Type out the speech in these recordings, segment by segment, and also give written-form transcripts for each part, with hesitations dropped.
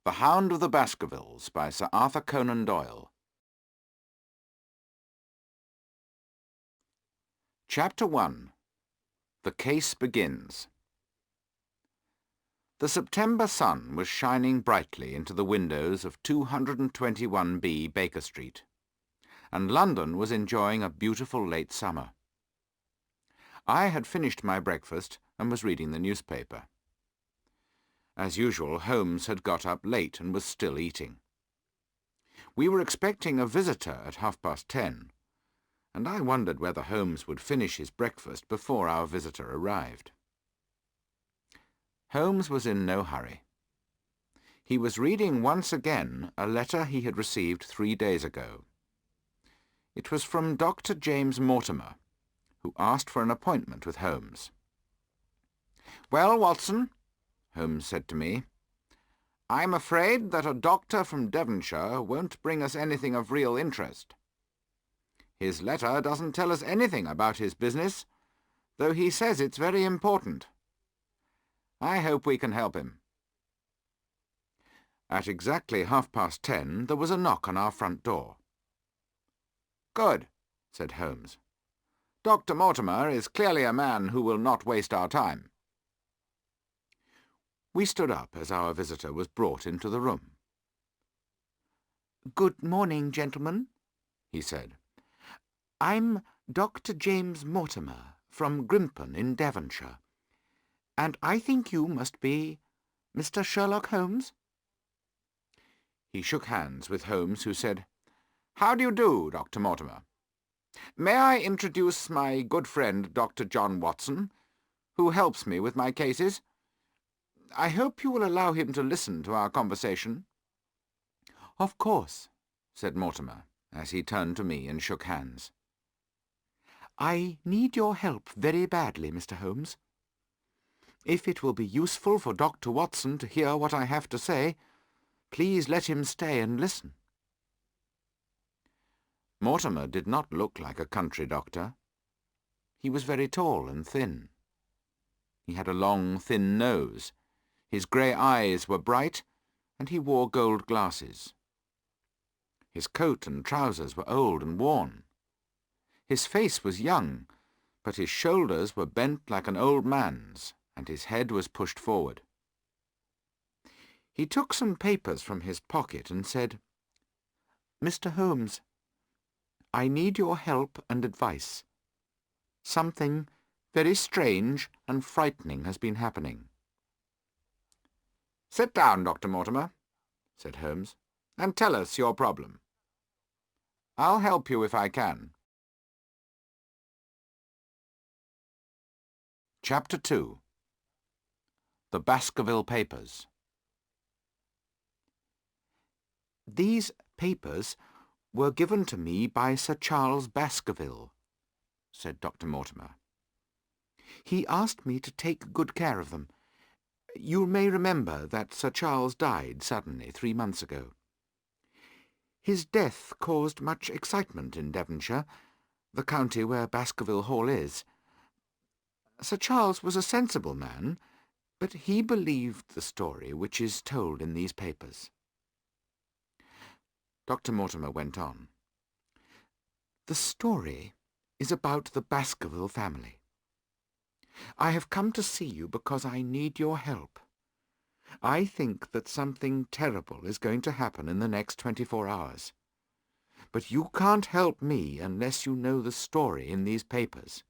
The Hound of the Baskervilles by Sir Arthur Conan Doyle. Chapter 1. The Case Begins. The September sun was shining brightly into the windows of 221B Baker Street, and London was enjoying a beautiful late summer. I had finished my breakfast and was reading the newspaper. As usual, Holmes had got up late and was still eating. We were expecting a visitor at 10:30, and I wondered whether Holmes would finish his breakfast before our visitor arrived. Holmes was in no hurry. He was reading once again a letter he had received 3 days ago. It was from Dr. James Mortimer, who asked for an appointment with Holmes. "Well, Watson," Holmes said to me, "I'm afraid that a doctor from Devonshire won't bring us anything of real interest. His letter doesn't tell us anything about his business, though he says it's very important. I hope we can help him." At exactly 10:30 there was a knock on our front door. "Good," said Holmes. "Dr. Mortimer is clearly a man who will not waste our time." We stood up as our visitor was brought into the room. "Good morning, gentlemen," he said. "I'm Dr. James Mortimer from Grimpen in Devonshire, and I think you must be Mr. Sherlock Holmes?" He shook hands with Holmes, who said, "How do you do, Dr. Mortimer? May I introduce my good friend Dr. John Watson, who helps me with my cases? I hope you will allow him to listen to our conversation." "Of course," said Mortimer, as he turned to me and shook hands. "I need your help very badly, Mr. Holmes. If it will be useful for Dr. Watson to hear what I have to say, please let him stay and listen." Mortimer did not look like a country doctor. He was very tall and thin. He had a long, thin nose. His grey eyes were bright, and he wore gold glasses. His coat and trousers were old and worn. His face was young, but his shoulders were bent like an old man's, and his head was pushed forward. He took some papers from his pocket and said, "Mr. Holmes, I need your help and advice. Something very strange and frightening has been happening." "Sit down, Dr. Mortimer," said Holmes, "and tell us your problem. I'll help you if I can." Chapter 2. The Baskerville Papers. "These papers were given to me by Sir Charles Baskerville," said Dr. Mortimer. "He asked me to take good care of them. You may remember that Sir Charles died suddenly 3 months ago. His death caused much excitement in Devonshire, the county where Baskerville Hall is. Sir Charles was a sensible man, but he believed the story which is told in these papers." Dr. Mortimer went on. "The story is about the Baskerville family. I have come to see you because I need your help. I think that something terrible is going to happen in the next 24 hours. But you can't help me unless you know the story in these papers.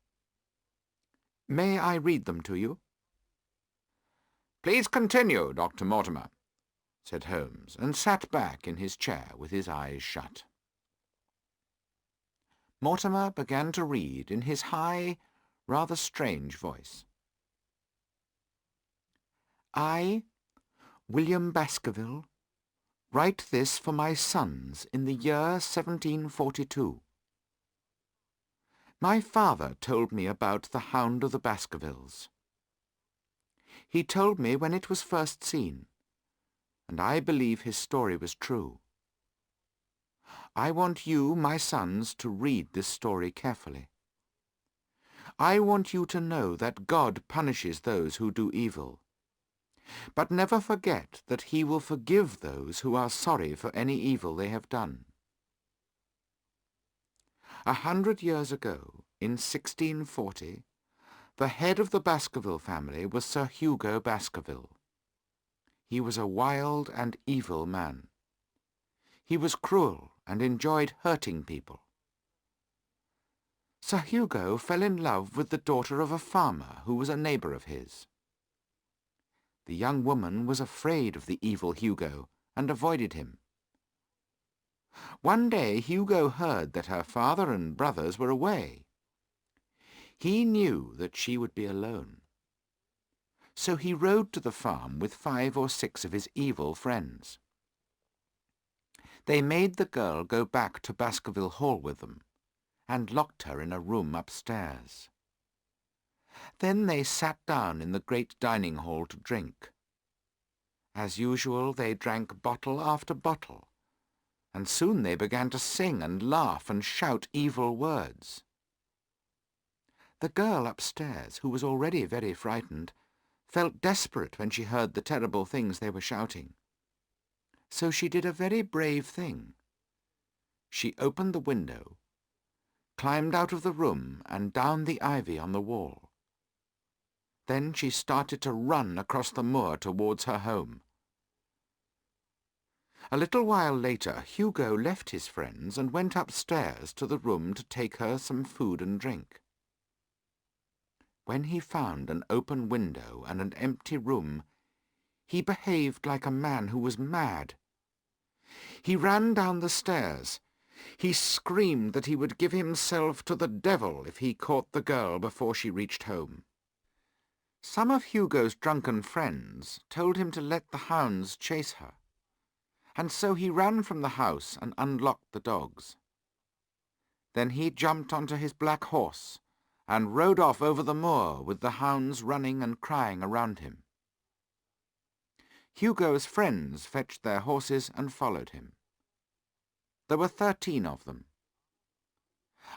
May I read them to you?" "Please continue, Dr. Mortimer," said Holmes, and sat back in his chair with his eyes shut. Mortimer began to read in his high, rather strange voice. "I, William Baskerville, write this for my sons in the year 1742. My father told me about the Hound of the Baskervilles. He told me when it was first seen, and I believe his story was true. I want you, my sons, to read this story carefully. I want you to know that God punishes those who do evil. But never forget that he will forgive those who are sorry for any evil they have done. 100 years ago, in 1640, the head of the Baskerville family was Sir Hugo Baskerville. He was a wild and evil man. He was cruel and enjoyed hurting people. Sir Hugo fell in love with the daughter of a farmer who was a neighbour of his. The young woman was afraid of the evil Hugo and avoided him. One day Hugo heard that her father and brothers were away. He knew that she would be alone. So he rode to the farm with 5 or 6 of his evil friends. They made the girl go back to Baskerville Hall with them, and locked her in a room upstairs. Then they sat down in the great dining hall to drink. As usual, they drank bottle after bottle, and soon they began to sing and laugh and shout evil words. The girl upstairs, who was already very frightened, felt desperate when she heard the terrible things they were shouting. So she did a very brave thing. She opened the window, climbed out of the room and down the ivy on the wall. Then she started to run across the moor towards her home. A little while later, Hugo left his friends and went upstairs to the room to take her some food and drink. When he found an open window and an empty room, he behaved like a man who was mad. He ran down the stairs. He screamed that he would give himself to the devil if he caught the girl before she reached home. Some of Hugo's drunken friends told him to let the hounds chase her, and so he ran from the house and unlocked the dogs. Then he jumped onto his black horse and rode off over the moor with the hounds running and crying around him. Hugo's friends fetched their horses and followed him. There were 13 of them.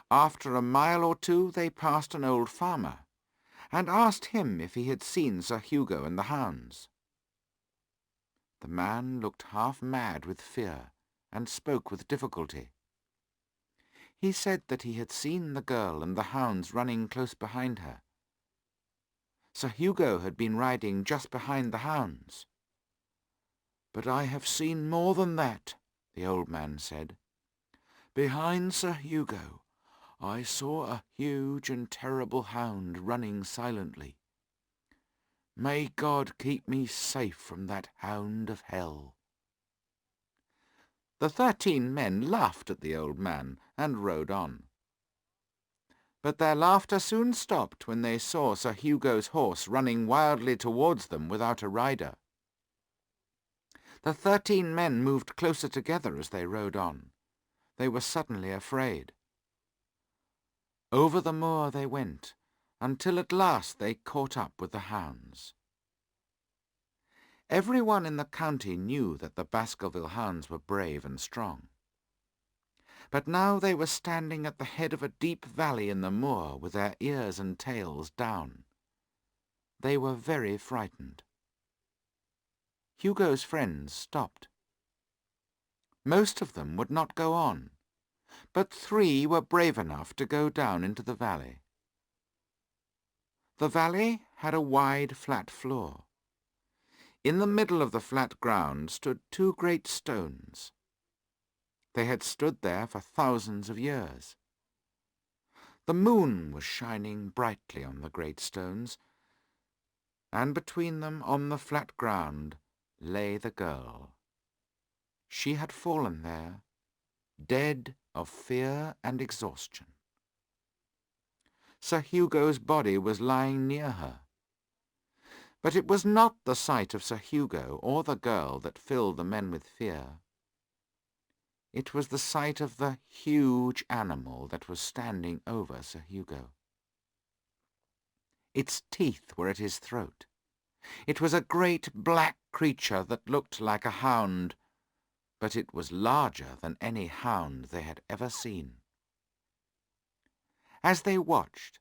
After a mile or two they passed an old farmer, and asked him if he had seen Sir Hugo and the hounds. The man looked half mad with fear, and spoke with difficulty. He said that he had seen the girl and the hounds running close behind her. Sir Hugo had been riding just behind the hounds. "But I have seen more than that," the old man said. "Behind Sir Hugo, I saw a huge and terrible hound running silently. May God keep me safe from that hound of hell." The 13 men laughed at the old man and rode on. But their laughter soon stopped when they saw Sir Hugo's horse running wildly towards them without a rider. The 13 men moved closer together as they rode on. They were suddenly afraid. Over the moor they went, until at last they caught up with the hounds. Everyone in the county knew that the Baskerville hounds were brave and strong. But now they were standing at the head of a deep valley in the moor with their ears and tails down. They were very frightened. Hugo's friends stopped. Most of them would not go on, but 3 were brave enough to go down into the valley. The valley had a wide, flat floor. In the middle of the flat ground stood 2 great stones. They had stood there for thousands of years. The moon was shining brightly on the great stones, and between them on the flat ground lay the girl. She had fallen there, dead of fear and exhaustion. Sir Hugo's body was lying near her. But it was not the sight of Sir Hugo or the girl that filled the men with fear. It was the sight of the huge animal that was standing over Sir Hugo. Its teeth were at his throat. It was a great black creature that looked like a hound, but it was larger than any hound they had ever seen. As they watched,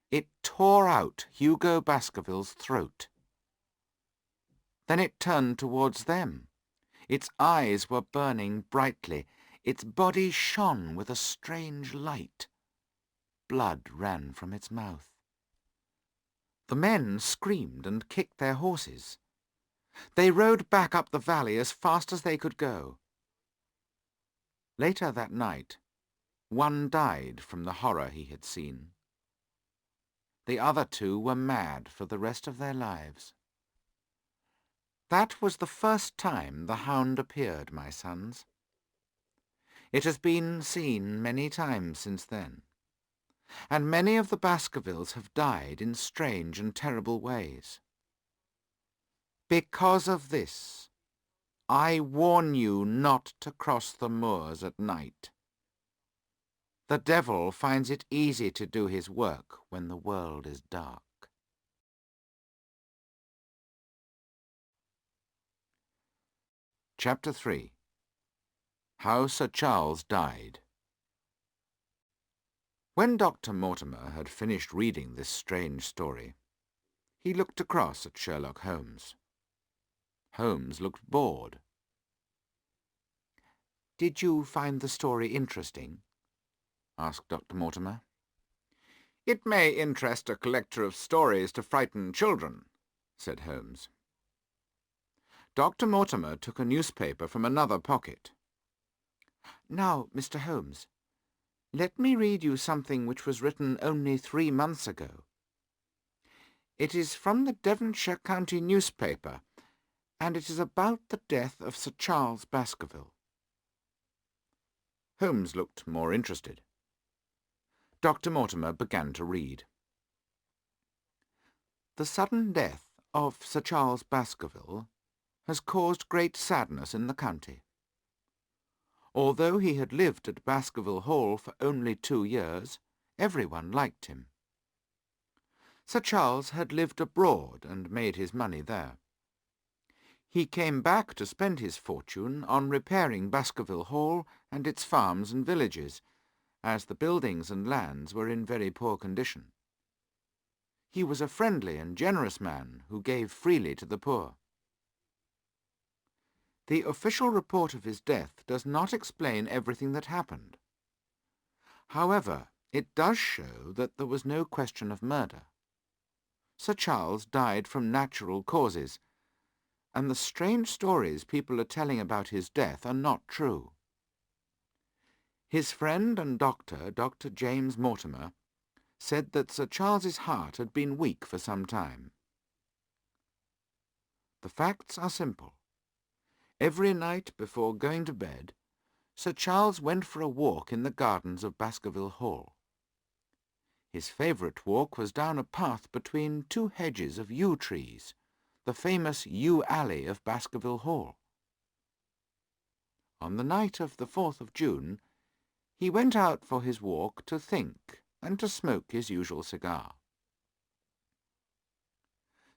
it tore out Hugo Baskerville's throat. Then it turned towards them. Its eyes were burning brightly. Its body shone with a strange light. Blood ran from its mouth. The men screamed and kicked their horses. They rode back up the valley as fast as they could go. Later that night, one died from the horror he had seen. The other two were mad for the rest of their lives. That was the first time the Hound appeared, my sons. It has been seen many times since then, and many of the Baskervilles have died in strange and terrible ways. Because of this, I warn you not to cross the moors at night. The devil finds it easy to do his work when the world is dark. Chapter 3. How Sir Charles Died. When Dr. Mortimer had finished reading this strange story, he looked across at Sherlock Holmes. Holmes looked bored. "Did you find the story interesting?" asked Dr. Mortimer. "It may interest a collector of stories to frighten children," said Holmes. Dr. Mortimer took a newspaper from another pocket. "Now, Mr. Holmes, let me read you something which was written only 3 months ago. It is from the Devonshire County newspaper, and it is about the death of Sir Charles Baskerville." Holmes looked more interested. Dr. Mortimer began to read. "The sudden death of Sir Charles Baskerville has caused great sadness in the county. Although he had lived at Baskerville Hall for only 2 years, everyone liked him. Sir Charles had lived abroad and made his money there. He came back to spend his fortune on repairing Baskerville Hall and its farms and villages, as the buildings and lands were in very poor condition. He was a friendly and generous man who gave freely to the poor. The official report of his death does not explain everything that happened. However, it does show that there was no question of murder. Sir Charles died from natural causes, and the strange stories people are telling about his death are not true. His friend and doctor, Dr. James Mortimer, said that Sir Charles's heart had been weak for some time. The facts are simple. Every night before going to bed, Sir Charles went for a walk in the gardens of Baskerville Hall. His favourite walk was down a path between 2 hedges of yew trees, the famous yew alley of Baskerville Hall. On the night of the 4th of June, he went out for his walk to think and to smoke his usual cigar.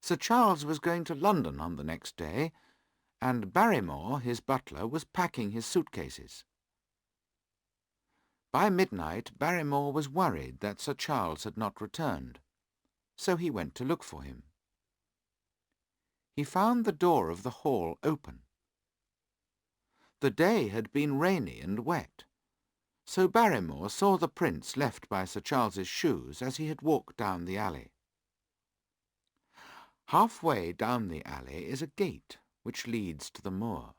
Sir Charles was going to London on the next day, and Barrymore, his butler, was packing his suitcases. By midnight, Barrymore was worried that Sir Charles had not returned, so he went to look for him. He found the door of the hall open. The day had been rainy and wet, so Barrymore saw the prints left by Sir Charles's shoes as he had walked down the alley. Halfway down the alley is a gate which leads to the moor.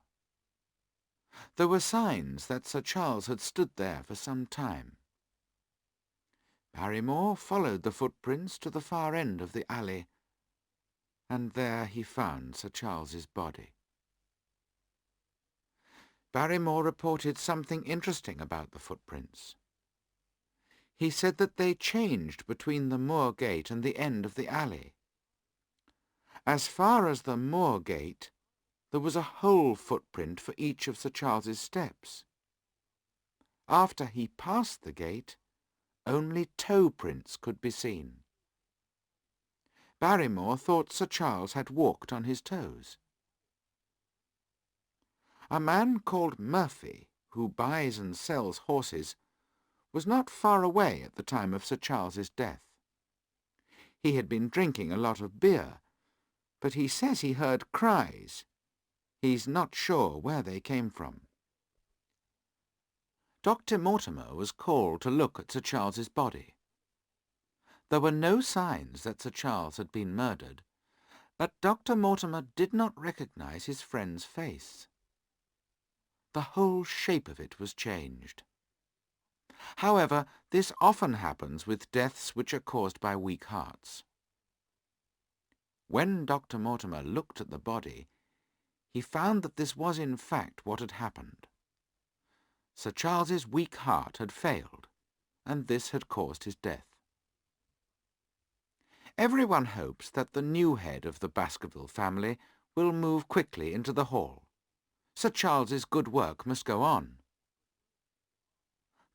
There were signs that Sir Charles had stood there for some time. Barrymore followed the footprints to the far end of the alley, and there he found Sir Charles's body. Barrymore reported something interesting about the footprints. He said that they changed between the moor gate and the end of the alley. As far as the moor gate, there was a whole footprint for each of Sir Charles's steps. After he passed the gate, only toe prints could be seen. Barrymore thought Sir Charles had walked on his toes. A man called Murphy, who buys and sells horses, was not far away at the time of Sir Charles's death. He had been drinking a lot of beer, but he says he heard cries. He's not sure where they came from. Dr. Mortimer was called to look at Sir Charles's body. There were no signs that Sir Charles had been murdered, but Dr. Mortimer did not recognize his friend's face. The whole shape of it was changed. However, this often happens with deaths which are caused by weak hearts. When Dr. Mortimer looked at the body, he found that this was in fact what had happened. Sir Charles's weak heart had failed, and this had caused his death. Everyone hopes that the new head of the Baskerville family will move quickly into the hall. Sir Charles's good work must go on.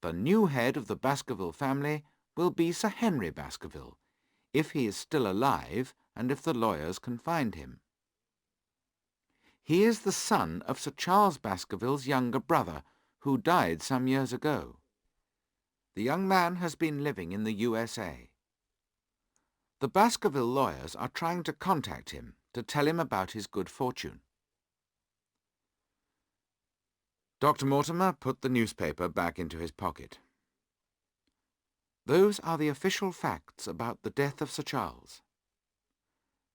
The new head of the Baskerville family will be Sir Henry Baskerville, if he is still alive and if the lawyers can find him. He is the son of Sir Charles Baskerville's younger brother, who died some years ago. The young man has been living in the USA. The Baskerville lawyers are trying to contact him to tell him about his good fortune. Dr. Mortimer put the newspaper back into his pocket. Those are the official facts about the death of Sir Charles.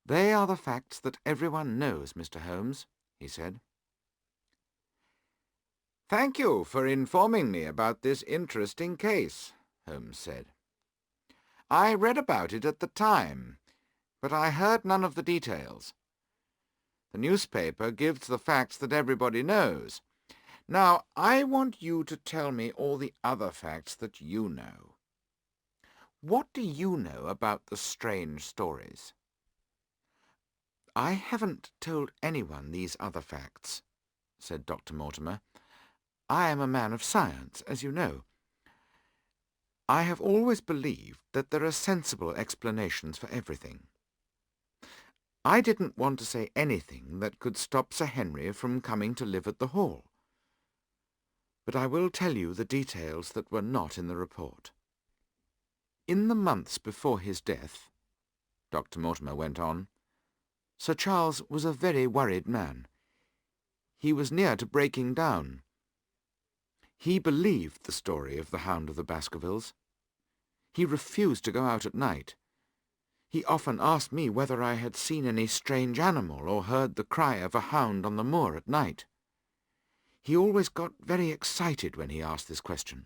They are the facts that everyone knows, Mr. Holmes, he said. Thank you for informing me about this interesting case, Holmes said. I read about it at the time, but I heard none of the details. The newspaper gives the facts that everybody knows. Now, I want you to tell me all the other facts that you know. What do you know about the strange stories? I haven't told anyone these other facts, said Dr. Mortimer. I am a man of science, as you know. I have always believed that there are sensible explanations for everything. I didn't want to say anything that could stop Sir Henry from coming to live at the Hall. But I will tell you the details that were not in the report. In the months before his death, Dr. Mortimer went on, Sir Charles was a very worried man. He was near to breaking down. He believed the story of the Hound of the Baskervilles. He refused to go out at night. He often asked me whether I had seen any strange animal or heard the cry of a hound on the moor at night. He always got very excited when he asked this question.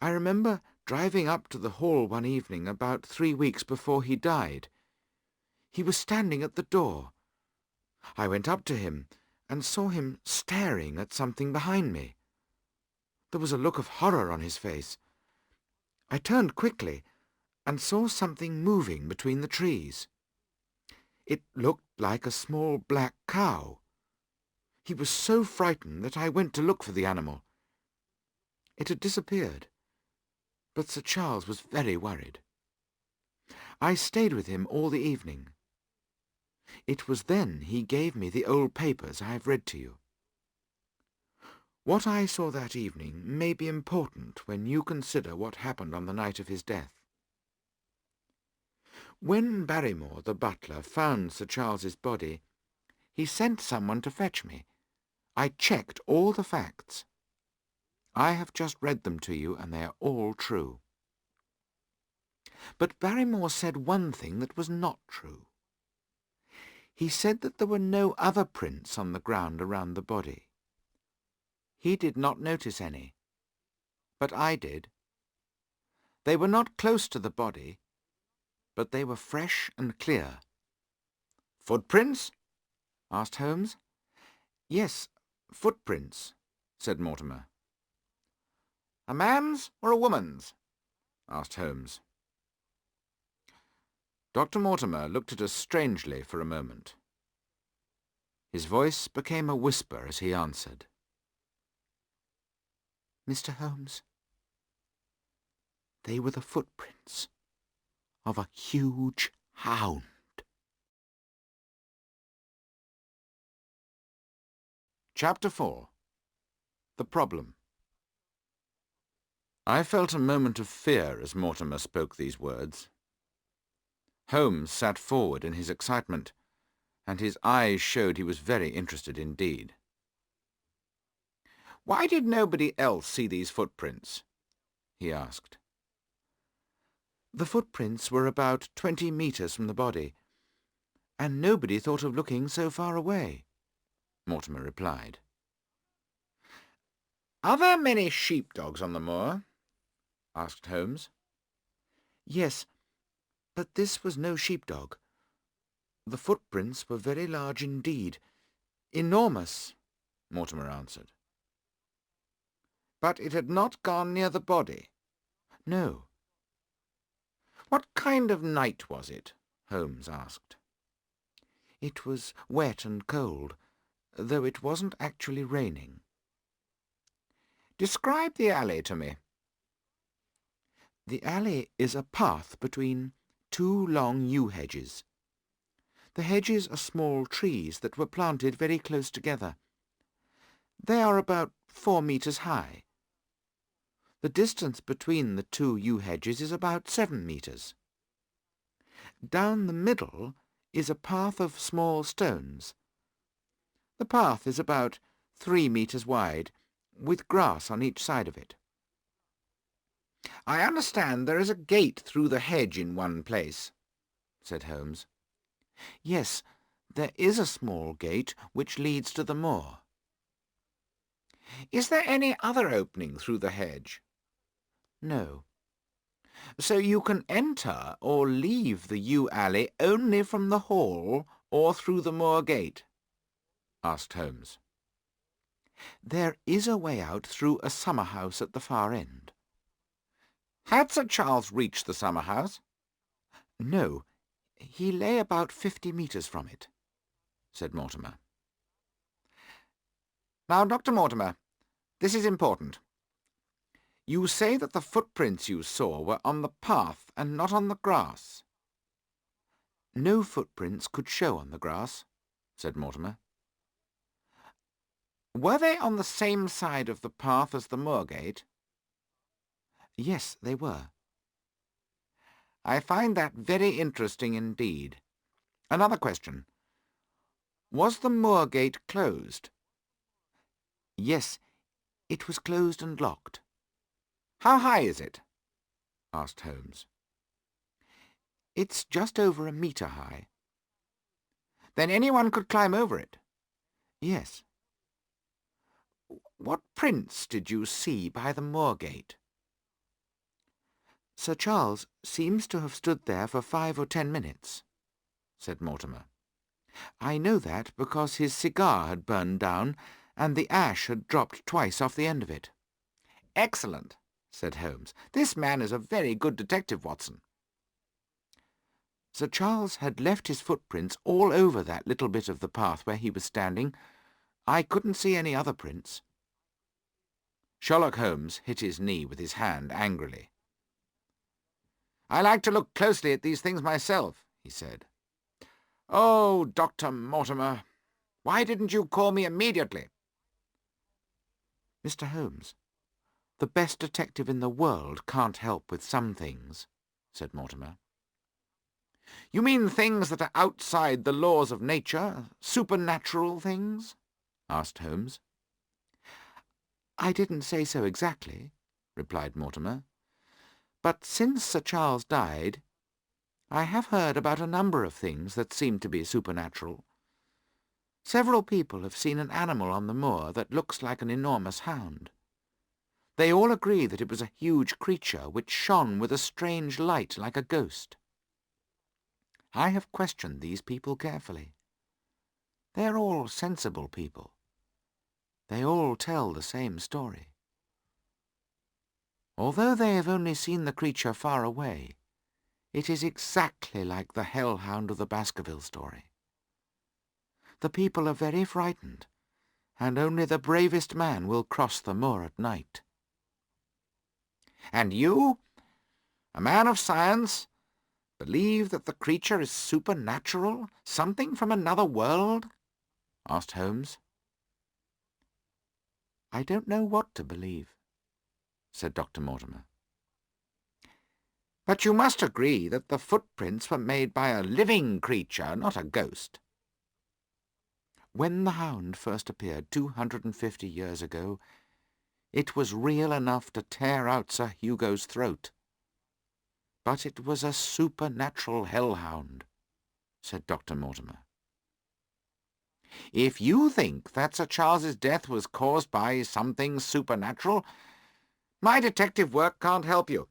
I remember driving up to the Hall one evening about 3 weeks before he died. He was standing at the door. I went up to him and saw him staring at something behind me. There was a look of horror on his face. I turned quickly and saw something moving between the trees. It looked like a small black cow. He was so frightened that I went to look for the animal. It had disappeared, but Sir Charles was very worried. I stayed with him all the evening. It was then he gave me the old papers I have read to you. What I saw that evening may be important when you consider what happened on the night of his death. When Barrymore, the butler, found Sir Charles's body, he sent someone to fetch me. I checked all the facts. I have just read them to you, and they are all true. But Barrymore said one thing that was not true. He said that there were no other prints on the ground around the body. He did not notice any, but I did. They were not close to the body, but they were fresh and clear. Footprints? Asked Holmes. Yes, footprints, said Mortimer. A man's or a woman's? Asked Holmes. Dr. Mortimer looked at us strangely for a moment. His voice became a whisper as he answered. Mr. Holmes, they were the footprints of a huge hound. Chapter 4. The Problem. I felt a moment of fear as Mortimer spoke these words. Holmes sat forward in his excitement, and his eyes showed he was very interested indeed. "Why did nobody else see these footprints?" he asked. "The footprints were about 20 metres from the body, and nobody thought of looking so far away," Mortimer replied. "Are there many sheepdogs on the moor?" asked Holmes. "Yes, but this was no sheepdog. The footprints were very large indeed. Enormous," Mortimer answered. "But it had not gone near the body?" "No." "What kind of night was it?" Holmes asked. "It was wet and cold, though it wasn't actually raining." "Describe the alley to me." "The alley is a path between 2 long yew hedges. The hedges are small trees that were planted very close together. They are about 4 metres high. The distance between the 2 yew hedges is about 7 metres. Down the middle is a path of small stones. The path is about 3 metres wide, with grass on each side of it." "I understand there is a gate through the hedge in one place," said Holmes. "Yes, there is a small gate which leads to the moor." "Is there any other opening through the hedge?" "No." "So you can enter or leave the yew alley only from the hall or through the moor gate?" asked Holmes. "There is a way out through a summer-house at the far end." "Had Sir Charles reached the summer-house?" "No, he lay about 50 metres from it," said Mortimer. "Now, Dr. Mortimer, this is important. You say that the footprints you saw were on the path and not on the grass." "No footprints could show on the grass," said Mortimer. "Were they on the same side of the path as the moor gate?" "Yes, they were." "I find that very interesting indeed. Another question. Was the moor gate closed?" "Yes, it was closed and locked." "How high is it?" asked Holmes. "It's just over 1 metre high." "Then anyone could climb over it?" "Yes." "What prints did you see by the moor gate?" "Sir Charles seems to have stood there for 5 or 10 minutes, said Mortimer. "I know that because his cigar had burned down and the ash had dropped twice off the end of it." "Excellent," said Holmes. "This man is a very good detective, Watson." "Sir Charles had left his footprints all over that little bit of the path where he was standing. I couldn't see any other prints." Sherlock Holmes hit his knee with his hand angrily. "I like to look closely at these things myself," he said. "Oh, Dr. Mortimer, why didn't you call me immediately?" "Mr. Holmes, the best detective in the world can't help with some things," said Mortimer. "You mean things that are outside the laws of nature, supernatural things?" asked Holmes. "I didn't say so exactly," replied Mortimer. "But since Sir Charles died, I have heard about a number of things that seem to be supernatural. Several people have seen an animal on the moor that looks like an enormous hound. They all agree that it was a huge creature which shone with a strange light like a ghost. I have questioned these people carefully. They are all sensible people. They all tell the same story. Although they have only seen the creature far away, it is exactly like the hellhound of the Baskervilles story. The people are very frightened, and only the bravest man will cross the moor at night." "And you, a man of science, believe that the creature is supernatural, something from another world?" asked Holmes. "I don't know what to believe," said Dr. Mortimer. But you must agree that the footprints were made by a living creature, not a ghost. When the Hound first appeared 250 years ago, it was real enough to tear out Sir Hugo's throat. But it was a supernatural hellhound, said Dr. Mortimer. If you think that Sir Charles's death was caused by something supernatural, my detective work can't help you,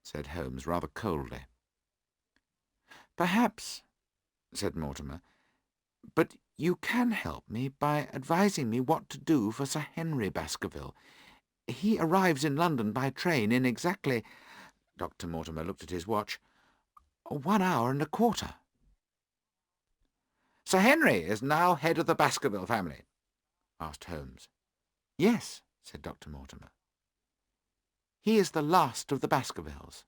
said Holmes rather coldly. Perhaps, said Mortimer, but you can help me by advising me what to do for Sir Henry Baskerville. He arrives in London by train in exactly— Dr. Mortimer looked at his watch. 1 hour and a quarter. Sir Henry is now head of the Baskerville family, asked Holmes. Yes, said Dr. Mortimer. He is the last of the Baskervilles.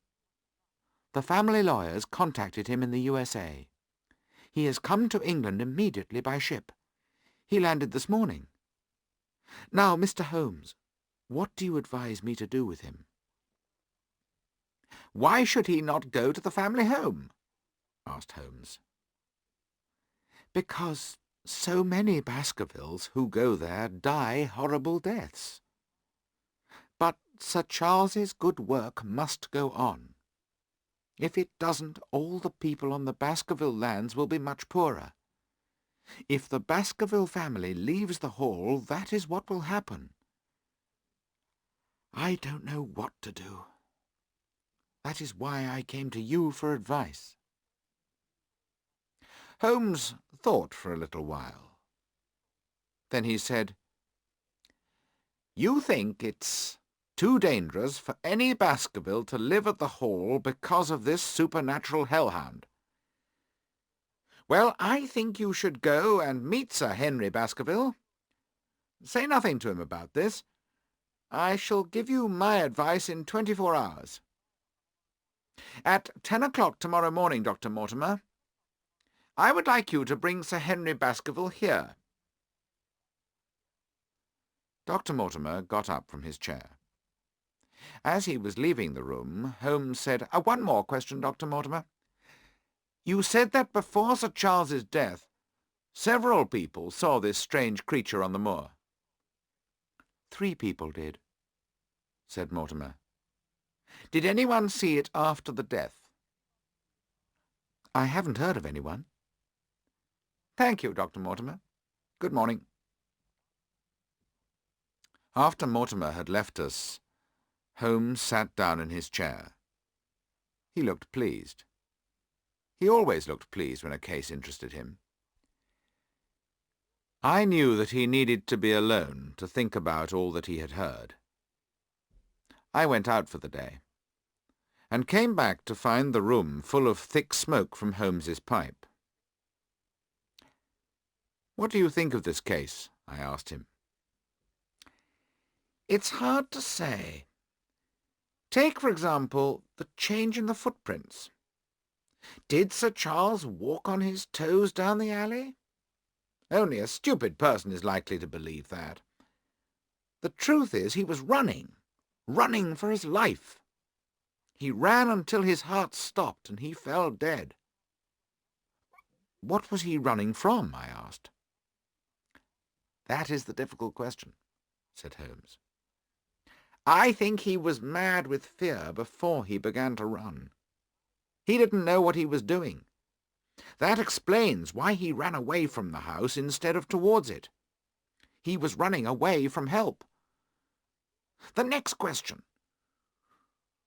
The family lawyers contacted him in the USA. He has come to England immediately by ship. He landed this morning. Now, Mr. Holmes, what do you advise me to do with him? Why should he not go to the family home? Asked Holmes. Because so many Baskervilles who go there die horrible deaths. But Sir Charles's good work must go on. If it doesn't, all the people on the Baskerville lands will be much poorer. If the Baskerville family leaves the Hall, that is what will happen. I don't know what to do. That is why I came to you for advice. Holmes thought for a little while. Then he said, You think it's too dangerous for any Baskerville to live at the Hall because of this supernatural hellhound. Well, I think you should go and meet Sir Henry Baskerville. Say nothing to him about this. I shall give you my advice in 24 hours. At 10 o'clock tomorrow morning, Dr. Mortimer, I would like you to bring Sir Henry Baskerville here. Dr. Mortimer got up from his chair. As he was leaving the room, Holmes said, One more question, Dr. Mortimer. You said that before Sir Charles's death, several people saw this strange creature on the moor. 3 people did, said Mortimer. Did anyone see it after the death? I haven't heard of anyone. Thank you, Dr. Mortimer. Good morning. After Mortimer had left us, Holmes sat down in his chair. He looked pleased. He always looked pleased when a case interested him. I knew that he needed to be alone to think about all that he had heard. I went out for the day, and came back to find the room full of thick smoke from Holmes's pipe. What do you think of this case? I asked him. It's hard to say. Take, for example, the change in the footprints. Did Sir Charles walk on his toes down the alley? Only a stupid person is likely to believe that. The truth is he was running for his life. He ran until his heart stopped and he fell dead. What was he running from? I asked. That is the difficult question, said Holmes. I think he was mad with fear before he began to run. He didn't know what he was doing. That explains why he ran away from the house instead of towards it. He was running away from help. The next question.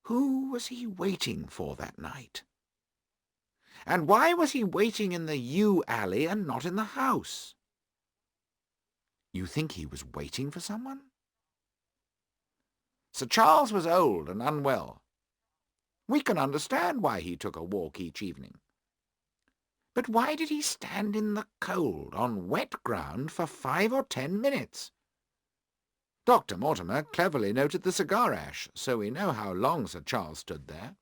Who was he waiting for that night? And why was he waiting in the yew alley and not in the house? You think he was waiting for someone? Sir Charles was old and unwell. We can understand why he took a walk each evening. But why did he stand in the cold on wet ground for 5 or 10 minutes? Dr. Mortimer cleverly noted the cigar ash, so we know how long Sir Charles stood there.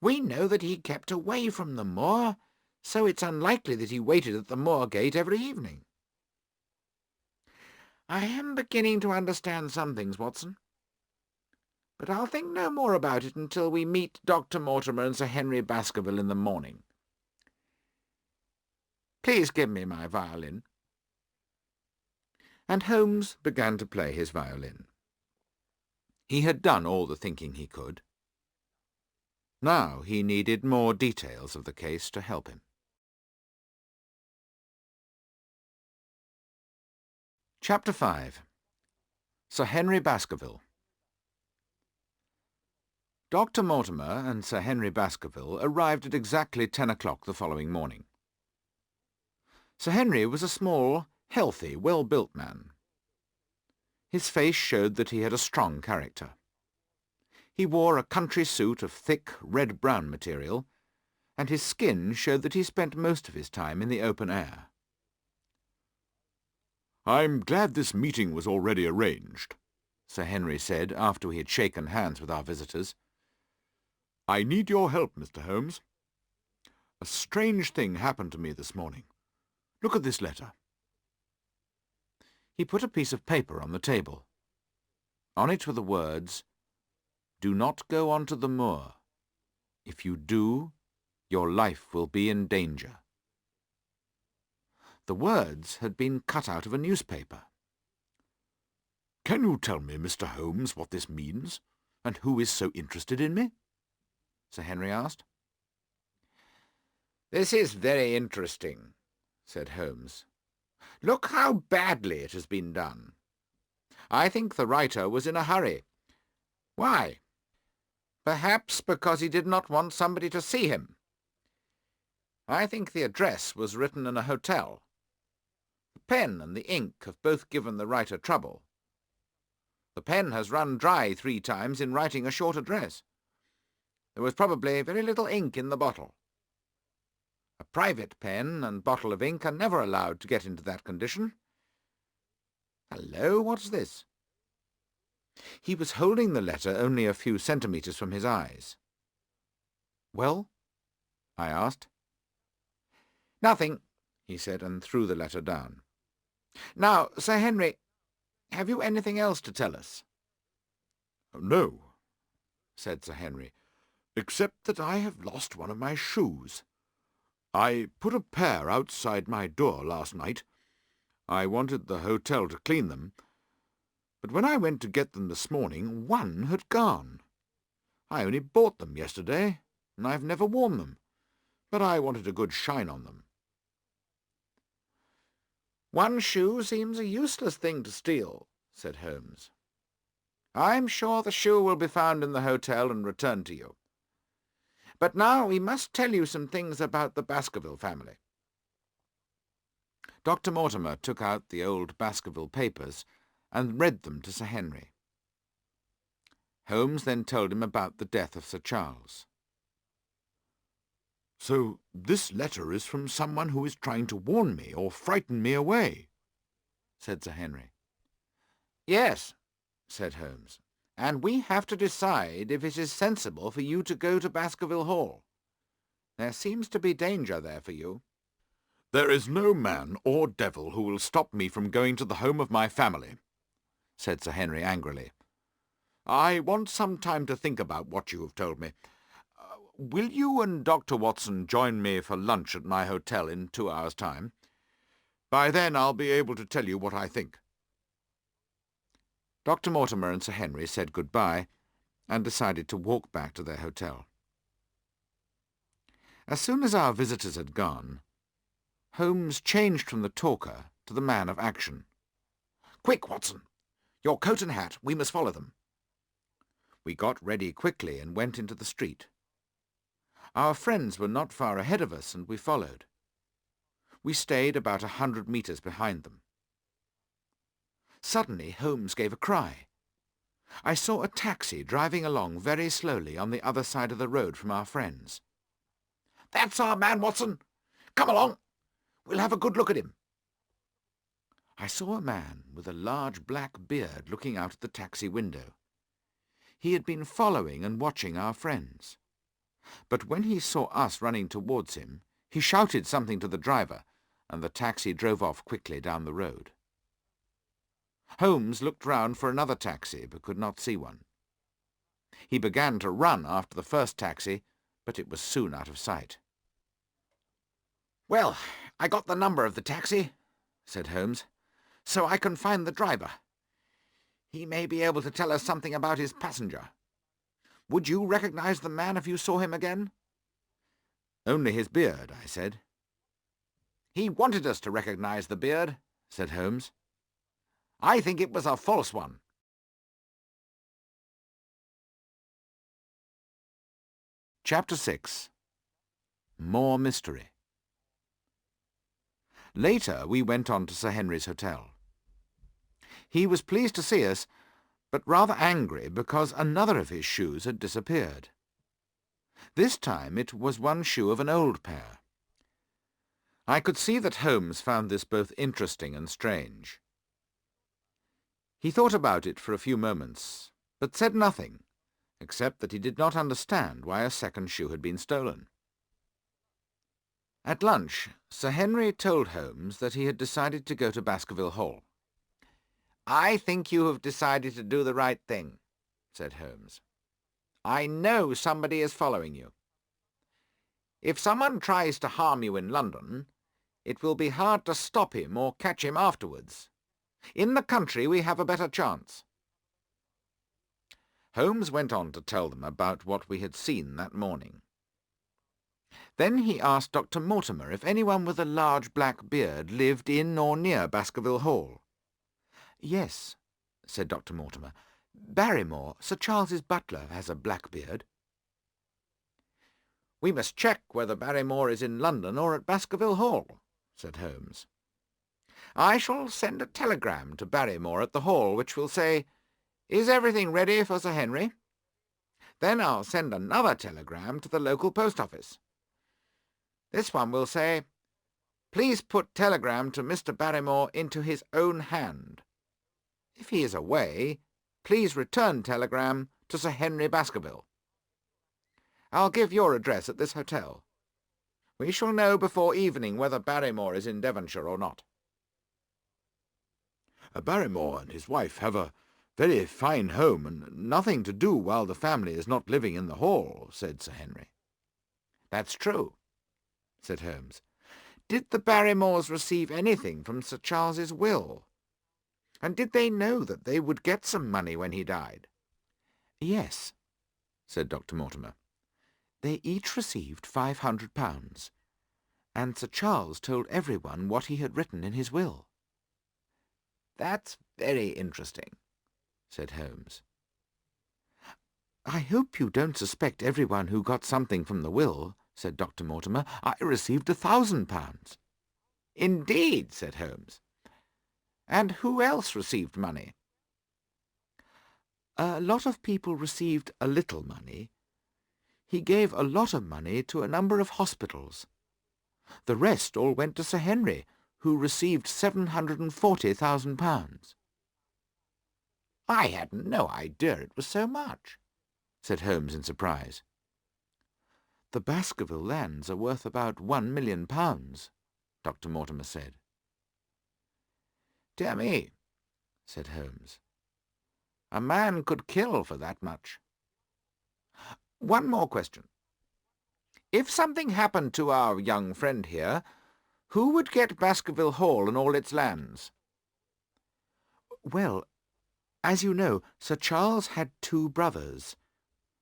We know that he kept away from the moor, so it's unlikely that he waited at the moor gate every evening. I am beginning to understand some things, Watson. but I'll think no more about it until we meet Dr. Mortimer and Sir Henry Baskerville in the morning. Please give me my violin." And Holmes began to play his violin. He had done all the thinking he could. Now he needed more details of the case to help him. Chapter 5. Sir Henry Baskerville. Dr. Mortimer and Sir Henry Baskerville arrived at exactly 10 o'clock the following morning. Sir Henry was a small, healthy, well-built man. His face showed that he had a strong character. He wore a country suit of thick, red-brown material, and his skin showed that he spent most of his time in the open air. "I'm glad this meeting was already arranged," Sir Henry said after we had shaken hands with our visitors. "I need your help, Mr. Holmes. A strange thing happened to me this morning. Look at this letter." He put a piece of paper on the table. On it were the words, "Do not go on to the moor. If you do, your life will be in danger." The words had been cut out of a newspaper. "Can you tell me, Mr. Holmes, what this means, and who is so interested in me?" Sir Henry asked. "This is very interesting," said Holmes. "Look how badly it has been done. I think the writer was in a hurry. Why? Perhaps because he did not want somebody to see him. I think the address was written in a hotel. The pen and the ink have both given the writer trouble. The pen has run dry 3 times in writing a short address. There was probably very little ink in the bottle. A private pen and bottle of ink are never allowed to get into that condition. Hello, what's this?" He was holding the letter only a few centimetres from his eyes. "Well?" I asked. "Nothing," he said, and threw the letter down. "Now, Sir Henry, have you anything else to tell us?" "No," said Sir Henry, "except that I have lost one of my shoes. I put a pair outside my door last night. I wanted the hotel to clean them, but when I went to get them this morning, one had gone. I only bought them yesterday, and I've never worn them, but I wanted a good shine on them." "One shoe seems a useless thing to steal," said Holmes. "I'm sure the shoe will be found in the hotel and returned to you. But now we must tell you some things about the Baskerville family." Dr. Mortimer took out the old Baskerville papers and read them to Sir Henry. Holmes then told him about the death of Sir Charles. "So this letter is from someone who is trying to warn me or frighten me away," said Sir Henry. "Yes," said Holmes, "and we have to decide if it is sensible for you to go to Baskerville Hall. There seems to be danger there for you." "There is no man or devil who will stop me from going to the home of my family," said Sir Henry angrily. "I want some time to think about what you have told me. Will you and Dr. Watson join me for lunch at my hotel in 2 hours' time? By then I'll be able to tell you what I think." Dr. Mortimer and Sir Henry said good-bye and decided to walk back to their hotel. As soon as our visitors had gone, Holmes changed from the talker to the man of action. "Quick, Watson! Your coat and hat. We must follow them." We got ready quickly and went into the street. Our friends were not far ahead of us, and we followed. We stayed about 100 metres behind them. Suddenly Holmes gave a cry. I saw a taxi driving along very slowly on the other side of the road from our friends. "That's our man, Watson! Come along! We'll have a good look at him." I saw a man with a large black beard looking out at the taxi window. He had been following and watching our friends. But when he saw us running towards him, he shouted something to the driver, and the taxi drove off quickly down the road. Holmes looked round for another taxi, but could not see one. He began to run after the first taxi, but it was soon out of sight. "Well, I got the number of the taxi," said Holmes, "so I can find the driver. He may be able to tell us something about his passenger. Would you recognize the man if you saw him again?" "Only his beard," I said. "He wanted us to recognize the beard," said Holmes. "I think it was a false one." Chapter 6. More Mystery. Later we went on to Sir Henry's hotel. He was pleased to see us, but rather angry because another of his shoes had disappeared. This time it was one shoe of an old pair. I could see that Holmes found this both interesting and strange. He thought about it for a few moments, but said nothing, except that he did not understand why a second shoe had been stolen. At lunch, Sir Henry told Holmes that he had decided to go to Baskerville Hall. "I think you have decided to do the right thing," said Holmes. "I know somebody is following you. If someone tries to harm you in London, it will be hard to stop him or catch him afterwards. In the country we have a better chance." Holmes went on to tell them about what we had seen that morning. Then he asked Dr. Mortimer if anyone with a large black beard lived in or near Baskerville Hall. "Yes," said Dr. Mortimer. "Barrymore, Sir Charles's butler, has a black beard." "We must check whether Barrymore is in London or at Baskerville Hall," said Holmes. "I shall send a telegram to Barrymore at the Hall, which will say, 'Is everything ready for Sir Henry?' Then I'll send another telegram to the local post office. This one will say, 'Please put telegram to Mr. Barrymore into his own hand. If he is away, please return telegram to Sir Henry Baskerville.' I'll give your address at this hotel. We shall know before evening whether Barrymore is in Devonshire or not." "Barrymore and his wife have a very fine home and nothing to do while the family is not living in the Hall," said Sir Henry. "That's true," said Holmes. "Did the Barrymores receive anything from Sir Charles's will? And did they know that they would get some money when he died?" "Yes," said Dr. Mortimer. "They each received £500, and Sir Charles told everyone what he had written in his will." "That's very interesting," said Holmes. "I hope you don't suspect everyone who got something from the will," said Dr. Mortimer. "I received £1,000. "Indeed," said Holmes. "And who else received money?" "A lot of people received a little money. He gave a lot of money to a number of hospitals. The rest all went to Sir Henry, who received £740,000. "I had no idea it was so much," said Holmes in surprise. "The Baskerville lands are worth about £1,000,000, Dr. Mortimer said. "Dear me," said Holmes. "A man could kill for that much. One more question. If something happened to our young friend here, who would get Baskerville Hall and all its lands?" "Well, as you know, Sir Charles had two brothers.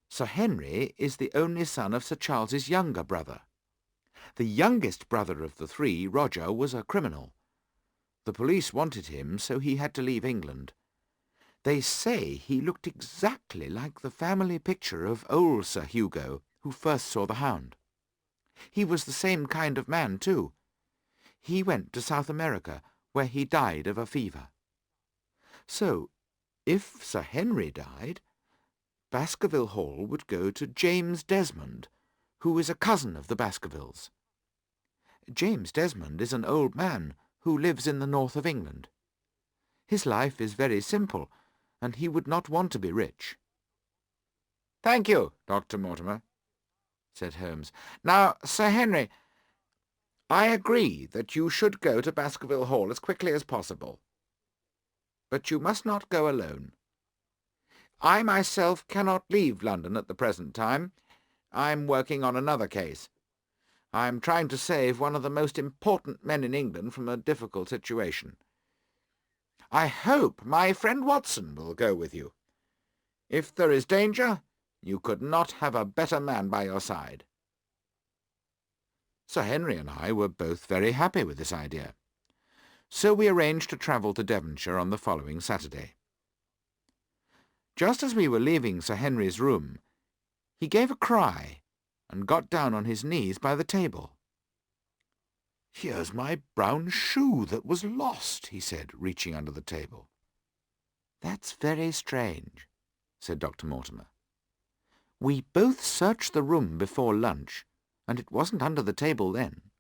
Sir Henry is the only son of Sir Charles's younger brother. The youngest brother of the three, Roger, was a criminal. The police wanted him, so he had to leave England. They say he looked exactly like the family picture of old Sir Hugo, who first saw the Hound. He was the same kind of man, too. He went to South America, where he died of a fever. So, if Sir Henry died, Baskerville Hall would go to James Desmond, who is a cousin of the Baskervilles. James Desmond is an old man who lives in the north of England. His life is very simple, and he would not want to be rich." "Thank you, Dr. Mortimer," said Holmes. "Now, Sir Henry, I agree that you should go to Baskerville Hall as quickly as possible. But you must not go alone. I myself cannot leave London at the present time. I'm working on another case. I'm trying to save one of the most important men in England from a difficult situation. I hope my friend Watson will go with you. If there is danger, you could not have a better man by your side." Sir Henry and I were both very happy with this idea, so we arranged to travel to Devonshire on the following Saturday. Just as we were leaving Sir Henry's room, he gave a cry and got down on his knees by the table. "Here's my brown shoe that was lost," he said, reaching under the table. "That's very strange," said Dr. Mortimer. "We both searched the room before lunch, and it wasn't under the table then."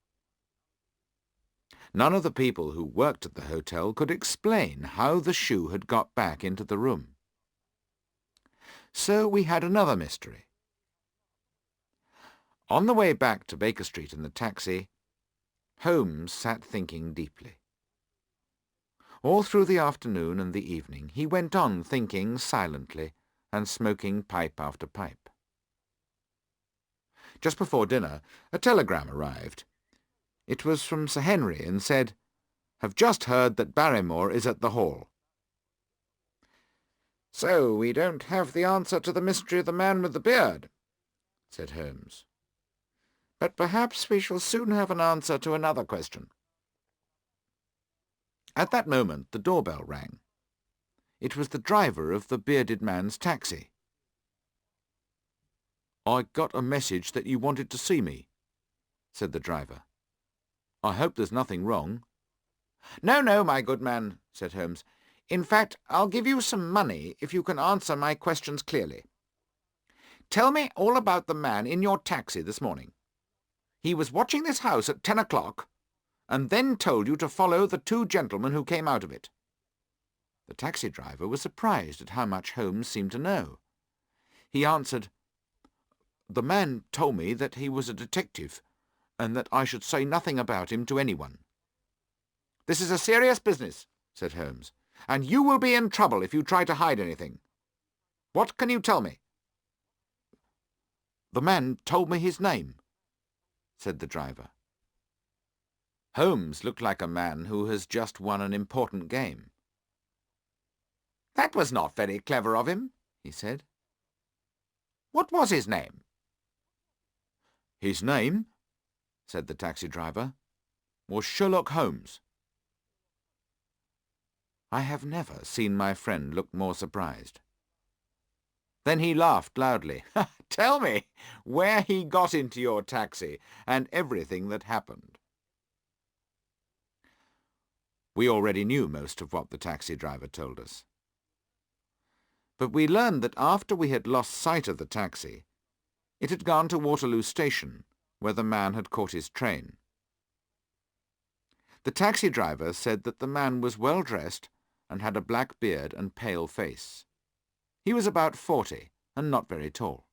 None of the people who worked at the hotel could explain how the shoe had got back into the room. So we had another mystery. On the way back to Baker Street in the taxi, Holmes sat thinking deeply. All through the afternoon and the evening he went on thinking silently and smoking pipe after pipe. Just before dinner, a telegram arrived. It was from Sir Henry and said, "Have just heard that Barrymore is at the Hall." "So we don't have the answer to the mystery of the man with the beard," said Holmes. "But perhaps we shall soon have an answer to another question." At that moment the doorbell rang. It was the driver of the bearded man's taxi. "I got a message that you wanted to see me," said the driver. "I hope there's nothing wrong." No, my good man," said Holmes. "In fact, I'll give you some money if you can answer my questions clearly. Tell me all about the man in your taxi this morning. He was watching this house at 10 o'clock, and then told you to follow the two gentlemen who came out of it." The taxi driver was surprised at how much Holmes seemed to know. He answered, "The man told me that he was a detective, and that I should say nothing about him to anyone." "This is a serious business," said Holmes, "and you will be in trouble if you try to hide anything. What can you tell me?" "The man told me his name," said the driver. Holmes looked like a man who has just won an important game. "That was not very clever of him," he said. "What was his name?" "His name," said the taxi driver, "was Sherlock Holmes." I have never seen my friend look more surprised. Then he laughed loudly. "Tell me where he got into your taxi and everything that happened." We already knew most of what the taxi driver told us. But we learned that after we had lost sight of the taxi, it had gone to Waterloo Station, where the man had caught his train. The taxi driver said that the man was well dressed and had a black beard and pale face. He was about 40 and not very tall.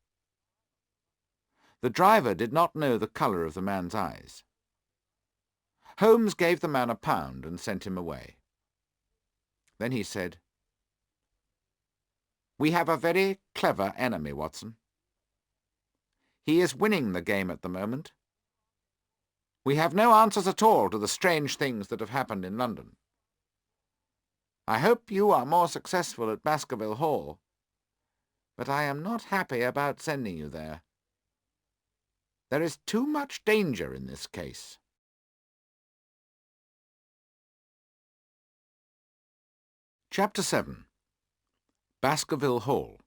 The driver did not know the colour of the man's eyes. Holmes gave the man £1 and sent him away. Then he said, "We have a very clever enemy, Watson. He is winning the game at the moment. We have no answers at all to the strange things that have happened in London. I hope you are more successful at Baskerville Hall, but I am not happy about sending you there. There is too much danger in this case." Chapter 7. Baskerville Hall.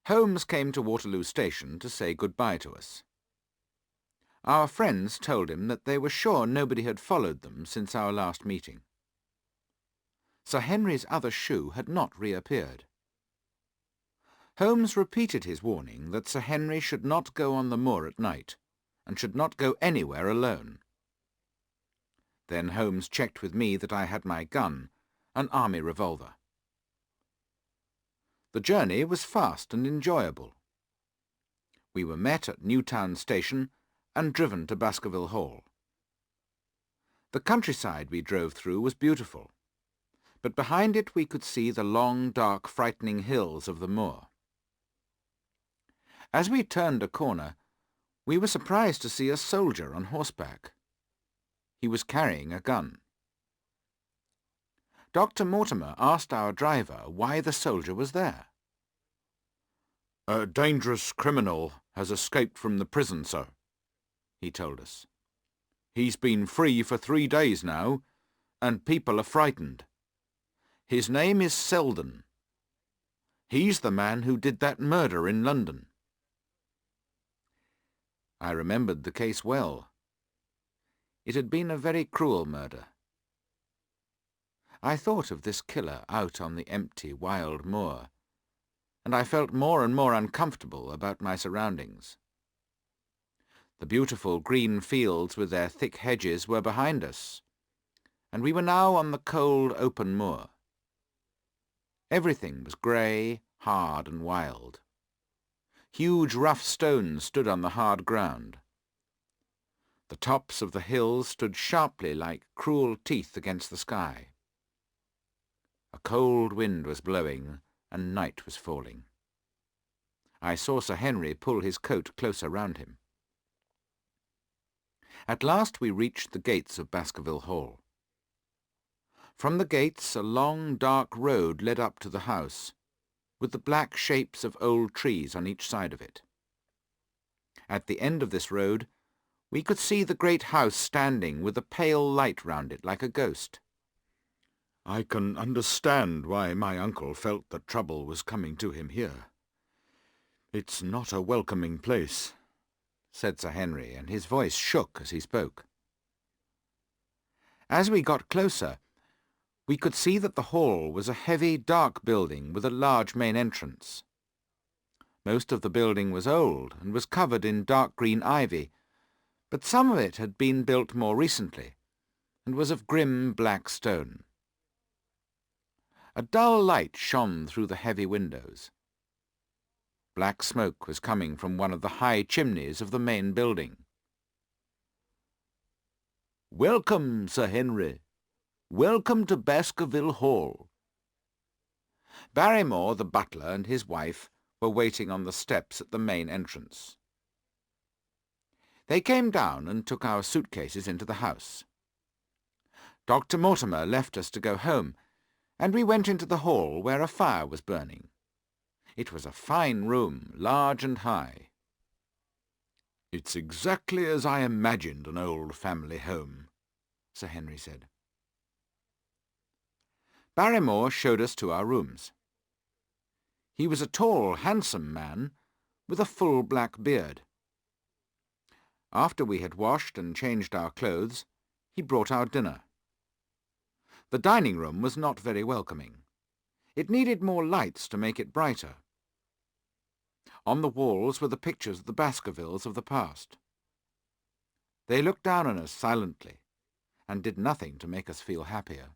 Holmes came to Waterloo Station to say good-bye to us. Our friends told him that they were sure nobody had followed them since our last meeting. Sir Henry's other shoe had not reappeared. Holmes repeated his warning that Sir Henry should not go on the moor at night, and should not go anywhere alone. Then Holmes checked with me that I had my gun, an army revolver. The journey was fast and enjoyable. We were met at Newtown Station and driven to Baskerville Hall. The countryside we drove through was beautiful, but behind it we could see the long, dark, frightening hills of the moor. As we turned a corner, we were surprised to see a soldier on horseback. He was carrying a gun. Dr. Mortimer asked our driver why the soldier was there. "A dangerous criminal has escaped from the prison, sir," he told us. "He's been free for 3 days now, and people are frightened. His name is Selden. He's the man who did that murder in London." I remembered the case well. It had been a very cruel murder. I thought of this killer out on the empty, wild moor, and I felt more and more uncomfortable about my surroundings. The beautiful green fields with their thick hedges were behind us, and we were now on the cold, open moor. Everything was grey, hard and wild. Huge rough stones stood on the hard ground. The tops of the hills stood sharply like cruel teeth against the sky. A cold wind was blowing, and night was falling. I saw Sir Henry pull his coat closer round him. At last we reached the gates of Baskerville Hall. From the gates a long, dark road led up to the house, with the black shapes of old trees on each side of it. At the end of this road we could see the great house standing with a pale light round it like a ghost. "I can understand why my uncle felt that trouble was coming to him here. It's not a welcoming place," said Sir Henry, and his voice shook as he spoke. As we got closer, we could see that the hall was a heavy, dark building with a large main entrance. Most of the building was old and was covered in dark green ivy, but some of it had been built more recently and was of grim black stone. A dull light shone through the heavy windows. Black smoke was coming from one of the high chimneys of the main building. "Welcome, Sir Henry. Welcome to Baskerville Hall." Barrymore, the butler, and his wife were waiting on the steps at the main entrance. They came down and took our suitcases into the house. Dr. Mortimer left us to go home, and we went into the hall where a fire was burning. It was a fine room, large and high. "It's exactly as I imagined an old family home," Sir Henry said. Barrymore showed us to our rooms. He was a tall, handsome man with a full black beard. After we had washed and changed our clothes, he brought our dinner. The dining room was not very welcoming. It needed more lights to make it brighter. On the walls were the pictures of the Baskervilles of the past. They looked down on us silently and did nothing to make us feel happier.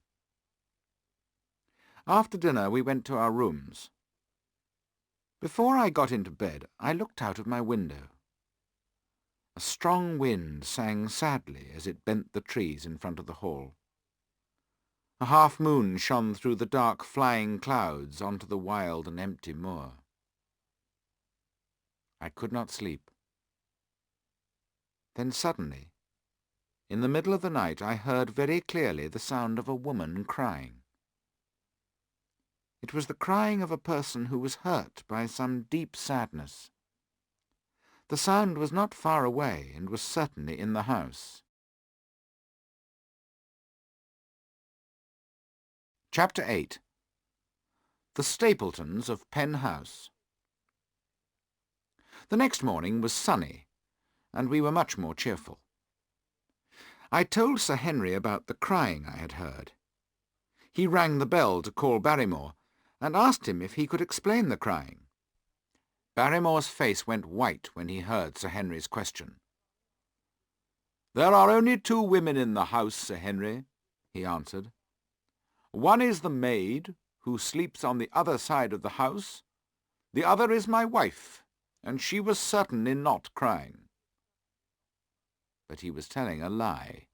After dinner we went to our rooms. Before I got into bed, I looked out of my window. A strong wind sang sadly as it bent the trees in front of the hall. A half-moon shone through the dark flying clouds onto the wild and empty moor. I could not sleep. Then suddenly, in the middle of the night, I heard very clearly the sound of a woman crying. It was the crying of a person who was hurt by some deep sadness. The sound was not far away and was certainly in the house. Chapter 8. The Stapletons of Penn House. The next morning was sunny, and we were much more cheerful. I told Sir Henry about the crying I had heard. He rang the bell to call Barrymore, and asked him if he could explain the crying. Barrymore's face went white when he heard Sir Henry's question. "There are only 2 women in the house, Sir Henry," he answered. "One is the maid, who sleeps on the other side of the house. The other is my wife, and she was certainly not crying." But he was telling a lie.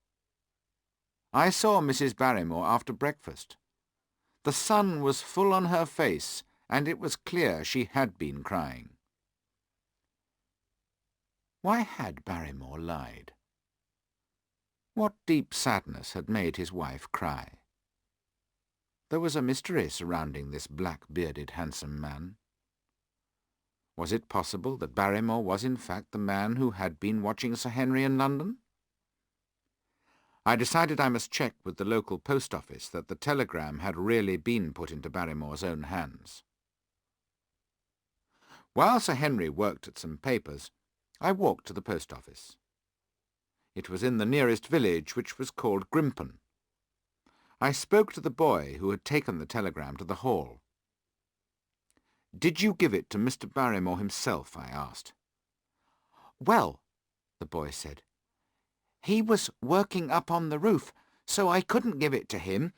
I saw Mrs. Barrymore after breakfast. The sun was full on her face, and it was clear she had been crying. Why had Barrymore lied? What deep sadness had made his wife cry? There was a mystery surrounding this black-bearded, handsome man. Was it possible that Barrymore was in fact the man who had been watching Sir Henry in London? I decided I must check with the local post office that the telegram had really been put into Barrymore's own hands. While Sir Henry worked at some papers, I walked to the post office. It was in the nearest village, which was called Grimpen. I spoke to the boy who had taken the telegram to the hall. "Did you give it to Mr. Barrymore himself?" I asked. "Well," the boy said, "he was working up on the roof, so I couldn't give it to him.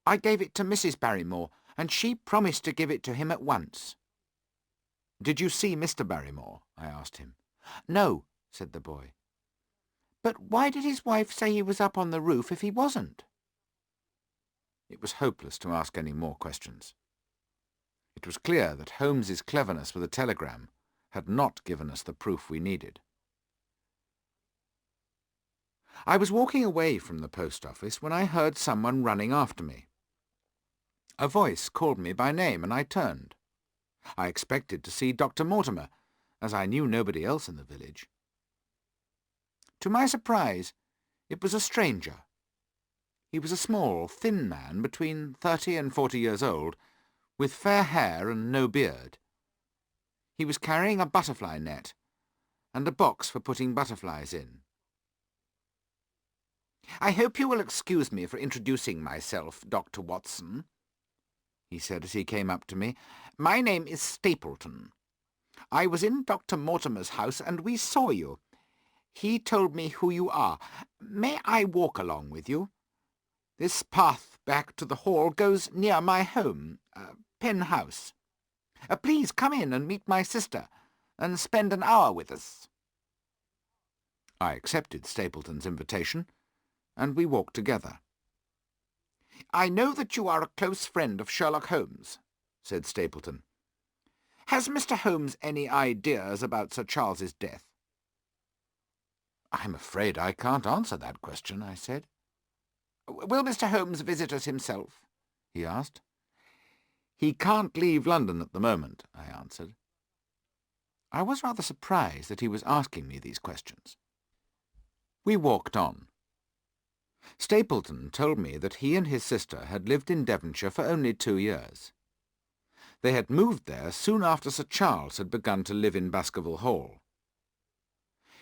I gave it to Mrs. Barrymore, and she promised to give it to him at once." "Did you see Mr. Barrymore?" I asked him. "No," said the boy. "But why did his wife say he was up on the roof if he wasn't?" It was hopeless to ask any more questions. It was clear that Holmes's cleverness with a telegram had not given us the proof we needed. I was walking away from the post office when I heard someone running after me. A voice called me by name, and I turned. I expected to see Dr. Mortimer, as I knew nobody else in the village. To my surprise, it was a stranger. He was a small, thin man between 30 and 40 years old, with fair hair and no beard. He was carrying a butterfly net and a box for putting butterflies in. "I hope you will excuse me for introducing myself, Dr. Watson," he said as he came up to me. "My name is Stapleton. I was in Dr. Mortimer's house and we saw you. He told me who you are. May I walk along with you? This path back to the hall goes near my home, Penn House. Please come in and meet my sister, and spend an hour with us." I accepted Stapleton's invitation, and we walked together. "I know that you are a close friend of Sherlock Holmes," said Stapleton. "Has Mr. Holmes any ideas about Sir Charles's death?" "I'm afraid I can't answer that question," I said. "Will Mr. Holmes visit us himself?" he asked. "He can't leave London at the moment," I answered. I was rather surprised that he was asking me these questions. We walked on. Stapleton told me that he and his sister had lived in Devonshire for only 2 years. They had moved there soon after Sir Charles had begun to live in Baskerville Hall.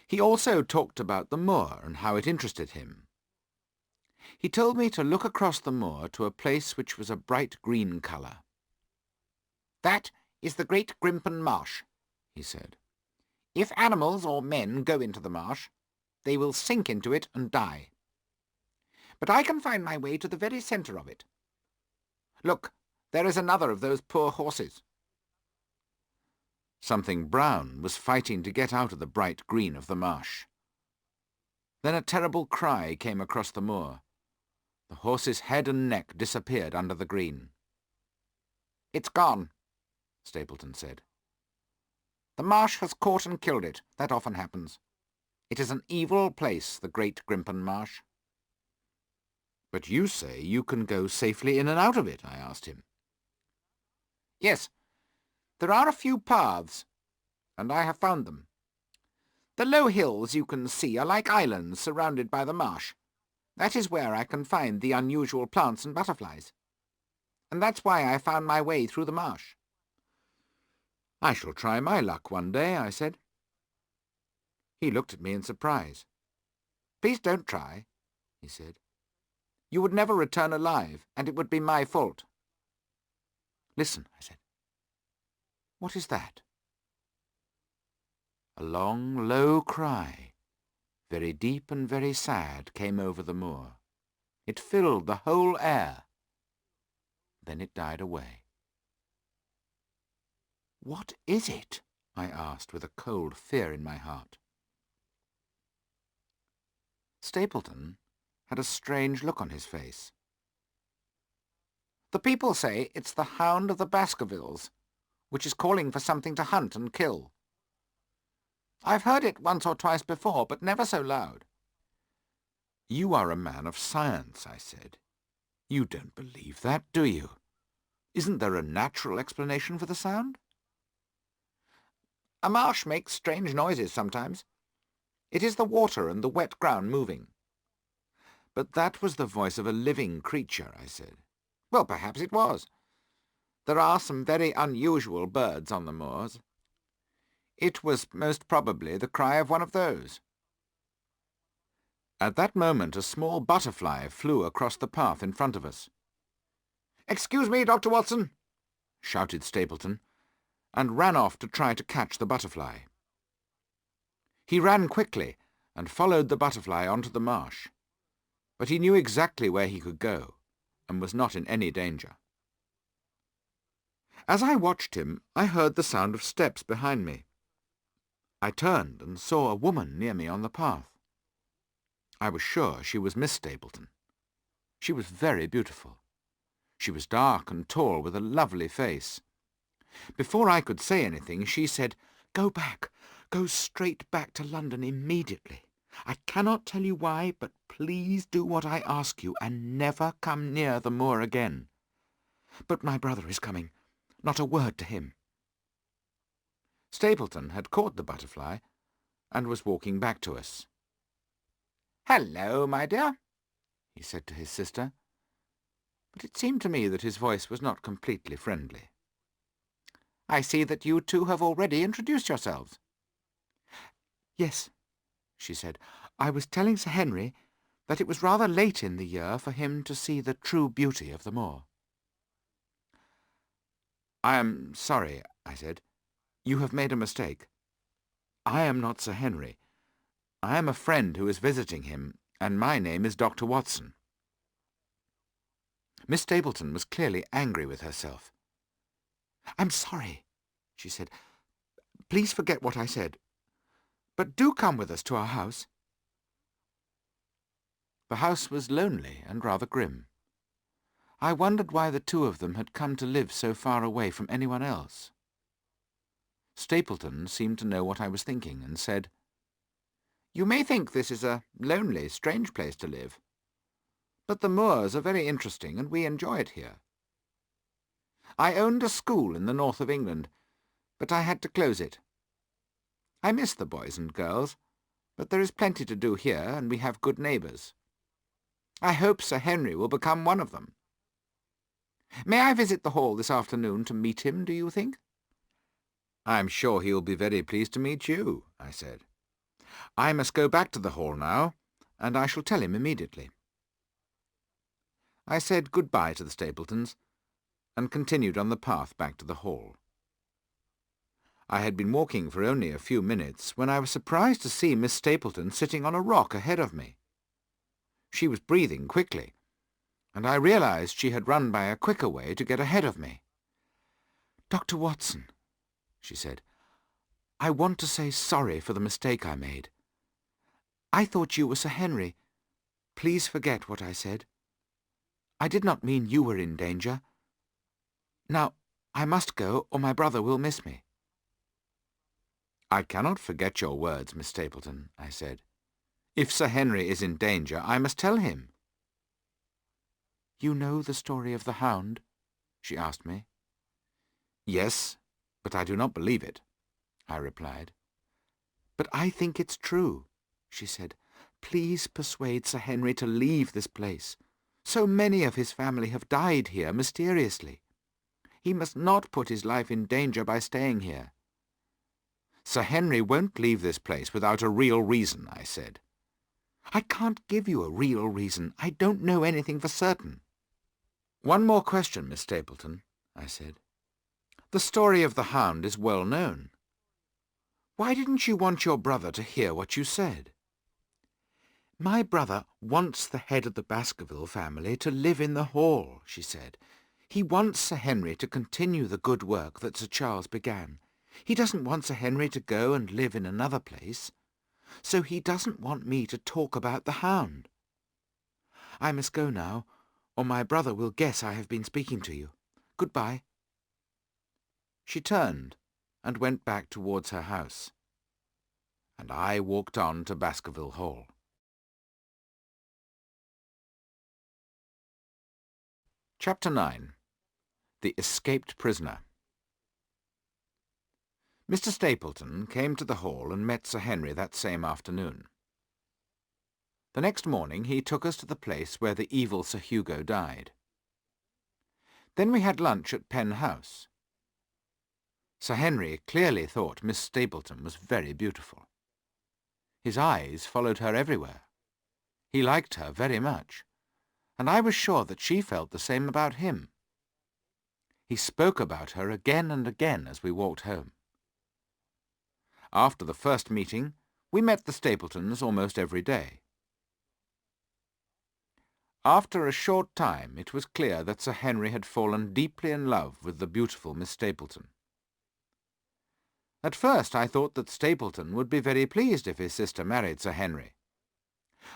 He also talked about the moor and how it interested him. He told me to look across the moor to a place which was a bright green colour. "That is the Great Grimpen Marsh," he said. "If animals or men go into the marsh, they will sink into it and die. But I can find my way to the very centre of it. Look, there is another of those poor horses." Something brown was fighting to get out of the bright green of the marsh. Then a terrible cry came across the moor. The horse's head and neck disappeared under the green. "It's gone," Stapleton said. "The marsh has caught and killed it. That often happens. It is an evil place, the Great Grimpen Marsh." "But you say you can go safely in and out of it," I asked him. "Yes, there are a few paths, and I have found them. The low hills you can see are like islands surrounded by the marsh. That is where I can find the unusual plants and butterflies. And that's why I found my way through the marsh." "I shall try my luck one day," I said. He looked at me in surprise. "Please don't try," he said. "You would never return alive, and it would be my fault." "Listen," I said. "What is that?" A long, low cry, very deep and very sad, came over the moor. It filled the whole air. Then it died away. "What is it?" I asked with a cold fear in my heart. Stapleton had a strange look on his face. The people say it's the Hound of the Baskervilles, which is calling for something to hunt and kill. I've heard it once or twice before, but never so loud. You are a man of science, I said. You don't believe that, do you? Isn't there a natural explanation for the sound? A marsh makes strange noises sometimes. It is the water and the wet ground moving. But that was the voice of a living creature, I said. Well, perhaps it was. There are some very unusual birds on the moors. It was most probably the cry of one of those. At that moment a small butterfly flew across the path in front of us. "Excuse me, Dr. Watson," shouted Stapleton, and ran off to try to catch the butterfly. He ran quickly and followed the butterfly onto the marsh, but he knew exactly where he could go and was not in any danger. As I watched him, I heard the sound of steps behind me. I turned and saw a woman near me on the path. I was sure she was Miss Stapleton. She was very beautiful. She was dark and tall with a lovely face. Before I could say anything, she said, "Go back. Go straight back to London immediately. I cannot tell you why, but please do what I ask you and never come near the moor again. But my brother is coming. Not a word to him." Stapleton had caught the butterfly and was walking back to us. "Hello, my dear," he said to his sister, but it seemed to me that his voice was not completely friendly. "I see that you two have already introduced yourselves." "Yes," she said. "I was telling Sir Henry that it was rather late in the year for him to see the true beauty of the moor." "I am sorry," I said. "You have made a mistake. I am not Sir Henry. I am a friend who is visiting him, and my name is Dr. Watson." Miss Stapleton was clearly angry with herself. "I'm sorry," she said. "Please forget what I said. But do come with us to our house." The house was lonely and rather grim. I wondered why the two of them had come to live so far away from anyone else. Stapleton seemed to know what I was thinking and said, "You may think this is a lonely, strange place to live, but the moors are very interesting and we enjoy it here. I owned a school in the north of England, but I had to close it. I miss the boys and girls, but there is plenty to do here and we have good neighbours. I hope Sir Henry will become one of them. May I visit the hall this afternoon to meet him, do you think?" "I'm sure he will be very pleased to meet you," I said. "I must go back to the hall now, and I shall tell him immediately." I said good-bye to the Stapletons, and continued on the path back to the hall. I had been walking for only a few minutes when I was surprised to see Miss Stapleton sitting on a rock ahead of me. She was breathing quickly, and I realized she had run by a quicker way to get ahead of me. "Dr. Watson," she said, "I want to say sorry for the mistake I made. I thought you were Sir Henry. Please forget what I said. I did not mean you were in danger. Now, I must go, or my brother will miss me." "I cannot forget your words, Miss Stapleton," I said. "If Sir Henry is in danger, I must tell him." "You know the story of the Hound?" she asked me. "Yes, but I do not believe it," I replied. "But I think it's true," she said. "Please persuade Sir Henry to leave this place. So many of his family have died here mysteriously. He must not put his life in danger by staying here." "Sir Henry won't leave this place without a real reason," I said. "I can't give you a real reason. I don't know anything for certain." "One more question, Miss Stapleton," I said. "The story of the Hound is well known. Why didn't you want your brother to hear what you said?" "My brother wants the head of the Baskerville family to live in the hall," she said. "He wants Sir Henry to continue the good work that Sir Charles began. He doesn't want Sir Henry to go and live in another place. So he doesn't want me to talk about the Hound. I must go now, or my brother will guess I have been speaking to you. Goodbye." She turned and went back towards her house, and I walked on to Baskerville Hall. Chapter 9. The Escaped Prisoner. Mr. Stapleton came to the hall and met Sir Henry that same afternoon. The next morning he took us to the place where the evil Sir Hugo died. Then we had lunch at Penn House. Sir Henry clearly thought Miss Stapleton was very beautiful. His eyes followed her everywhere. He liked her very much, and I was sure that she felt the same about him. He spoke about her again and again as we walked home. After the first meeting, we met the Stapletons almost every day. After a short time, it was clear that Sir Henry had fallen deeply in love with the beautiful Miss Stapleton. At first I thought that Stapleton would be very pleased if his sister married Sir Henry.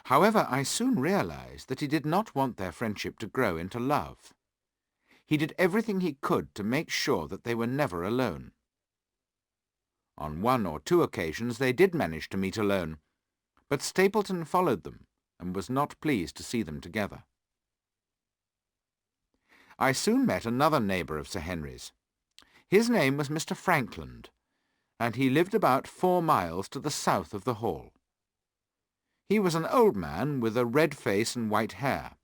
However, I soon realized that he did not want their friendship to grow into love. He did everything he could to make sure that they were never alone. On 1 or 2 occasions they did manage to meet alone, but Stapleton followed them and was not pleased to see them together. I soon met another neighbour of Sir Henry's. His name was Mr. Frankland, and he lived about 4 miles to the south of the hall. He was an old man with a red face and white hair.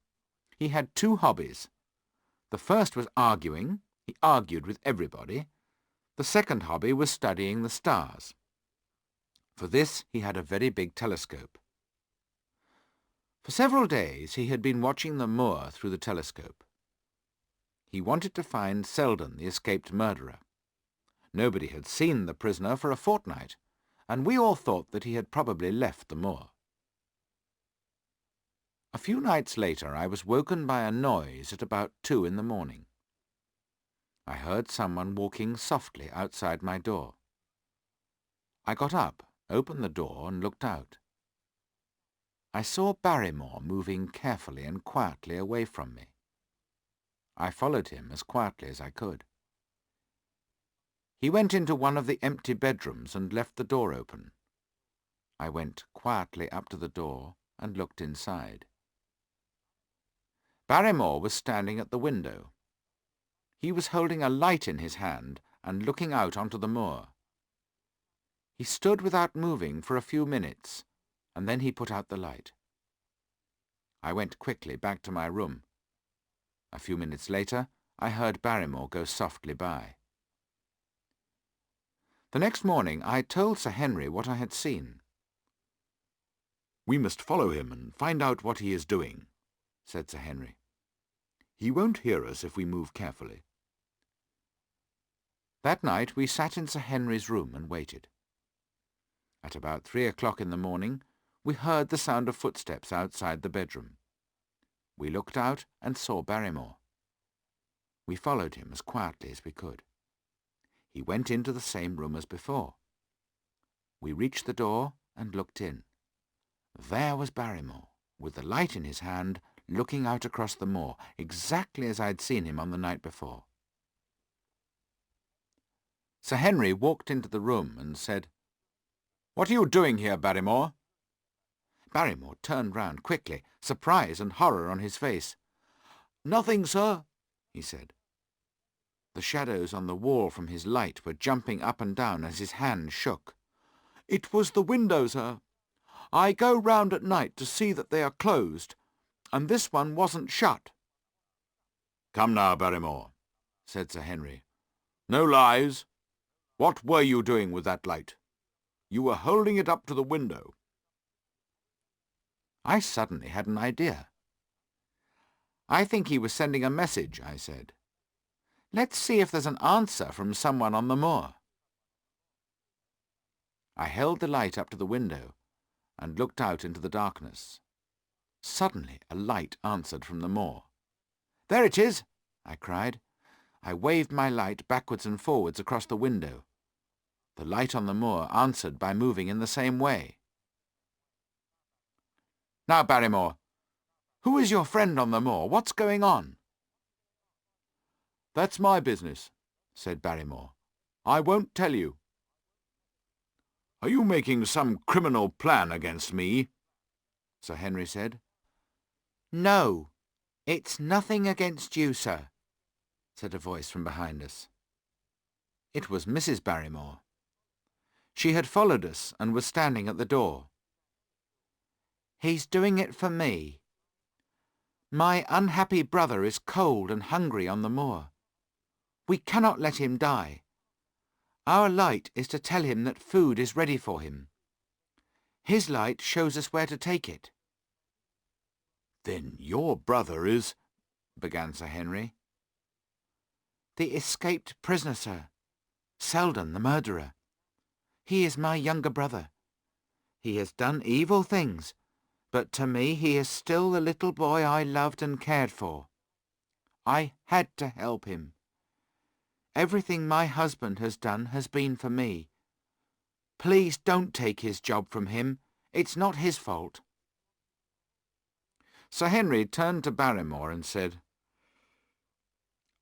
He had 2 hobbies. The first was arguing. He argued with everybody. The second hobby was studying the stars. For this he had a very big telescope. For several days he had been watching the moor through the telescope. He wanted to find Selden, the escaped murderer. Nobody had seen the prisoner for a fortnight, and we all thought that he had probably left the moor. A few nights later I was woken by a noise at about 2 in the morning. I heard someone walking softly outside my door. I got up, opened the door, and looked out. I saw Barrymore moving carefully and quietly away from me. I followed him as quietly as I could. He went into one of the empty bedrooms and left the door open. I went quietly up to the door and looked inside. Barrymore was standing at the window. He was holding a light in his hand and looking out onto the moor. He stood without moving for a few minutes, and then he put out the light. I went quickly back to my room. A few minutes later, I heard Barrymore go softly by. The next morning I told Sir Henry what I had seen. "We must follow him and find out what he is doing," said Sir Henry. "He won't hear us if we move carefully." That night we sat in Sir Henry's room and waited. At about 3 o'clock in the morning, we heard the sound of footsteps outside the bedroom. We looked out and saw Barrymore. We followed him as quietly as we could. He went into the same room as before. We reached the door and looked in. There was Barrymore, with the light in his hand, looking out across the moor, exactly as I'd seen him on the night before. Sir Henry walked into the room and said, "What are you doing here, Barrymore?" Barrymore turned round quickly, surprise and horror on his face. "Nothing, sir," he said. The shadows on the wall from his light were jumping up and down as his hand shook. "It was the window, sir. I go round at night to see that they are closed, and this one wasn't shut." "Come now, Barrymore," said Sir Henry. "No lies. What were you doing with that light? You were holding it up to the window." I suddenly had an idea. "I think he was sending a message," I said. "Let's see if there's an answer from someone on the moor." I held the light up to the window and looked out into the darkness. Suddenly a light answered from the moor. "There it is!" I cried. I waved my light backwards and forwards across the window. The light on the moor answered by moving in the same way. "Now, Barrymore, Who is your friend on the moor? What's going on?" "That's my business," said Barrymore. "I won't tell you." "Are you making some criminal plan against me?" Sir Henry said. "No, it's nothing against you, sir," said a voice from behind us. It was Mrs. Barrymore. She had followed us and was standing at the door. "He's doing it for me. My unhappy brother is cold and hungry on the moor. We cannot let him die. Our light is to tell him that food is ready for him. His light shows us where to take it." "Then your brother is—" began Sir Henry. "The escaped prisoner, sir. Selden, the murderer. He is my younger brother. He has done evil things, but to me he is still the little boy I loved and cared for. I had to help him. Everything my husband has done has been for me. Please don't take his job from him. It's not his fault." Sir Henry turned to Barrymore and said,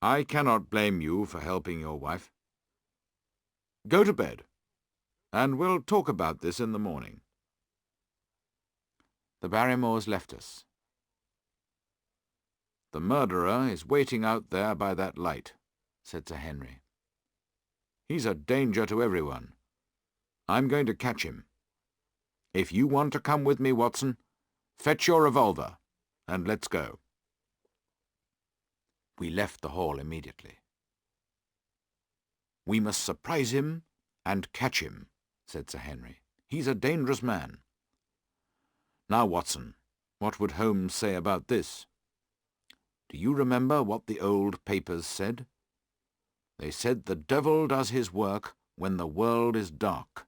"I cannot blame you for helping your wife. Go to bed, and we'll talk about this in the morning." The Barrymores left us. "The murderer is waiting out there by that light," said Sir Henry. "He's a danger to everyone. I'm going to catch him. If you want to come with me, Watson, fetch your revolver, and let's go." We left the hall immediately. "We must surprise him and catch him," said Sir Henry. "He's a dangerous man. Now, Watson, what would Holmes say about this? Do you remember what the old papers said? They said the devil does his work when the world is dark."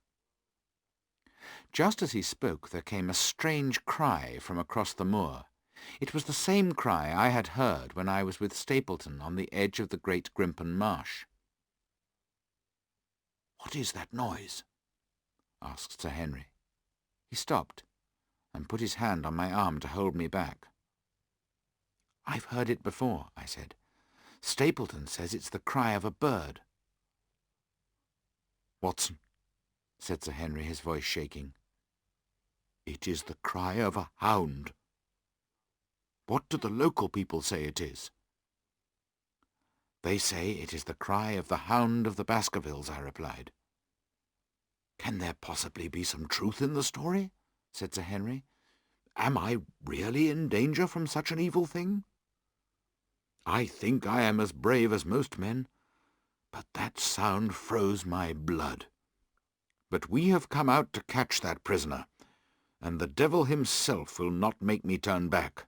Just as he spoke, there came a strange cry from across the moor. It was the same cry I had heard when I was with Stapleton on the edge of the Great Grimpen Marsh. "What is that noise?" asked Sir Henry. He stopped and put his hand on my arm to hold me back. "I've heard it before," I said. "Stapleton says it's the cry of a bird." "Watson," said Sir Henry, his voice shaking, "it is the cry of a hound. What do the local people say it is?" "They say it is the cry of the Hound of the Baskervilles," I replied. "Can there possibly be some truth in the story?" said Sir Henry. "Am I really in danger from such an evil thing? I think I am as brave as most men, but that sound froze my blood. But we have come out to catch that prisoner, and the devil himself will not make me turn back."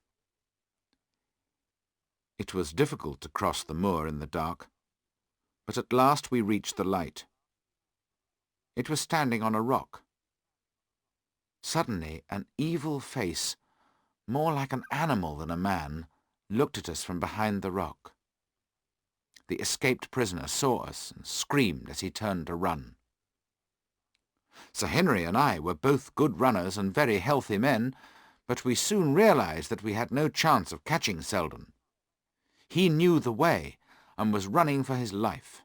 It was difficult to cross the moor in the dark, but at last we reached the light. It was standing on a rock. Suddenly an evil face, more like an animal than a man, looked at us from behind the rock. The escaped prisoner saw us and screamed as he turned to run. Sir Henry and I were both good runners and very healthy men, but we soon realized that we had no chance of catching Selden. He knew the way and was running for his life.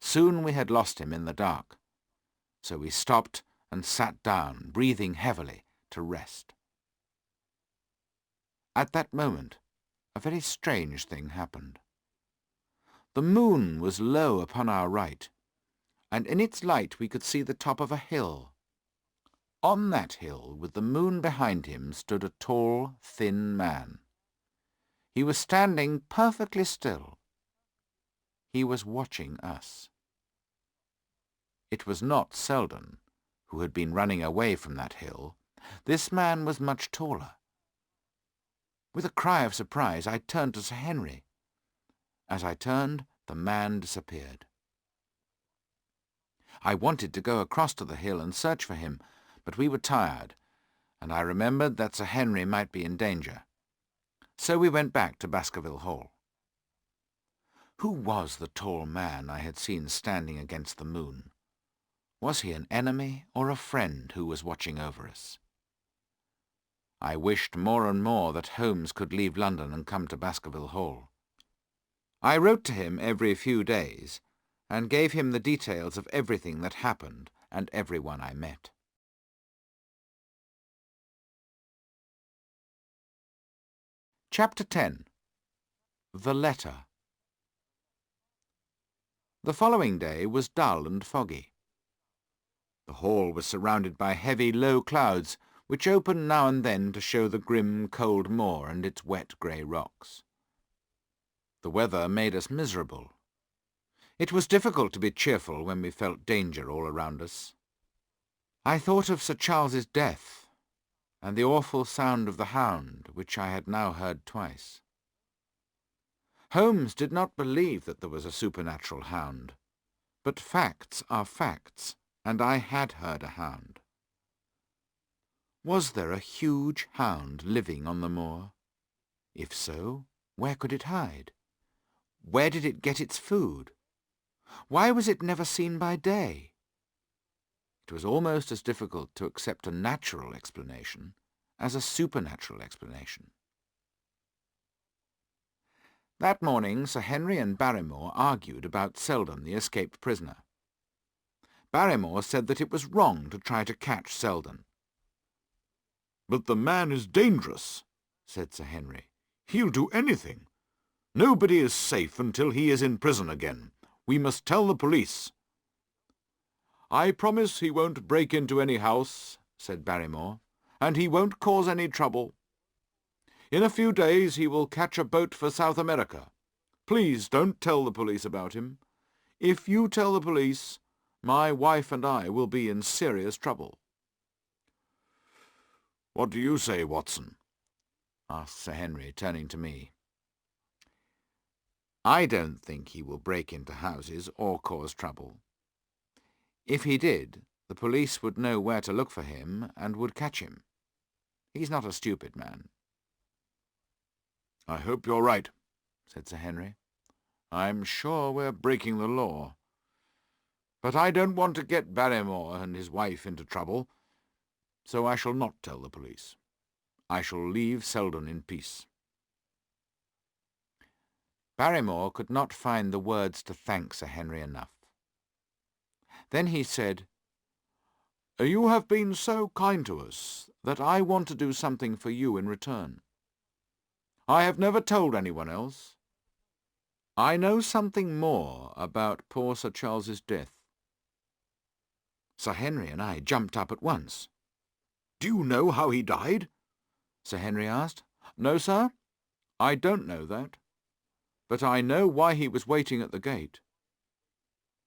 Soon we had lost him in the dark, so we stopped and sat down, breathing heavily, to rest. At that moment, a very strange thing happened. The moon was low upon our right, and in its light we could see the top of a hill. On that hill, with the moon behind him, stood a tall, thin man. He was standing perfectly still. He was watching us. It was not Selden, who had been running away from that hill. This man was much taller. With a cry of surprise, I turned to Sir Henry. As I turned, the man disappeared. I wanted to go across to the hill and search for him, but we were tired, and I remembered that Sir Henry might be in danger. So we went back to Baskerville Hall. Who was the tall man I had seen standing against the moon? Was he an enemy or a friend who was watching over us? I wished more and more that Holmes could leave London and come to Baskerville Hall. I wrote to him every few days, and gave him the details of everything that happened and everyone I met. Chapter 10. The Letter. The following day was dull and foggy. The hall was surrounded by heavy, low clouds, which opened now and then to show the grim, cold moor and its wet grey rocks. The weather made us miserable. It was difficult to be cheerful when we felt danger all around us. I thought of Sir Charles's death, and the awful sound of the Hound, which I had now heard twice. Holmes did not believe that there was a supernatural hound, but facts are facts, and I had heard a hound. Was there a huge hound living on the moor? If so, where could it hide? Where did it get its food? Why was it never seen by day? It was almost as difficult to accept a natural explanation as a supernatural explanation. That morning Sir Henry and Barrymore argued about Selden, the escaped prisoner. Barrymore said that it was wrong to try to catch Selden. "But the man is dangerous," said Sir Henry. "He'll do anything. Nobody is safe until he is in prison again. We must tell the police." "I promise he won't break into any house," said Barrymore, "and he won't cause any trouble. In a few days he will catch a boat for South America. Please don't tell the police about him. If you tell the police, my wife and I will be in serious trouble." "What do you say, Watson?" asked Sir Henry, turning to me. "I don't think he will break into houses or cause trouble. If he did, the police would know where to look for him and would catch him. He's not a stupid man." "I hope you're right," said Sir Henry. "I'm sure we're breaking the law. But I don't want to get Barrymore and his wife into trouble, so I shall not tell the police. I shall leave Selden in peace." Barrymore could not find the words to thank Sir Henry enough. Then he said, "You have been so kind to us that I want to do something for you in return. I have never told anyone else. I know something more about poor Sir Charles's death." Sir Henry and I jumped up at once. "Do you know how he died?" Sir Henry asked. "No, sir, I don't know that. But I know why he was waiting at the gate.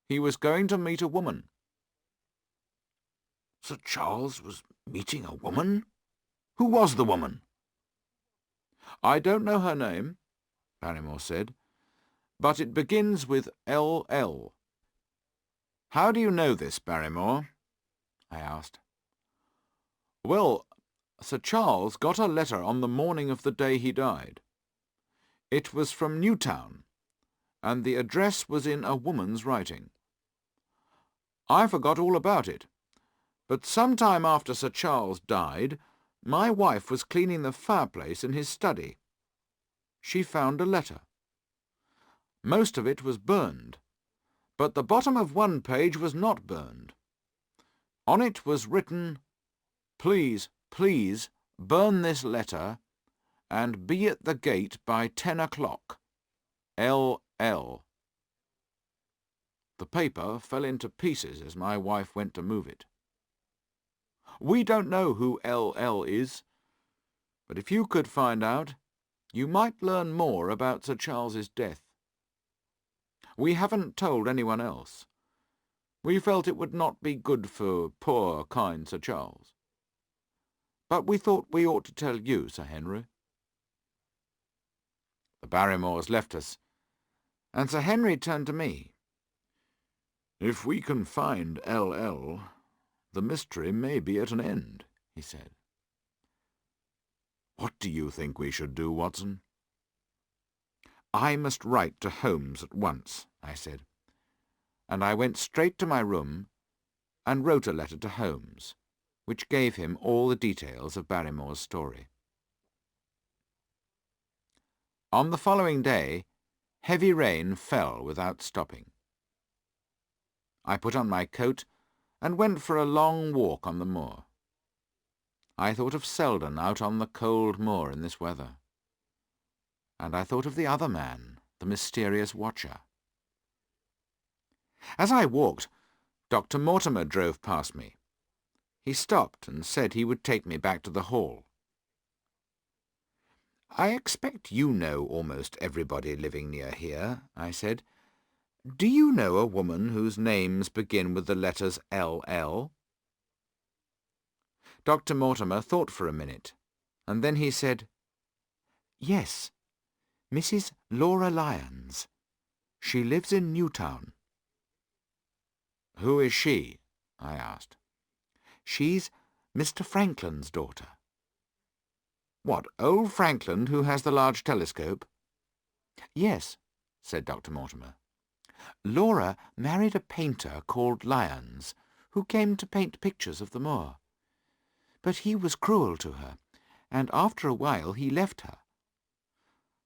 He was going to meet a woman." "Sir Charles was meeting a woman? Who was the woman?" "I don't know her name," Barrymore said, "but it begins with L.L. "How do you know this, Barrymore?" I asked. "Well, Sir Charles got a letter on the morning of the day he died. It was from Newtown, and the address was in a woman's writing. I forgot all about it, but some time after Sir Charles died, my wife was cleaning the fireplace in his study. She found a letter. Most of it was burned, but the bottom of one page was not burned. On it was written, 'Please, please, burn this letter, and be at the gate by 10 o'clock. L.L.' The paper fell into pieces as my wife went to move it. We don't know who L.L. is, but if you could find out, you might learn more about Sir Charles's death. We haven't told anyone else. We felt it would not be good for poor, kind Sir Charles. But we thought we ought to tell you, Sir Henry." The Barrymores left us, and Sir Henry turned to me. "If we can find L.L., the mystery may be at an end," he said. "What do you think we should do, Watson?" "I must write to Holmes at once," I said, and I went straight to my room and wrote a letter to Holmes, which gave him all the details of Barrymore's story. On the following day, heavy rain fell without stopping. I put on my coat and went for a long walk on the moor. I thought of Selden out on the cold moor in this weather. And I thought of the other man, the mysterious watcher. As I walked, Dr. Mortimer drove past me. He stopped and said he would take me back to the hall. "I expect you know almost everybody living near here," I said. "Do you know a woman whose names begin with the letters L.L.?" Dr. Mortimer thought for a minute, and then he said, "Yes, Mrs. Laura Lyons. She lives in Newtown." "Who is she?" I asked. "She's Mr. Franklin's daughter." "What, old Franklin who has the large telescope?" "Yes," said Dr. Mortimer. "Laura married a painter called Lyons, who came to paint pictures of the moor. But he was cruel to her, and after a while he left her.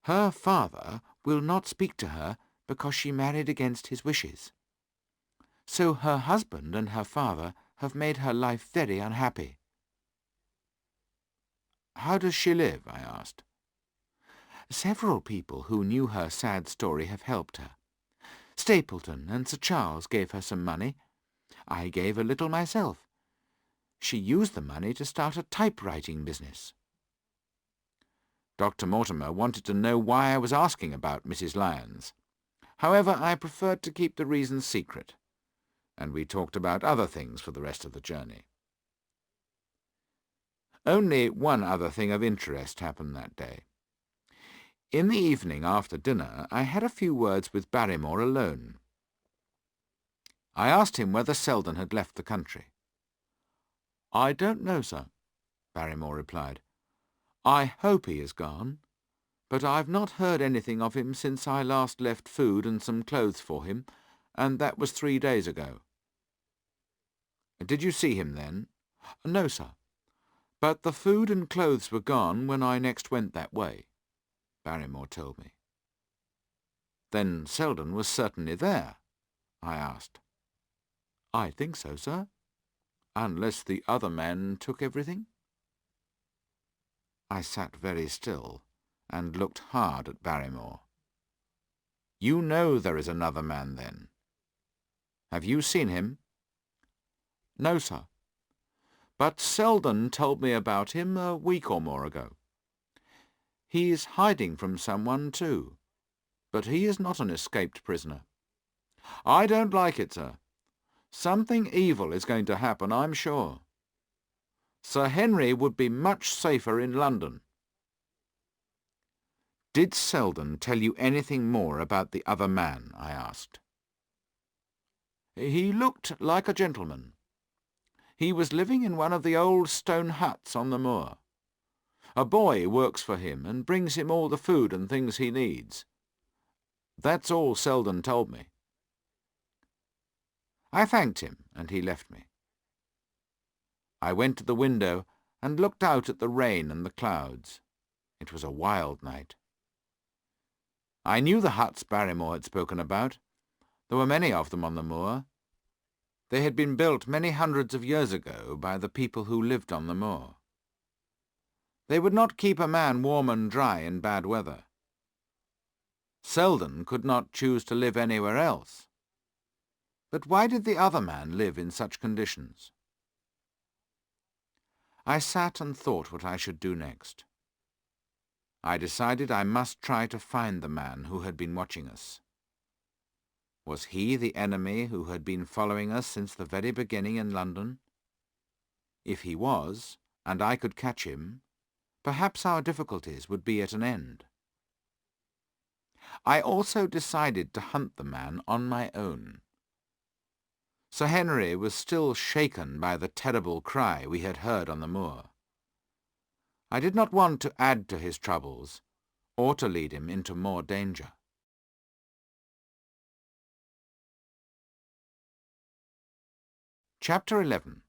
Her father will not speak to her because she married against his wishes. So her husband and her father have made her life very unhappy." "How does she live?" I asked. "Several people who knew her sad story have helped her. Stapleton and Sir Charles gave her some money. I gave a little myself. She used the money to start a typewriting business." Dr. Mortimer wanted to know why I was asking about Mrs. Lyons. However, I preferred to keep the reason secret, and we talked about other things for the rest of the journey. Only one other thing of interest happened that day. In the evening after dinner, I had a few words with Barrymore alone. I asked him whether Selden had left the country. "I don't know, sir," Barrymore replied. "I hope he is gone, but I've not heard anything of him since I last left food and some clothes for him, and that was 3 days ago." "Did you see him then?" "No, sir, but the food and clothes were gone when I next went that way," Barrymore told me. "Then Selden was certainly there?" I asked. "I think so, sir. Unless the other man took everything?" I sat very still and looked hard at Barrymore. "You know there is another man, then? Have you seen him?" "No, sir. But Selden told me about him a week or more ago. He is hiding from someone, too, but he is not an escaped prisoner. I don't like it, sir. Something evil is going to happen, I'm sure. Sir Henry would be much safer in London." "Did Selden tell you anything more about the other man?" I asked. "He looked like a gentleman. He was living in one of the old stone huts on the moor. A boy works for him and brings him all the food and things he needs. That's all Selden told me." I thanked him, and he left me. I went to the window and looked out at the rain and the clouds. It was a wild night. I knew the huts Barrymore had spoken about. There were many of them on the moor. They had been built many hundreds of years ago by the people who lived on the moor. They would not keep a man warm and dry in bad weather. Selden could not choose to live anywhere else. But why did the other man live in such conditions? I sat and thought what I should do next. I decided I must try to find the man who had been watching us. Was he the enemy who had been following us since the very beginning in London? If he was, and I could catch him, perhaps our difficulties would be at an end. I also decided to hunt the man on my own. Sir Henry was still shaken by the terrible cry we had heard on the moor. I did not want to add to his troubles, or to lead him into more danger. Chapter 11.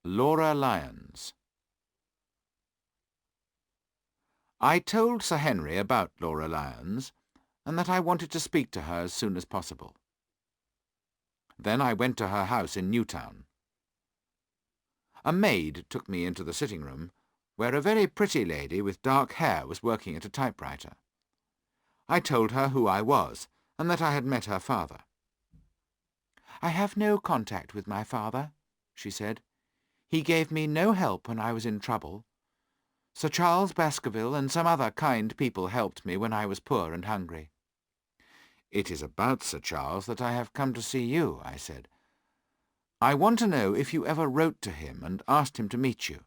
Laura Lyons. I told Sir Henry about Laura Lyons, and that I wanted to speak to her as soon as possible. Then I went to her house in Newtown. A maid took me into the sitting-room, where a very pretty lady with dark hair was working at a typewriter. I told her who I was, and that I had met her father. "I have no contact with my father," she said. "He gave me no help when I was in trouble. Sir Charles Baskerville and some other kind people helped me when I was poor and hungry." "It is about Sir Charles that I have come to see you," I said. "I want to know if you ever wrote to him and asked him to meet you."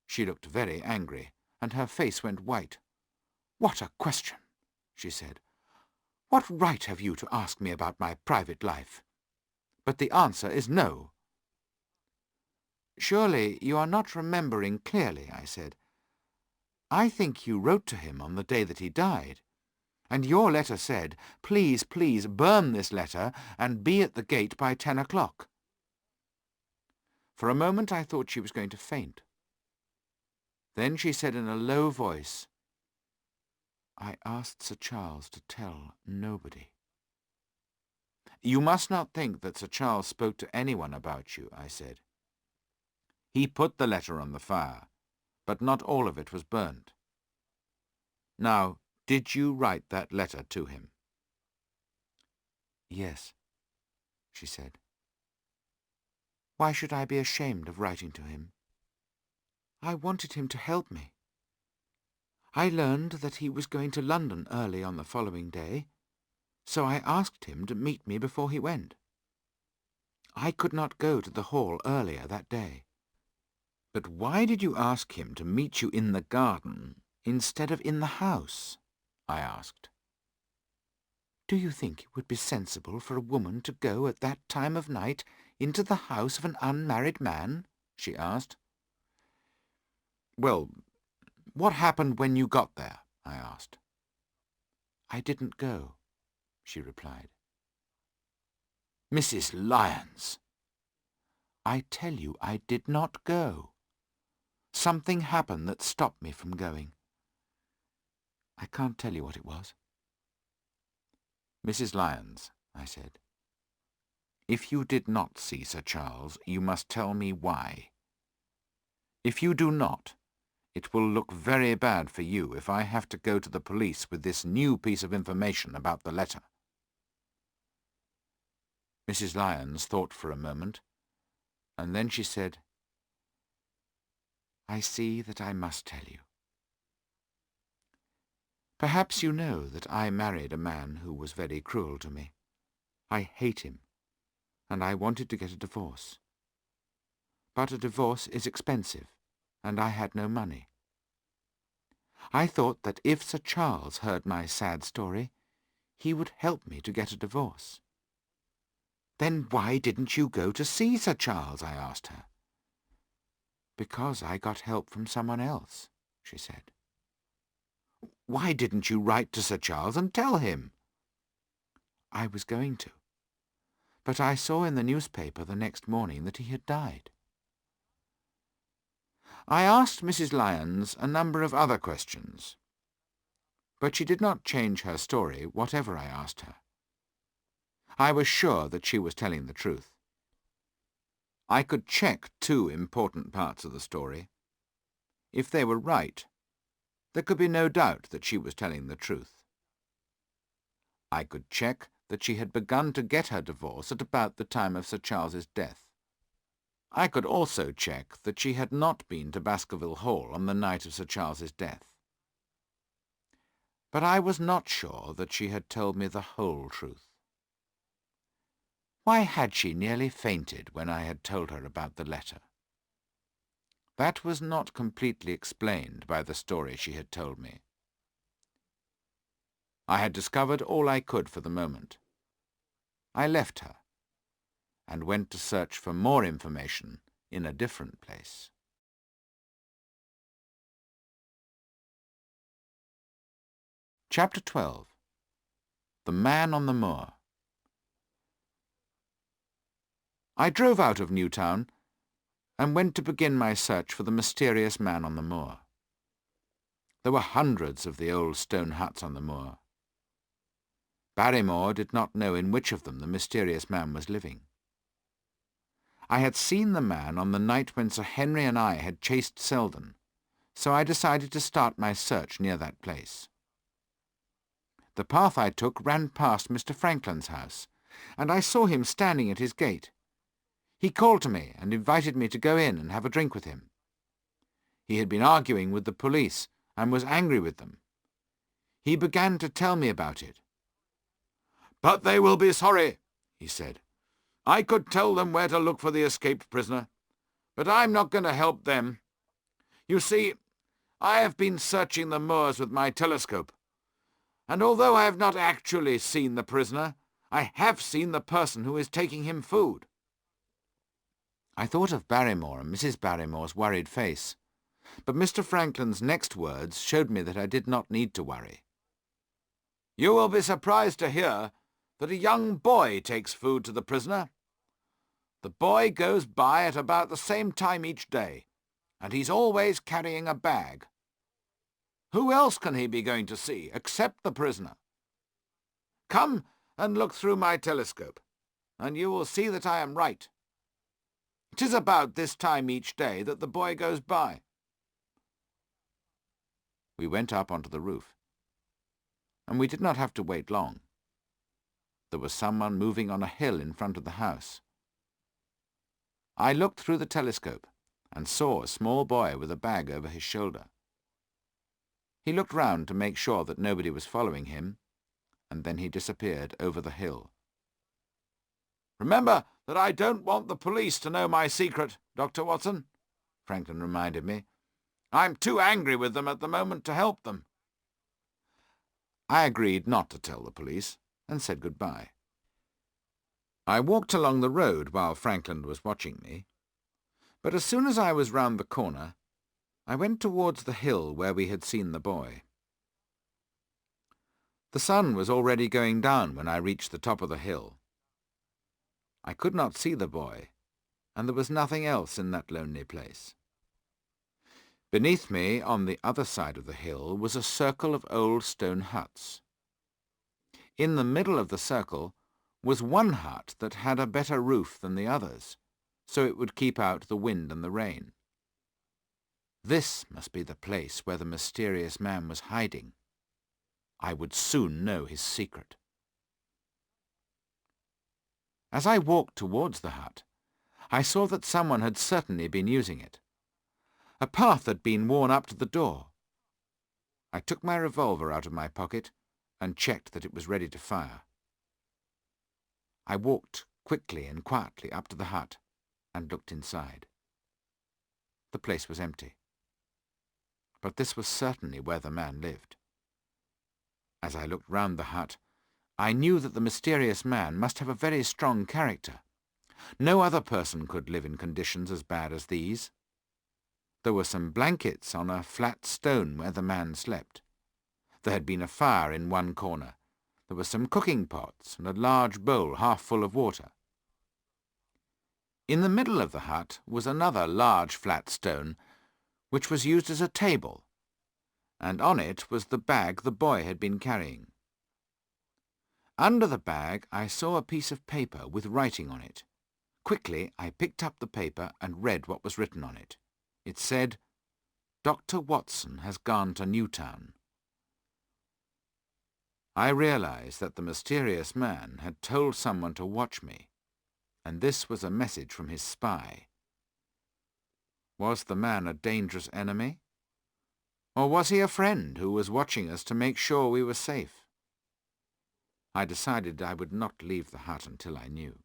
She looked very angry, and her face went white. "What a question!" she said. "What right have you to ask me about my private life? But the answer is no." "Surely you are not remembering clearly," I said. "I think you wrote to him on the day that he died, and your letter said, 'Please, please burn this letter and be at the gate by 10 o'clock. For a moment I thought she was going to faint. Then she said in a low voice, "I asked Sir Charles to tell nobody." "You must not think that Sir Charles spoke to anyone about you," I said. "He put the letter on the fire, but not all of it was burnt. Now, did you write that letter to him?" "Yes," she said. "Why should I be ashamed of writing to him? I wanted him to help me. I learned that he was going to London early on the following day, so I asked him to meet me before he went. I could not go to the hall earlier that day." "But why did you ask him to meet you in the garden instead of in the house?" I asked. "Do you think it would be sensible for a woman to go at that time of night into the house of an unmarried man?" she asked. "Well, what happened when you got there?" I asked. "I didn't go," she replied. "Mrs. Lyons!" "I tell you I did not go. Something happened that stopped me from going. I can't tell you what it was." "Mrs. Lyons," I said, "if you did not see Sir Charles, you must tell me why. If you do not, it will look very bad for you if I have to go to the police with this new piece of information about the letter." Mrs. Lyons thought for a moment, and then she said, "I see that I must tell you. Perhaps you know that I married a man who was very cruel to me. I hate him, and I wanted to get a divorce. But a divorce is expensive, and I had no money. I thought that if Sir Charles heard my sad story, he would help me to get a divorce." "Then why didn't you go to see Sir Charles?" I asked her. "Because I got help from someone else," she said. "Why didn't you write to Sir Charles and tell him?" "I was going to, but I saw in the newspaper the next morning that he had died." I asked Mrs. Lyons a number of other questions, but she did not change her story, whatever I asked her. I was sure that she was telling the truth. I could check two important parts of the story. If they were right, there could be no doubt that she was telling the truth. I could check that she had begun to get her divorce at about the time of Sir Charles's death. I could also check that she had not been to Baskerville Hall on the night of Sir Charles's death. But I was not sure that she had told me the whole truth. Why had she nearly fainted when I had told her about the letter? That was not completely explained by the story she had told me. I had discovered all I could for the moment. I left her and went to search for more information in a different place. Chapter 12. The Man on the Moor. I drove out of Newtown and went to begin my search for the mysterious man on the moor. There were hundreds of the old stone huts on the moor. Barrymore did not know in which of them the mysterious man was living. I had seen the man on the night when Sir Henry and I had chased Selden, so I decided to start my search near that place. The path I took ran past Mr. Franklin's house, and I saw him standing at his gate. He called to me and invited me to go in and have a drink with him. He had been arguing with the police and was angry with them. He began to tell me about it. "But they will be sorry," he said. "I could tell them where to look for the escaped prisoner, but I'm not going to help them. You see, I have been searching the moors with my telescope, and although I have not actually seen the prisoner, I have seen the person who is taking him food." I thought of Barrymore and Mrs. Barrymore's worried face, but Mr. Franklin's next words showed me that I did not need to worry. "You will be surprised to hear that a young boy takes food to the prisoner. The boy goes by at about the same time each day, and he's always carrying a bag. Who else can he be going to see except the prisoner? Come and look through my telescope, and you will see that I am right. It is about this time each day that the boy goes by." We went up onto the roof, and we did not have to wait long. There was someone moving on a hill in front of the house. I looked through the telescope and saw a small boy with a bag over his shoulder. He looked round to make sure that nobody was following him, and then he disappeared over the hill. "Remember that I don't want the police to know my secret, Dr. Watson," Franklin reminded me. "I'm too angry with them at the moment to help them." I agreed not to tell the police, and said goodbye. I walked along the road while Franklin was watching me, but as soon as I was round the corner, I went towards the hill where we had seen the boy. The sun was already going down when I reached the top of the hill. I could not see the boy, and there was nothing else in that lonely place. Beneath me, on the other side of the hill, was a circle of old stone huts. In the middle of the circle was one hut that had a better roof than the others, so it would keep out the wind and the rain. This must be the place where the mysterious man was hiding. I would soon know his secret. As I walked towards the hut, I saw that someone had certainly been using it. A path had been worn up to the door. I took my revolver out of my pocket and checked that it was ready to fire. I walked quickly and quietly up to the hut and looked inside. The place was empty. But this was certainly where the man lived. As I looked round the hut, I knew that the mysterious man must have a very strong character. No other person could live in conditions as bad as these. There were some blankets on a flat stone where the man slept. There had been a fire in one corner. There were some cooking pots and a large bowl half full of water. In the middle of the hut was another large flat stone, which was used as a table, and on it was the bag the boy had been carrying. Under the bag I saw a piece of paper with writing on it. Quickly I picked up the paper and read what was written on it. It said, "Dr. Watson has gone to Newtown." I realized that the mysterious man had told someone to watch me, and this was a message from his spy. Was the man a dangerous enemy? Or was he a friend who was watching us to make sure we were safe? I decided I would not leave the hut until I knew.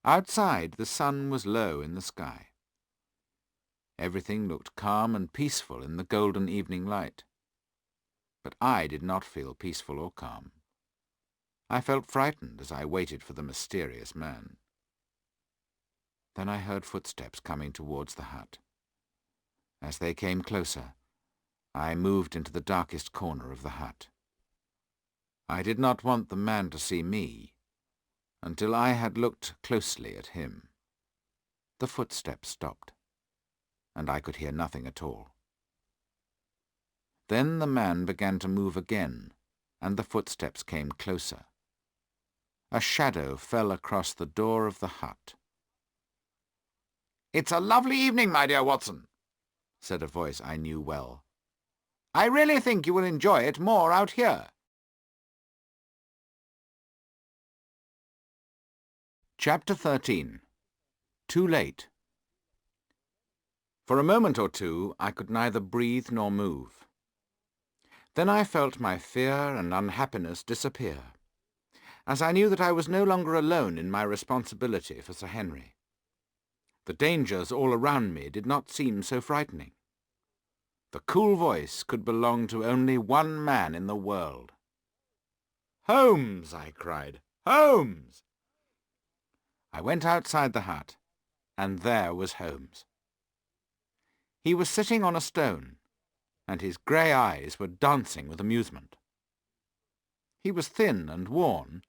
Outside, the sun was low in the sky. Everything looked calm and peaceful in the golden evening light. But I did not feel peaceful or calm. I felt frightened as I waited for the mysterious man. Then I heard footsteps coming towards the hut. As they came closer, I moved into the darkest corner of the hut. I did not want the man to see me until I had looked closely at him. The footsteps stopped, and I could hear nothing at all. Then the man began to move again, and the footsteps came closer. A shadow fell across the door of the hut. "It's a lovely evening, my dear Watson," said a voice I knew well. "I really think you will enjoy it more out here." Chapter 13. Too Late. For a moment or two I could neither breathe nor move. Then I felt my fear and unhappiness disappear, as I knew that I was no longer alone in my responsibility for Sir Henry. The dangers all around me did not seem so frightening. The cool voice could belong to only one man in the world. "Holmes!" I cried. "Holmes!" I went outside the hut, and there was Holmes. He was sitting on a stone, and his grey eyes were dancing with amusement. He was thin and worn,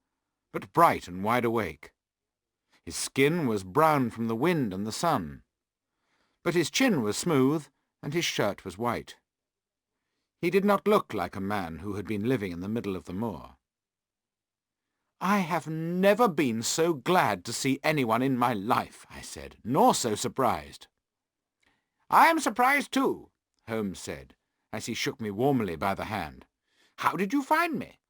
but bright and wide awake. His skin was brown from the wind and the sun, but his chin was smooth, and his shirt was white. He did not look like a man who had been living in the middle of the moor. "I have never been so glad to see anyone in my life," I said, "nor so surprised." "I am surprised too," Holmes said, as he shook me warmly by the hand. "How did you find me?"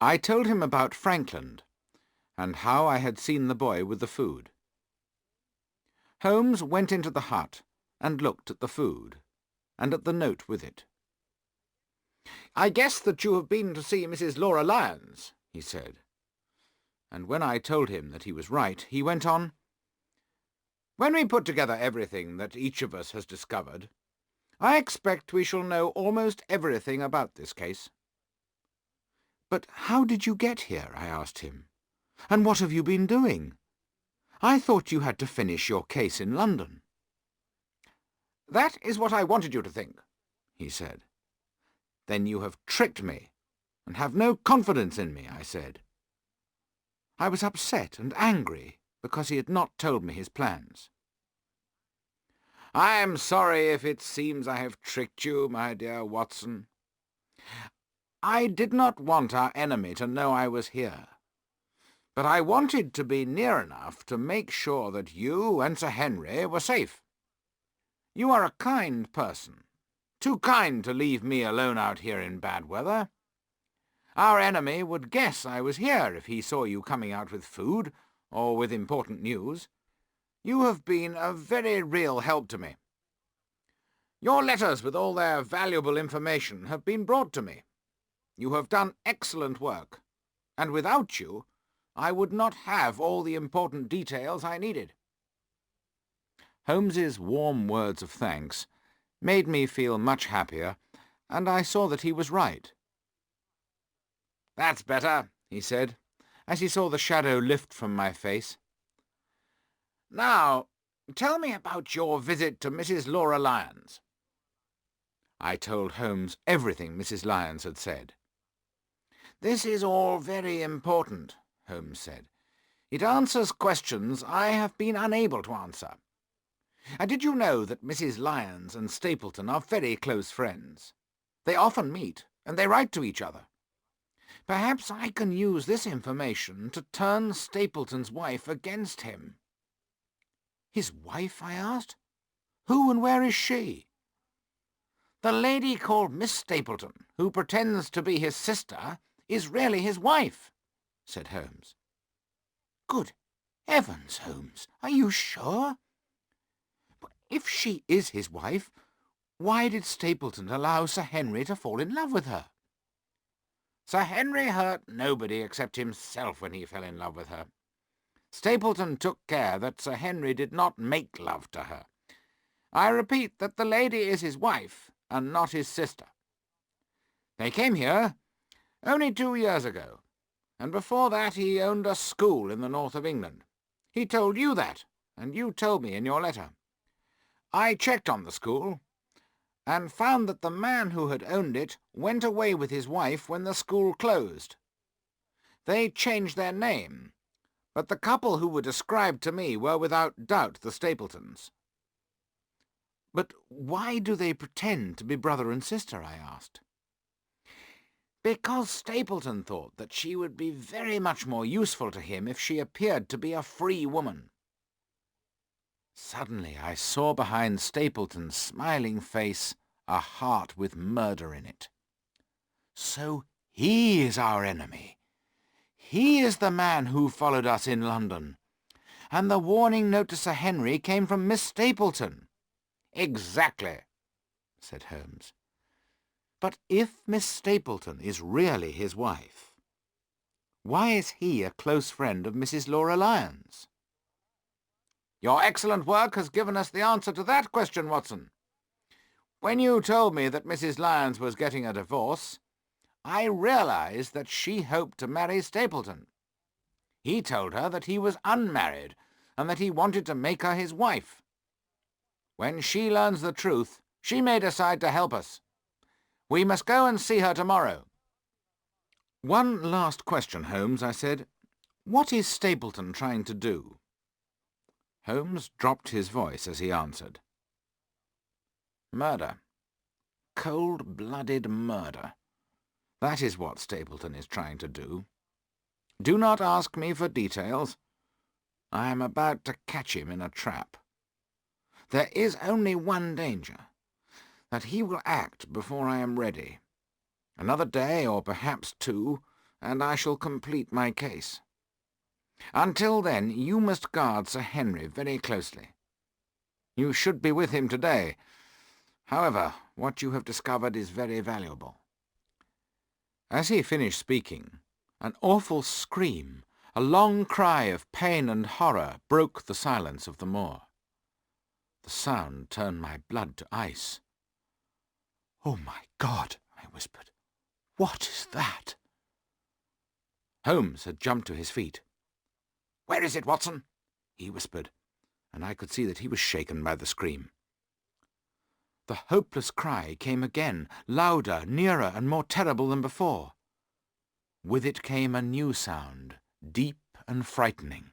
I told him about Frankland, and how I had seen the boy with the food. Holmes went into the hut and looked at the food, and at the note with it. "I guess that you have been to see Mrs. Laura Lyons," he said. And when I told him that he was right, he went on, "When we put together everything that each of us has discovered, I expect we shall know almost everything about this case." "But how did you get here?" I asked him. "And what have you been doing? I thought you had to finish your case in London." "That is what I wanted you to think," he said. "Then you have tricked me, and have no confidence in me," I said. I was upset and angry because he had not told me his plans. "I am sorry if it seems I have tricked you, my dear Watson. I did not want our enemy to know I was here, but I wanted to be near enough to make sure that you and Sir Henry were safe. You are a kind person, too kind to leave me alone out here in bad weather. Our enemy would guess I was here if he saw you coming out with food or with important news. You have been a very real help to me. Your letters with all their valuable information have been brought to me. You have done excellent work, and without you, I would not have all the important details I needed." Holmes's warm words of thanks made me feel much happier, and I saw that he was right. "That's better," he said, as he saw the shadow lift from my face. "Now, tell me about your visit to Mrs. Laura Lyons." I told Holmes everything Mrs. Lyons had said. "This is all very important," Holmes said. "It answers questions I have been unable to answer. Did you know that Mrs. Lyons and Stapleton are very close friends? They often meet, and they write to each other. Perhaps I can use this information to turn Stapleton's wife against him." "His wife?" I asked. "Who and where is she?" "The lady called Miss Stapleton, who pretends to be his sister, is really his wife," said Holmes. "Good heavens, Holmes, are you sure? But if she is his wife, why did Stapleton allow Sir Henry to fall in love with her?" "Sir Henry hurt nobody except himself when he fell in love with her. Stapleton took care that Sir Henry did not make love to her. I repeat that the lady is his wife, and not his sister. They came here only 2 years ago, and before that he owned a school in the north of England. He told you that, and you told me in your letter. I checked on the school, and found that the man who had owned it went away with his wife when the school closed. They changed their name, But the couple who were described to me were without doubt the Stapletons. But why do they pretend to be brother and sister? I asked. Because Stapleton thought that she would be very much more useful to him if she appeared to be a free woman. Suddenly I saw behind Stapleton's smiling face a heart with murder in it. So he is our enemy. He is the man who followed us in London. And the warning note to Sir Henry came from Miss Stapleton. Exactly, said Holmes. But if Miss Stapleton is really his wife, why is he a close friend of Mrs. Laura Lyons? Your excellent work has given us the answer to that question, Watson. When you told me that Mrs. Lyons was getting a divorce, I realized that she hoped to marry Stapleton. He told her that he was unmarried and that he wanted to make her his wife. When she learns the truth, she may decide to help us. We must go and see her tomorrow. One last question, Holmes, I said. What is Stapleton trying to do? Holmes dropped his voice as he answered. Murder. Cold-blooded murder. That is what Stapleton is trying to do. Do not ask me for details. I am about to catch him in a trap. There is only one danger, that he will act before I am ready. Another day, or perhaps 2, and I shall complete my case. Until then, you must guard Sir Henry very closely. You should be with him today. However, what you have discovered is very valuable. As he finished speaking, an awful scream, a long cry of pain and horror, broke the silence of the moor. The sound turned my blood to ice. "Oh, my God," I whispered. "What is that?" Holmes had jumped to his feet. "Where is it, Watson?" he whispered, and I could see that he was shaken by the scream. The hopeless cry came again, louder, nearer, and more terrible than before. With it came a new sound, deep and frightening.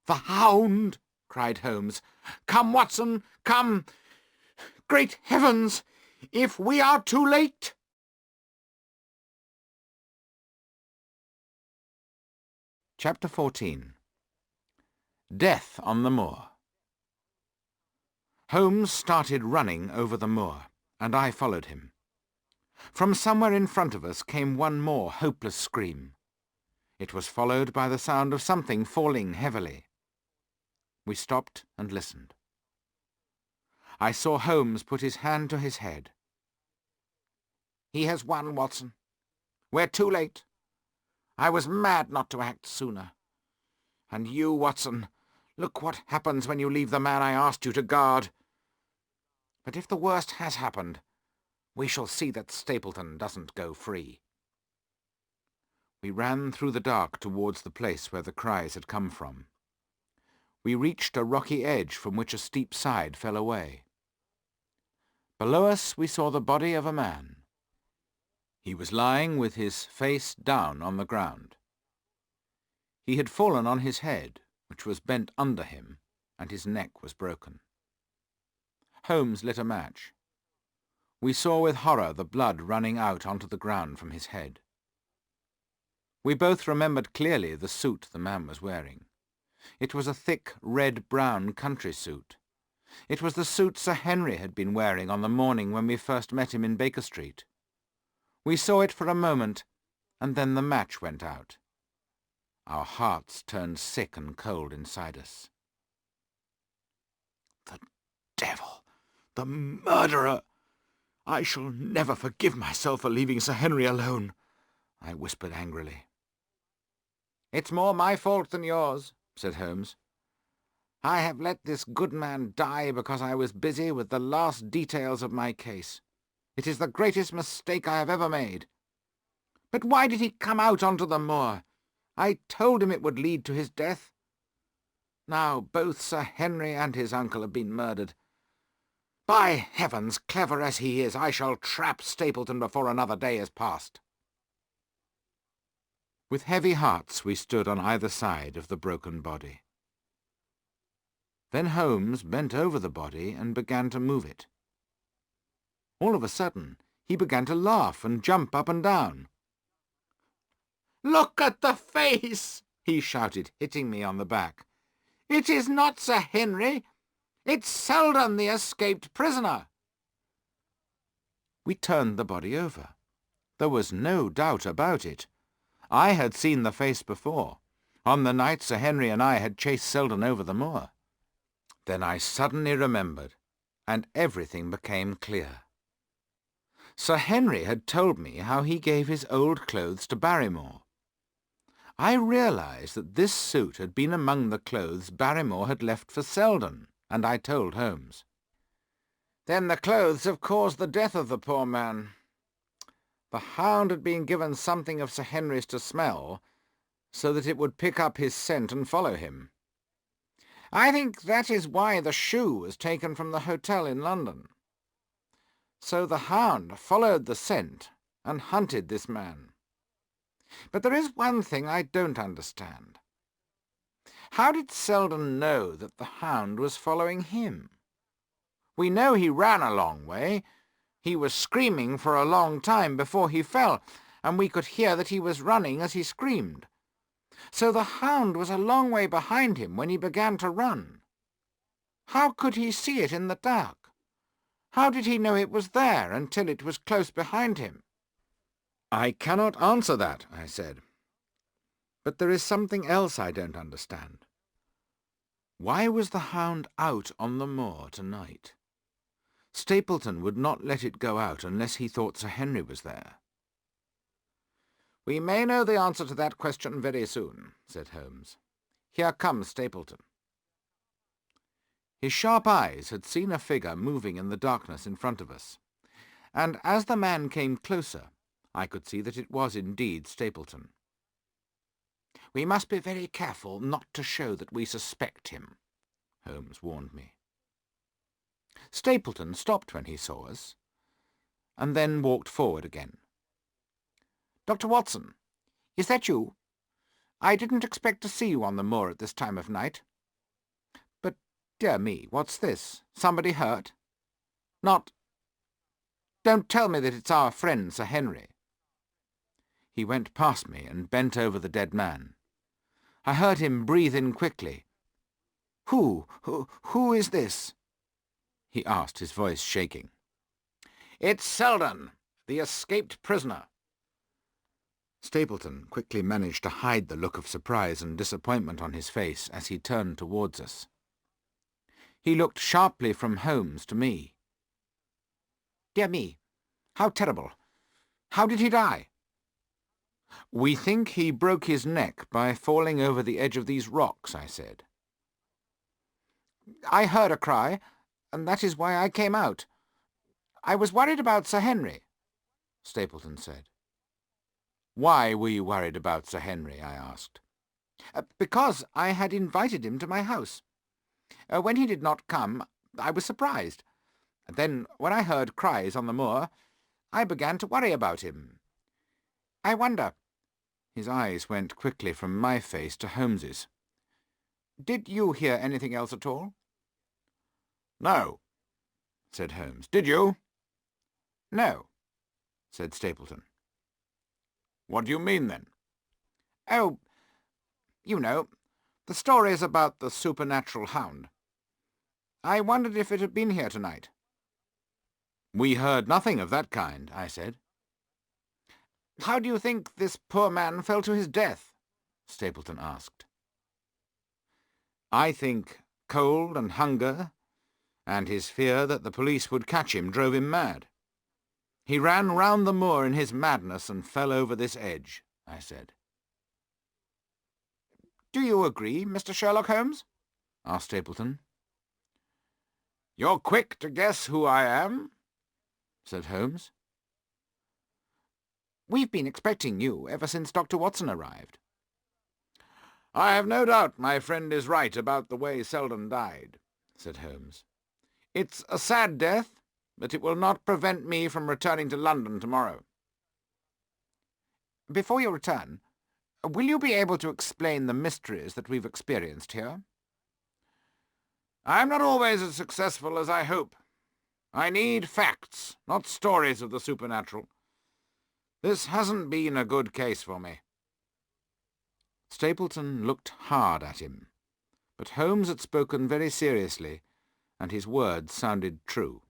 "The Hound!" cried Holmes. "Come, Watson, come! Great heavens! If we are too late—" Chapter 14. Death on the Moor. Holmes started running over the moor, and I followed him. From somewhere in front of us came one more hopeless scream. It was followed by the sound of something falling heavily. We stopped and listened. I saw Holmes put his hand to his head. "He has won, Watson. We're too late. I was mad not to act sooner. And you, Watson, look what happens when you leave the man I asked you to guard. But if the worst has happened, we shall see that Stapleton doesn't go free." We ran through the dark towards the place where the cries had come from. We reached a rocky edge from which a steep side fell away. Below us we saw the body of a man. He was lying with his face down on the ground. He had fallen on his head, which was bent under him, and his neck was broken. Holmes lit a match. We saw with horror the blood running out onto the ground from his head. We both remembered clearly the suit the man was wearing. It was a thick red-brown country suit. It was the suit Sir Henry had been wearing on the morning when we first met him in Baker Street. We saw it for a moment, and then the match went out. Our hearts turned sick and cold inside us. "The devil! The murderer! I shall never forgive myself for leaving Sir Henry alone," I whispered angrily. "It's more my fault than yours," said Holmes. "I have let this good man die because I was busy with the last details of my case. It is the greatest mistake I have ever made. But why did he come out onto the moor? I told him it would lead to his death. Now both Sir Henry and his uncle have been murdered. By heavens, clever as he is, I shall trap Stapleton before another day is past." With heavy hearts we stood on either side of the broken body. Then Holmes bent over the body and began to move it. All of a sudden, he began to laugh and jump up and down. "Look at the face!" he shouted, hitting me on the back. "It is not Sir Henry. It's Selden, the escaped prisoner." We turned the body over. There was no doubt about it. I had seen the face before, on the night Sir Henry and I had chased Selden over the moor. Then I suddenly remembered, and everything became clear. Sir Henry had told me how he gave his old clothes to Barrymore. I realised that this suit had been among the clothes Barrymore had left for Selden, and I told Holmes. "Then the clothes have caused the death of the poor man. The Hound had been given something of Sir Henry's to smell, so that it would pick up his scent and follow him. I think that is why the shoe was taken from the hotel in London. So the Hound followed the scent and hunted this man. But there is one thing I don't understand. How did Selden know that the Hound was following him? We know he ran a long way. He was screaming for a long time before he fell, and we could hear that he was running as he screamed. So the Hound was a long way behind him when he began to run. How could he see it in the dark? How did he know it was there until it was close behind him?" "I cannot answer that," I said. "But there is something else I don't understand. Why was the Hound out on the moor tonight? Stapleton would not let it go out unless he thought Sir Henry was there." "We may know the answer to that question very soon," said Holmes. "Here comes Stapleton." His sharp eyes had seen a figure moving in the darkness in front of us, and as the man came closer, I could see that it was indeed Stapleton. "We must be very careful not to show that we suspect him," Holmes warned me. Stapleton stopped when he saw us, and then walked forward again. "Dr. Watson, is that you? I didn't expect to see you on the moor at this time of night. But, dear me, what's this? Somebody hurt? Not... Don't tell me that it's our friend Sir Henry." He went past me and bent over the dead man. I heard him breathe in quickly. Who is this?" he asked, his voice shaking. "It's Selden, the escaped prisoner." Stapleton quickly managed to hide the look of surprise and disappointment on his face as he turned towards us. He looked sharply from Holmes to me. "Dear me, how terrible! How did he die?" "We think he broke his neck by falling over the edge of these rocks," I said. "I heard a cry, and that is why I came out. I was worried about Sir Henry," Stapleton said. "Why were you worried about Sir Henry?" I asked. "Because I had invited him to my house. When he did not come, I was surprised. And then, when I heard cries on the moor, I began to worry about him. I wonder—" His eyes went quickly from my face to Holmes's. "Did you hear anything else at all?" "No," said Holmes. "Did you?" "No," said Stapleton. "What do you mean, then?" "Oh, you know, the stories about the supernatural hound. I wondered if it had been here tonight." "We heard nothing of that kind," I said. "How do you think this poor man fell to his death?" Stapleton asked. "I think cold and hunger, and his fear that the police would catch him, drove him mad. He ran round the moor in his madness and fell over this edge," I said. "Do you agree, Mr. Sherlock Holmes?" asked Stapleton. "You're quick to guess who I am," said Holmes. "We've been expecting you ever since Dr. Watson arrived." "I have no doubt my friend is right about the way Selden died," said Holmes. "It's a sad death, but it will not prevent me from returning to London tomorrow." "Before you return, Will you be able to explain the mysteries that we've experienced here? I'm not always as successful as I hope. I need facts, not stories of the supernatural. This hasn't been a good case for me. Stapleton looked hard at him, but Holmes had spoken very seriously, and his words sounded true.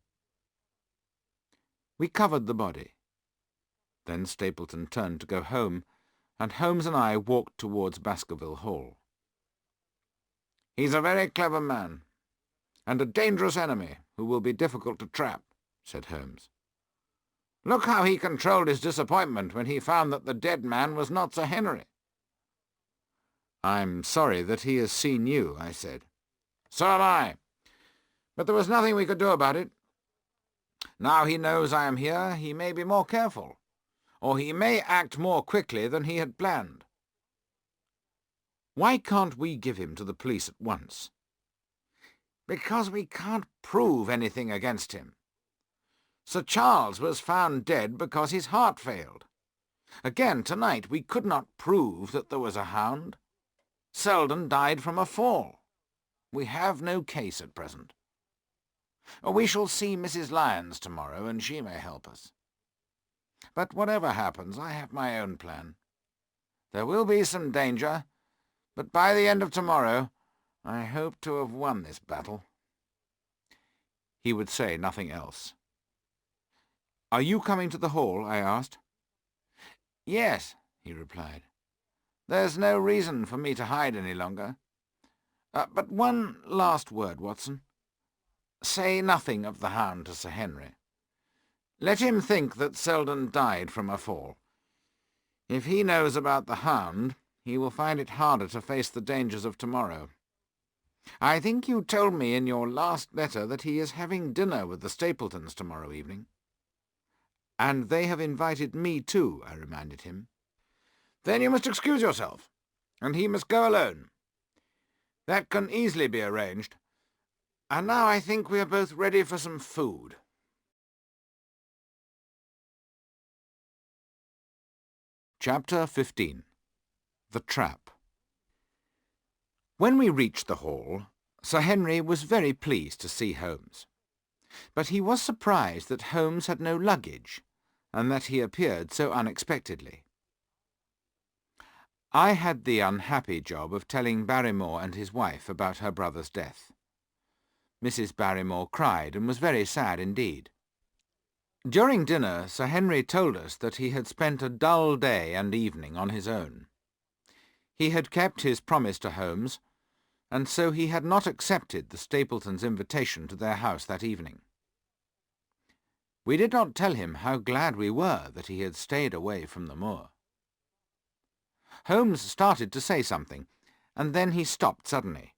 We covered the body. Then Stapleton turned to go home, and Holmes and I walked towards Baskerville Hall. He's a very clever man, and a dangerous enemy who will be difficult to trap, said Holmes. Look how he controlled his disappointment when he found that the dead man was not Sir Henry. I'm sorry that he has seen you, I said. So am I. But there was nothing we could do about it. Now he knows I am here, he may be more careful, or he may act more quickly than he had planned. Why can't we give him to the police at once? Because we can't prove anything against him. Sir Charles was found dead because his heart failed. Again, tonight, we could not prove that there was a hound. Selden died from a fall. We have no case at present. We shall see Mrs. Lyons tomorrow, and she may help us. But whatever happens, I have my own plan. There will be some danger, but by the end of tomorrow, I hope to have won this battle. He would say nothing else. Are you coming to the hall? I asked. Yes, he replied. There's no reason for me to hide any longer. But one last word, Watson. Say nothing of the hound to Sir Henry. Let him think that Selden died from a fall. If he knows about the hound, he will find it harder to face the dangers of tomorrow. I think you told me in your last letter that he is having dinner with the Stapletons tomorrow evening. And they have invited me too, I reminded him. Then you must excuse yourself, and he must go alone. That can easily be arranged. And now I think we are both ready for some food. Chapter 15. The Trap. When we reached the hall, Sir Henry was very pleased to see Holmes. But he was surprised that Holmes had no luggage, and that he appeared so unexpectedly. I had the unhappy job of telling Barrymore and his wife about her brother's death. Mrs. Barrymore cried and was very sad indeed. During dinner, Sir Henry told us that he had spent a dull day and evening on his own. He had kept his promise to Holmes, and so he had not accepted the Stapletons' invitation to their house that evening. We did not tell him how glad we were that he had stayed away from the moor. Holmes started to say something, and then he stopped suddenly.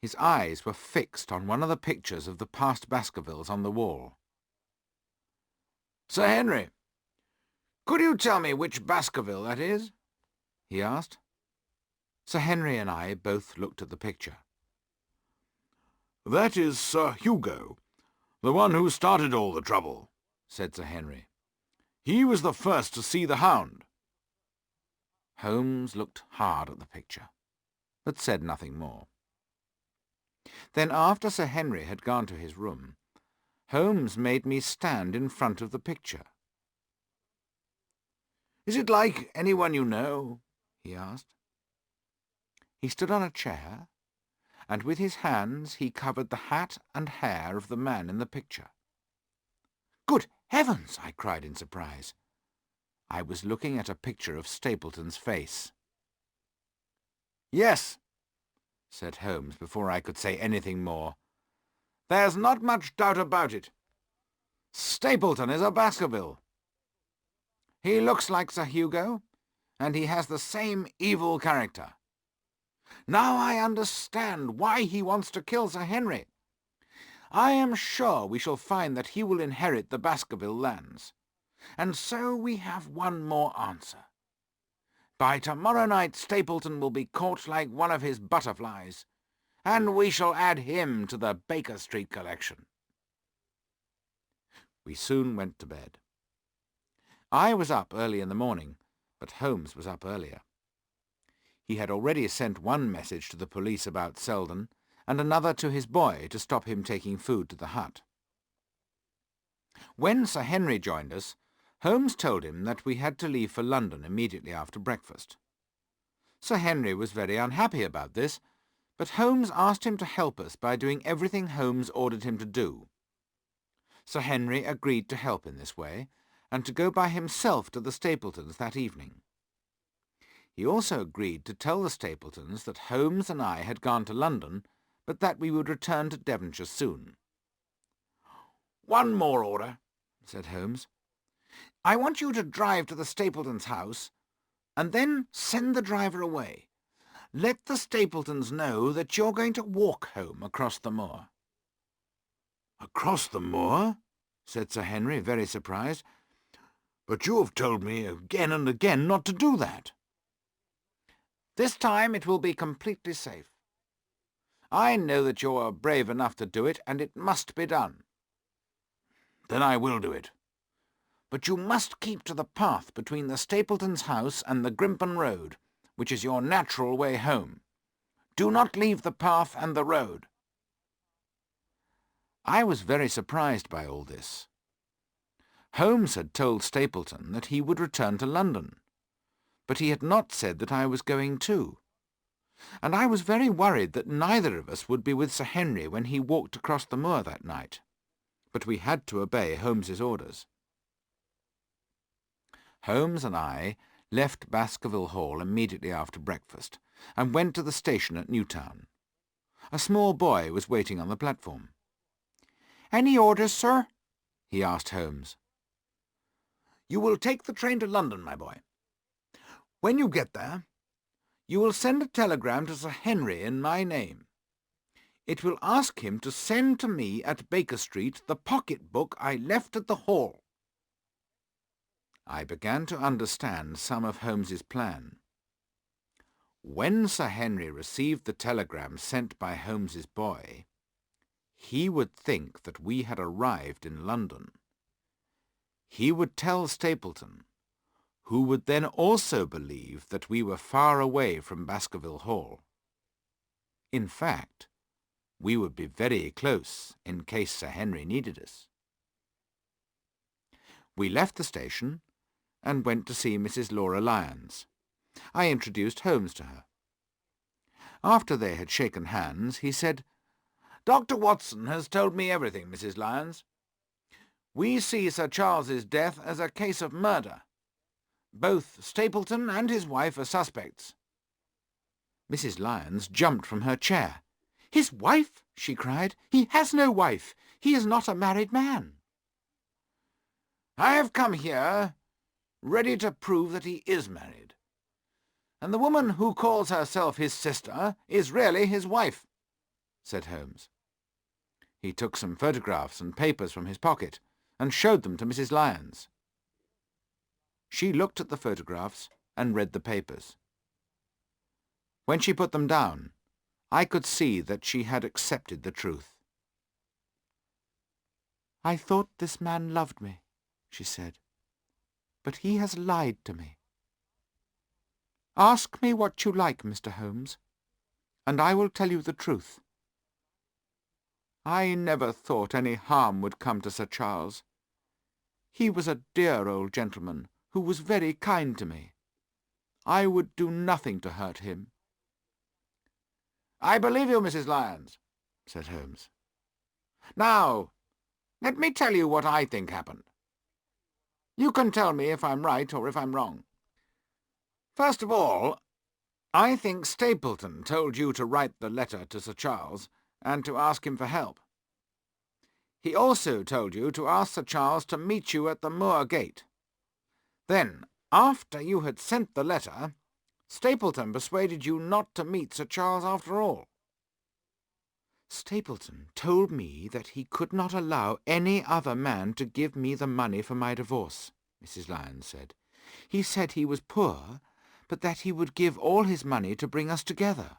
His eyes were fixed on one of the pictures of the past Baskervilles on the wall. Sir Henry, could you tell me which Baskerville that is? He asked. Sir Henry and I both looked at the picture. That is Sir Hugo, the one who started all the trouble, said Sir Henry. He was the first to see the hound. Holmes looked hard at the picture, but said nothing more. Then, after Sir Henry had gone to his room, Holmes made me stand in front of the picture. Is it like anyone you know? He asked. He stood on a chair, and with his hands he covered the hat and hair of the man in the picture. "Good heavens!" I cried in surprise. I was looking at a picture of Stapleton's face. "Yes," said Holmes before I could say anything more. "There's not much doubt about it. Stapleton is a Baskerville. He looks like Sir Hugo, and he has the same evil character. Now I understand why he wants to kill Sir Henry. I am sure we shall find that he will inherit the Baskerville lands. And so we have one more answer. By tomorrow night Stapleton will be caught like one of his butterflies, and we shall add him to the Baker Street collection." We soon went to bed. I was up early in the morning, but Holmes was up earlier. He had already sent one message to the police about Selden, and another to his boy to stop him taking food to the hut. When Sir Henry joined us, Holmes told him that we had to leave for London immediately after breakfast. Sir Henry was very unhappy about this, but Holmes asked him to help us by doing everything Holmes ordered him to do. Sir Henry agreed to help in this way, and to go by himself to the Stapletons that evening. He also agreed to tell the Stapletons that Holmes and I had gone to London, but that we would return to Devonshire soon. "One more order," said Holmes. "I want you to drive to the Stapletons' house, and then send the driver away. Let the Stapletons know that you're going to walk home across the moor." "Across the moor?" said Sir Henry, very surprised. "But you have told me again and again not to do that." "This time it will be completely safe. I know that you are brave enough to do it, and it must be done." "Then I will do it. But you must keep to the path between the Stapletons' house and the Grimpen Road, which is your natural way home. Do not leave the path and the road." I was very surprised by all this. Holmes had told Stapleton that he would return to London, but he had not said that I was going too, and I was very worried that neither of us would be with Sir Henry when he walked across the moor that night, but we had to obey Holmes's orders. Holmes and I left Baskerville Hall immediately after breakfast, and went to the station at Newtown. A small boy was waiting on the platform. "Any orders, sir?" he asked Holmes. "You will take the train to London, my boy. When you get there, you will send a telegram to Sir Henry in my name. It will ask him to send to me at Baker Street the pocket-book I left at the Hall." I began to understand some of Holmes's plan. When Sir Henry received the telegram sent by Holmes's boy, he would think that we had arrived in London. He would tell Stapleton, who would then also believe that we were far away from Baskerville Hall. In fact, we would be very close in case Sir Henry needed us. We left the station and went to see Mrs. Laura Lyons. I introduced Holmes to her. After they had shaken hands, he said, "Dr. Watson has told me everything, Mrs. Lyons. We see Sir Charles's death as a case of murder. Both Stapleton and his wife are suspects." Mrs. Lyons jumped from her chair. "His wife?" she cried. "He has no wife. He is not a married man." "I have come here ready to prove that he is married, and the woman who calls herself his sister is really his wife," said Holmes. He took some photographs and papers from his pocket and showed them to Mrs. Lyons. She looked at the photographs and read the papers. When she put them down, I could see that she had accepted the truth. "I thought this man loved me," she said, "but he has lied to me. Ask me what you like, Mr. Holmes, and I will tell you the truth. I never thought any harm would come to Sir Charles. He was a dear old gentleman who was very kind to me. I would do nothing to hurt him." "I believe you, Mrs. Lyons," said Holmes. "Now, let me tell you what I think happened. You can tell me if I'm right or if I'm wrong. First of all, I think Stapleton told you to write the letter to Sir Charles and to ask him for help. He also told you to ask Sir Charles to meet you at the moor gate. Then, after you had sent the letter, Stapleton persuaded you not to meet Sir Charles after all." "Stapleton told me that he could not allow any other man to give me the money for my divorce," Mrs. Lyons said. "He said he was poor, but that he would give all his money to bring us together.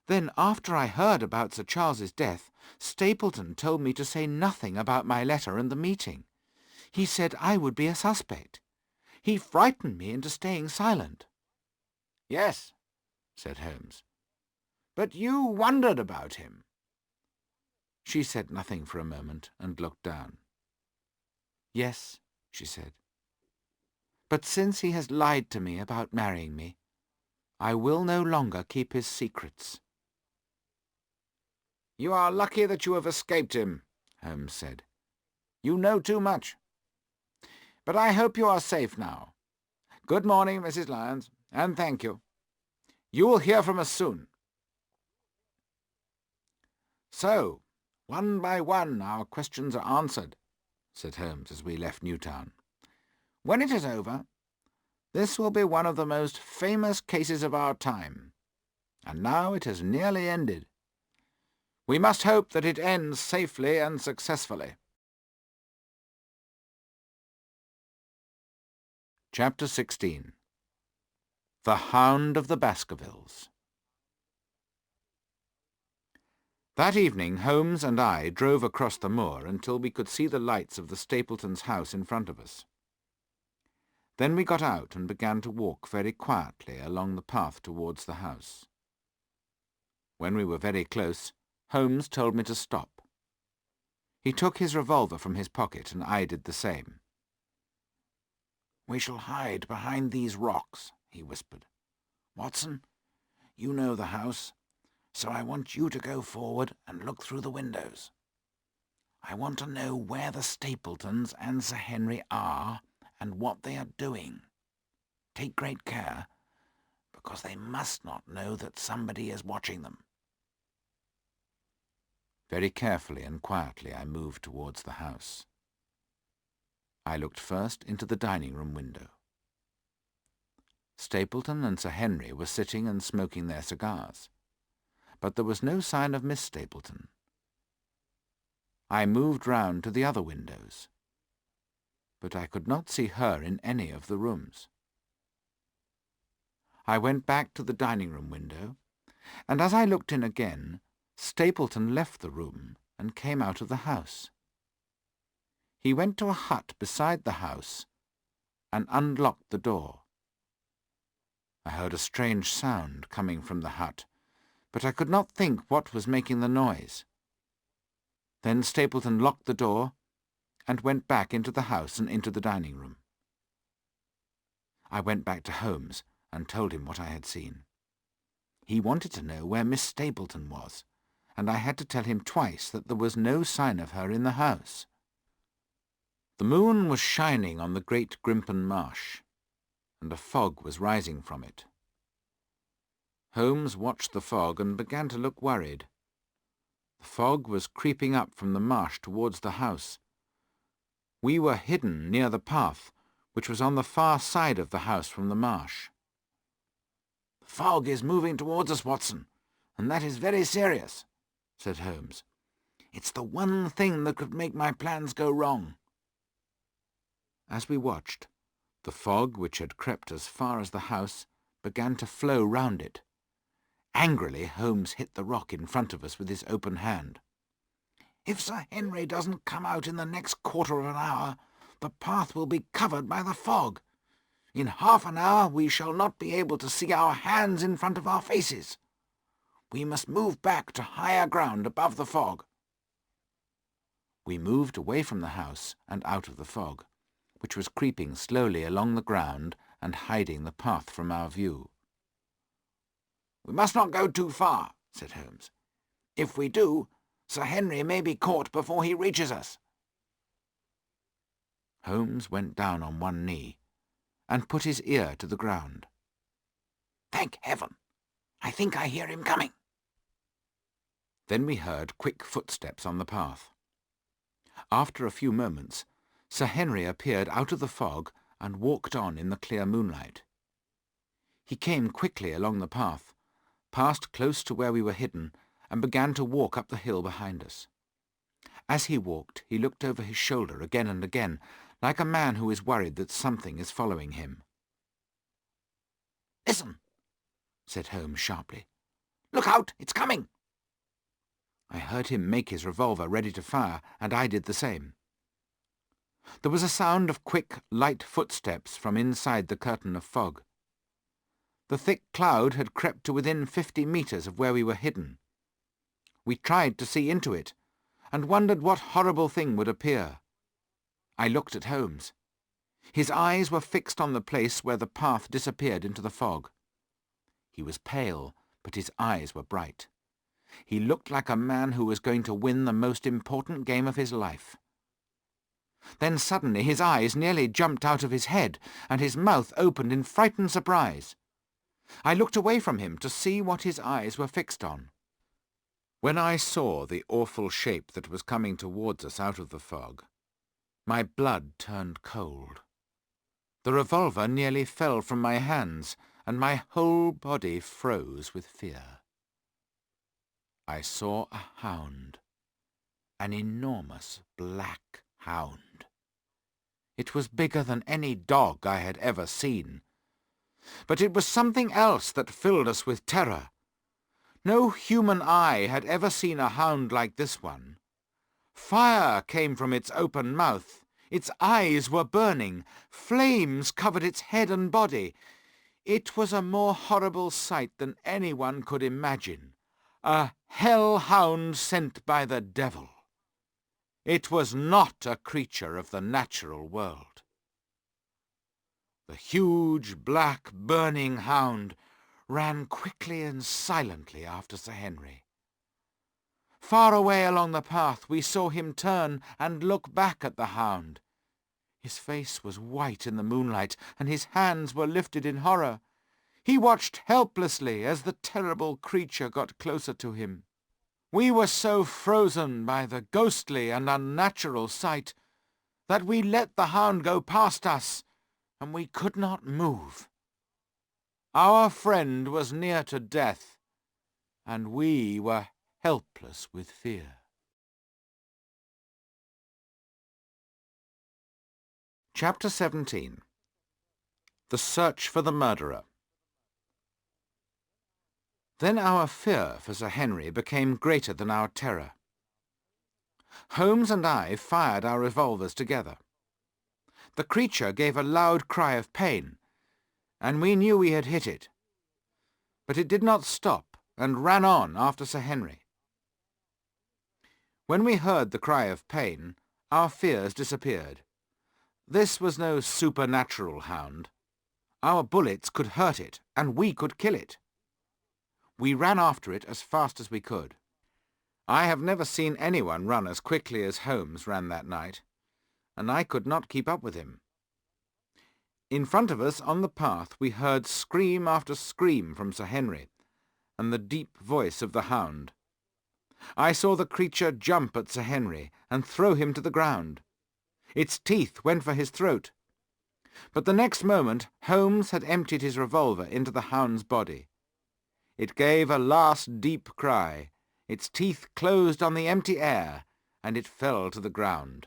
Then, after I heard about Sir Charles's death, Stapleton told me to say nothing about my letter and the meeting. He said I would be a suspect. He frightened me into staying silent." "Yes," said Holmes. "But you wondered about him." She said nothing for a moment and looked down. "Yes," she said. "But since he has lied to me about marrying me, I will no longer keep his secrets." "You are lucky that you have escaped him," Holmes said. "You know too much. But I hope you are safe now. Good morning, Mrs. Lyons, and thank you. You will hear from us soon." "So, one by one our questions are answered," said Holmes as we left Newtown. "When it is over, this will be one of the most famous cases of our time. And now it has nearly ended. We must hope that it ends safely and successfully." Chapter 16. The Hound of the Baskervilles. That evening Holmes and I drove across the moor until we could see the lights of the Stapletons' house in front of us. Then we got out and began to walk very quietly along the path towards the house. When we were very close, Holmes told me to stop. He took his revolver from his pocket and I did the same. "We shall hide behind these rocks," he whispered. "Watson, you know the house, so I want you to go forward and look through the windows. I want to know where the Stapletons and Sir Henry are and what they are doing. Take great care, because they must not know that somebody is watching them." Very carefully and quietly I moved towards the house. I looked first into the dining-room window. Stapleton and Sir Henry were sitting and smoking their cigars, but there was no sign of Miss Stapleton. I moved round to the other windows, but I could not see her in any of the rooms. I went back to the dining-room window, and as I looked in again, Stapleton left the room and came out of the house. He went to a hut beside the house and unlocked the door. I heard a strange sound coming from the hut, but I could not think what was making the noise. Then Stapleton locked the door and went back into the house and into the dining-room. I went back to Holmes and told him what I had seen. He wanted to know where Miss Stapleton was, and I had to tell him twice that there was no sign of her in the house. The moon was shining on the great Grimpen Marsh, and a fog was rising from it. Holmes watched the fog and began to look worried. The fog was creeping up from the marsh towards the house. We were hidden near the path, which was on the far side of the house from the marsh. "The fog is moving towards us, Watson, and that is very serious," said Holmes. "It's the one thing that could make my plans go wrong." As we watched, the fog, which had crept as far as the house, began to flow round it. Angrily, Holmes hit the rock in front of us with his open hand. "If Sir Henry doesn't come out in the next quarter of an hour, the path will be covered by the fog. In half an hour we shall not be able to see our hands in front of our faces. We must move back to higher ground above the fog." We moved away from the house and out of the fog, which was creeping slowly along the ground and hiding the path from our view. "We must not go too far," said Holmes. "If we do, Sir Henry may be caught before he reaches us." Holmes went down on one knee and put his ear to the ground. "Thank heaven! I think I hear him coming." Then we heard quick footsteps on the path. After a few moments, Sir Henry appeared out of the fog and walked on in the clear moonlight. He came quickly along the path, passed close to where we were hidden, and began to walk up the hill behind us. As he walked, he looked over his shoulder again and again, like a man who is worried that something is following him. "Listen," said Holmes sharply. "Look out! It's coming!" I heard him make his revolver ready to fire, and I did the same. There was a sound of quick, light footsteps from inside the curtain of fog. The thick cloud had crept to within 50 metres of where we were hidden. We tried to see into it, and wondered what horrible thing would appear. I looked at Holmes. His eyes were fixed on the place where the path disappeared into the fog. He was pale, but his eyes were bright. He looked like a man who was going to win the most important game of his life. Then suddenly his eyes nearly jumped out of his head, and his mouth opened in frightened surprise. I looked away from him to see what his eyes were fixed on. When I saw the awful shape that was coming towards us out of the fog, my blood turned cold. The revolver nearly fell from my hands, and my whole body froze with fear. I saw a hound, an enormous black hound. It was bigger than any dog I had ever seen. But it was something else that filled us with terror. No human eye had ever seen a hound like this one. Fire came from its open mouth. Its eyes were burning. Flames covered its head and body. It was a more horrible sight than anyone could imagine. A hell-hound sent by the devil. It was not a creature of the natural world. The huge, black, burning hound ran quickly and silently after Sir Henry. Far away along the path we saw him turn and look back at the hound. His face was white in the moonlight, and his hands were lifted in horror. He watched helplessly as the terrible creature got closer to him. We were so frozen by the ghostly and unnatural sight that we let the hound go past us, and we could not move. Our friend was near to death, and we were helpless with fear. Chapter 17. The Search for the Murderer. Then our fear for Sir Henry became greater than our terror. Holmes and I fired our revolvers together. The creature gave a loud cry of pain, and we knew we had hit it. But it did not stop, and ran on after Sir Henry. When we heard the cry of pain, our fears disappeared. This was no supernatural hound. Our bullets could hurt it, and we could kill it. We ran after it as fast as we could. I have never seen anyone run as quickly as Holmes ran that night, and I could not keep up with him. In front of us on the path we heard scream after scream from Sir Henry, and the deep voice of the hound. I saw the creature jump at Sir Henry and throw him to the ground. Its teeth went for his throat. But the next moment Holmes had emptied his revolver into the hound's body. It gave a last deep cry. Its teeth closed on the empty air, and it fell to the ground.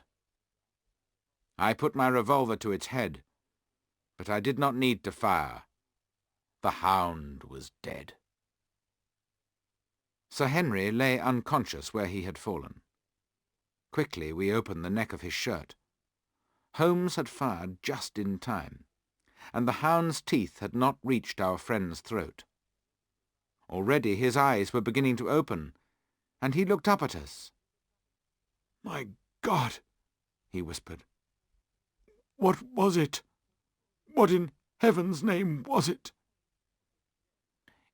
I put my revolver to its head, but I did not need to fire. The hound was dead. Sir Henry lay unconscious where he had fallen. Quickly we opened the neck of his shirt. Holmes had fired just in time, and the hound's teeth had not reached our friend's throat. Already his eyes were beginning to open, and he looked up at us. "My God," he whispered. "What was it? What in heaven's name was it?"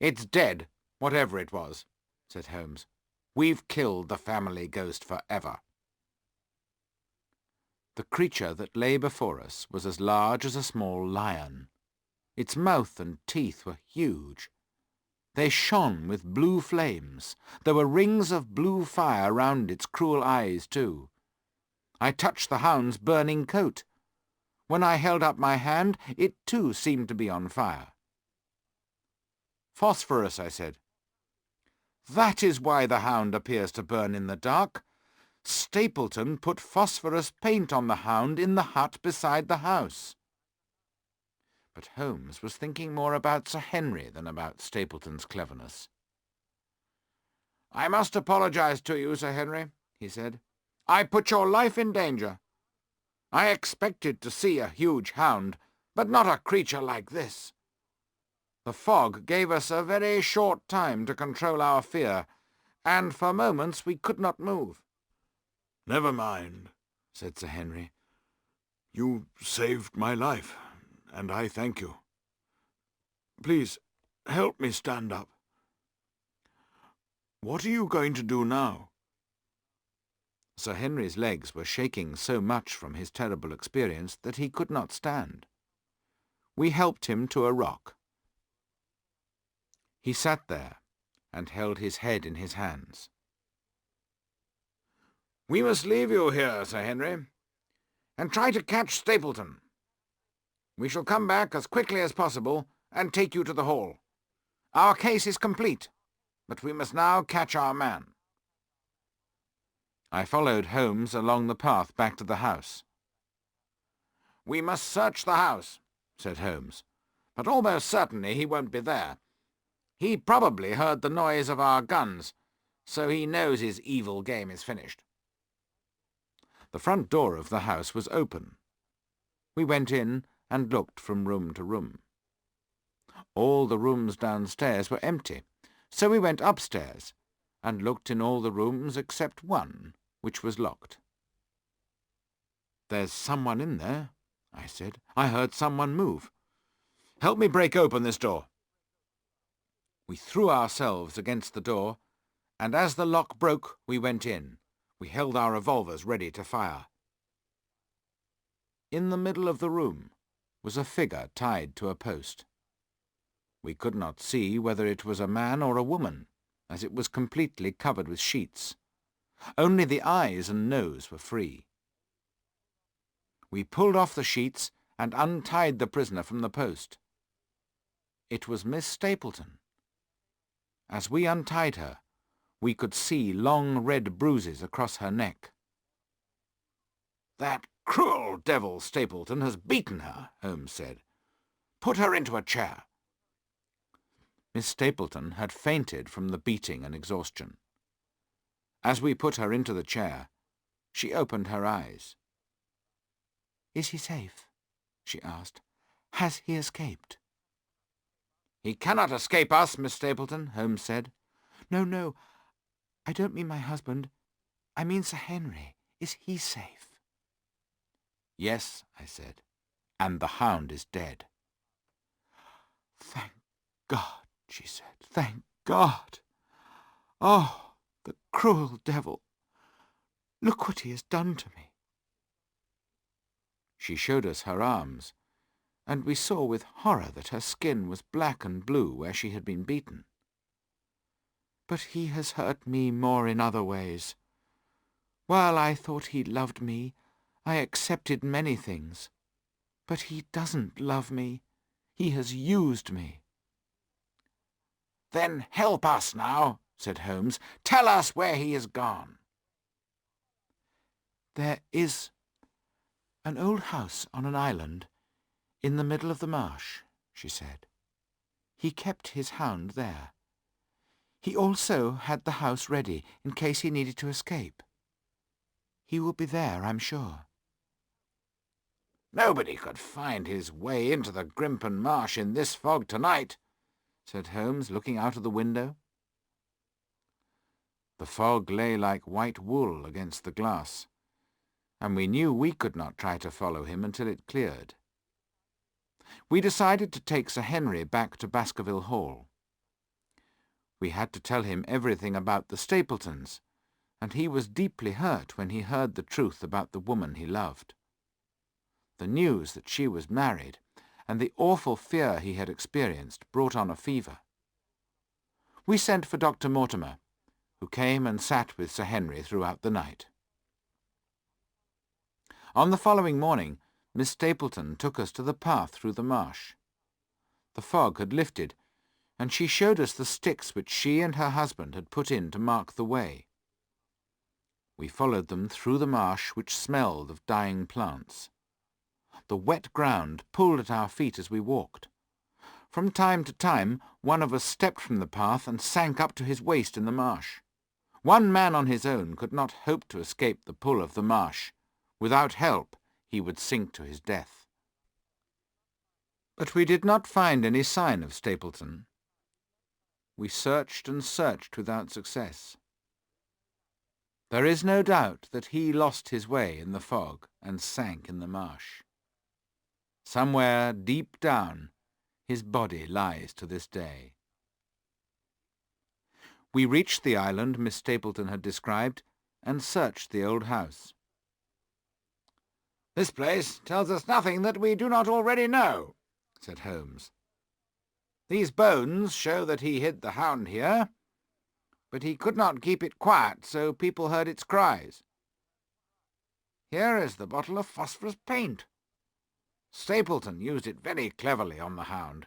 "It's dead, whatever it was," said Holmes. "We've killed the family ghost forever." The creature that lay before us was as large as a small lion. Its mouth and teeth were huge. They shone with blue flames. There were rings of blue fire round its cruel eyes, too. I touched the hound's burning coat. When I held up my hand, it too seemed to be on fire. "Phosphorus," I said. "That is why the hound appears to burn in the dark. Stapleton put phosphorus paint on the hound in the hut beside the house." But Holmes was thinking more about Sir Henry than about Stapleton's cleverness. "I must apologize to you, Sir Henry," he said. "I put your life in danger. I expected to see a huge hound, but not a creature like this. The fog gave us a very short time to control our fear, and for moments we could not move. "Never mind," said Sir Henry. "You saved my life, and I thank you. Please, help me stand up. What are you going to do now?" Sir Henry's legs were shaking so much from his terrible experience that he could not stand. We helped him to a rock. He sat there and held his head in his hands. "We must leave you here, Sir Henry, and try to catch Stapleton. We shall come back as quickly as possible and take you to the Hall. Our case is complete, but we must now catch our man." I followed Holmes along the path back to the house. "We must search the house," said Holmes, "but almost certainly he won't be there. He probably heard the noise of our guns, so he knows his evil game is finished." The front door of the house was open. We went in and looked from room to room. All the rooms downstairs were empty, so we went upstairs and looked in all the rooms except one, which was locked. "There's someone in there," I said. "I heard someone move. Help me break open this door." We threw ourselves against the door, and as the lock broke, we went in. We held our revolvers ready to fire. In the middle of the room was a figure tied to a post. We could not see whether it was a man or a woman, as it was completely covered with sheets. Only the eyes and nose were free. We pulled off the sheets and untied the prisoner from the post. It was Miss Stapleton. As we untied her, we could see long red bruises across her neck. "That cruel devil Stapleton has beaten her," Holmes said. "Put her into a chair." Miss Stapleton had fainted from the beating and exhaustion. As we put her into the chair, she opened her eyes. "Is he safe?" she asked. "Has he escaped?" "He cannot escape us, Miss Stapleton," Holmes said. No, I don't mean my husband. I mean Sir Henry. Is he safe?" "Yes," I said, "and the Hound is dead." "Thank God," she said. "Thank God. Oh, the cruel devil. Look what he has done to me." She showed us her arms, and we saw with horror that her skin was black and blue where she had been beaten. "But he has hurt me more in other ways. While I thought he loved me, I accepted many things. But he doesn't love me. He has used me." "Then help us now," said Holmes. "Tell us where he has gone." "There is an old house on an island in the middle of the marsh," she said. "He kept his hound there. He also had the house ready in case he needed to escape. He will be there, I'm sure." "Nobody could find his way into the Grimpen Marsh in this fog tonight," said Holmes, looking out of the window. The fog lay like white wool against the glass, and we knew we could not try to follow him until it cleared. We decided to take Sir Henry back to Baskerville Hall. We had to tell him everything about the Stapletons, and he was deeply hurt when he heard the truth about the woman he loved. The news that she was married, and the awful fear he had experienced, brought on a fever. We sent for Dr. Mortimer, who came and sat with Sir Henry throughout the night. On the following morning, Miss Stapleton took us to the path through the marsh. The fog had lifted, and she showed us the sticks which she and her husband had put in to mark the way. We followed them through the marsh, which smelled of dying plants. The wet ground pulled at our feet as we walked. From time to time, one of us stepped from the path and sank up to his waist in the marsh. One man on his own could not hope to escape the pull of the marsh. Without help, he would sink to his death. But we did not find any sign of Stapleton. We searched and searched without success. There is no doubt that he lost his way in the fog and sank in the marsh. Somewhere deep down, his body lies to this day. We reached the island Miss Stapleton had described and searched the old house. "This place tells us nothing that we do not already know," said Holmes. "These bones show that he hid the hound here, but he could not keep it quiet, so people heard its cries. Here is the bottle of phosphorus paint. Stapleton used it very cleverly on the hound.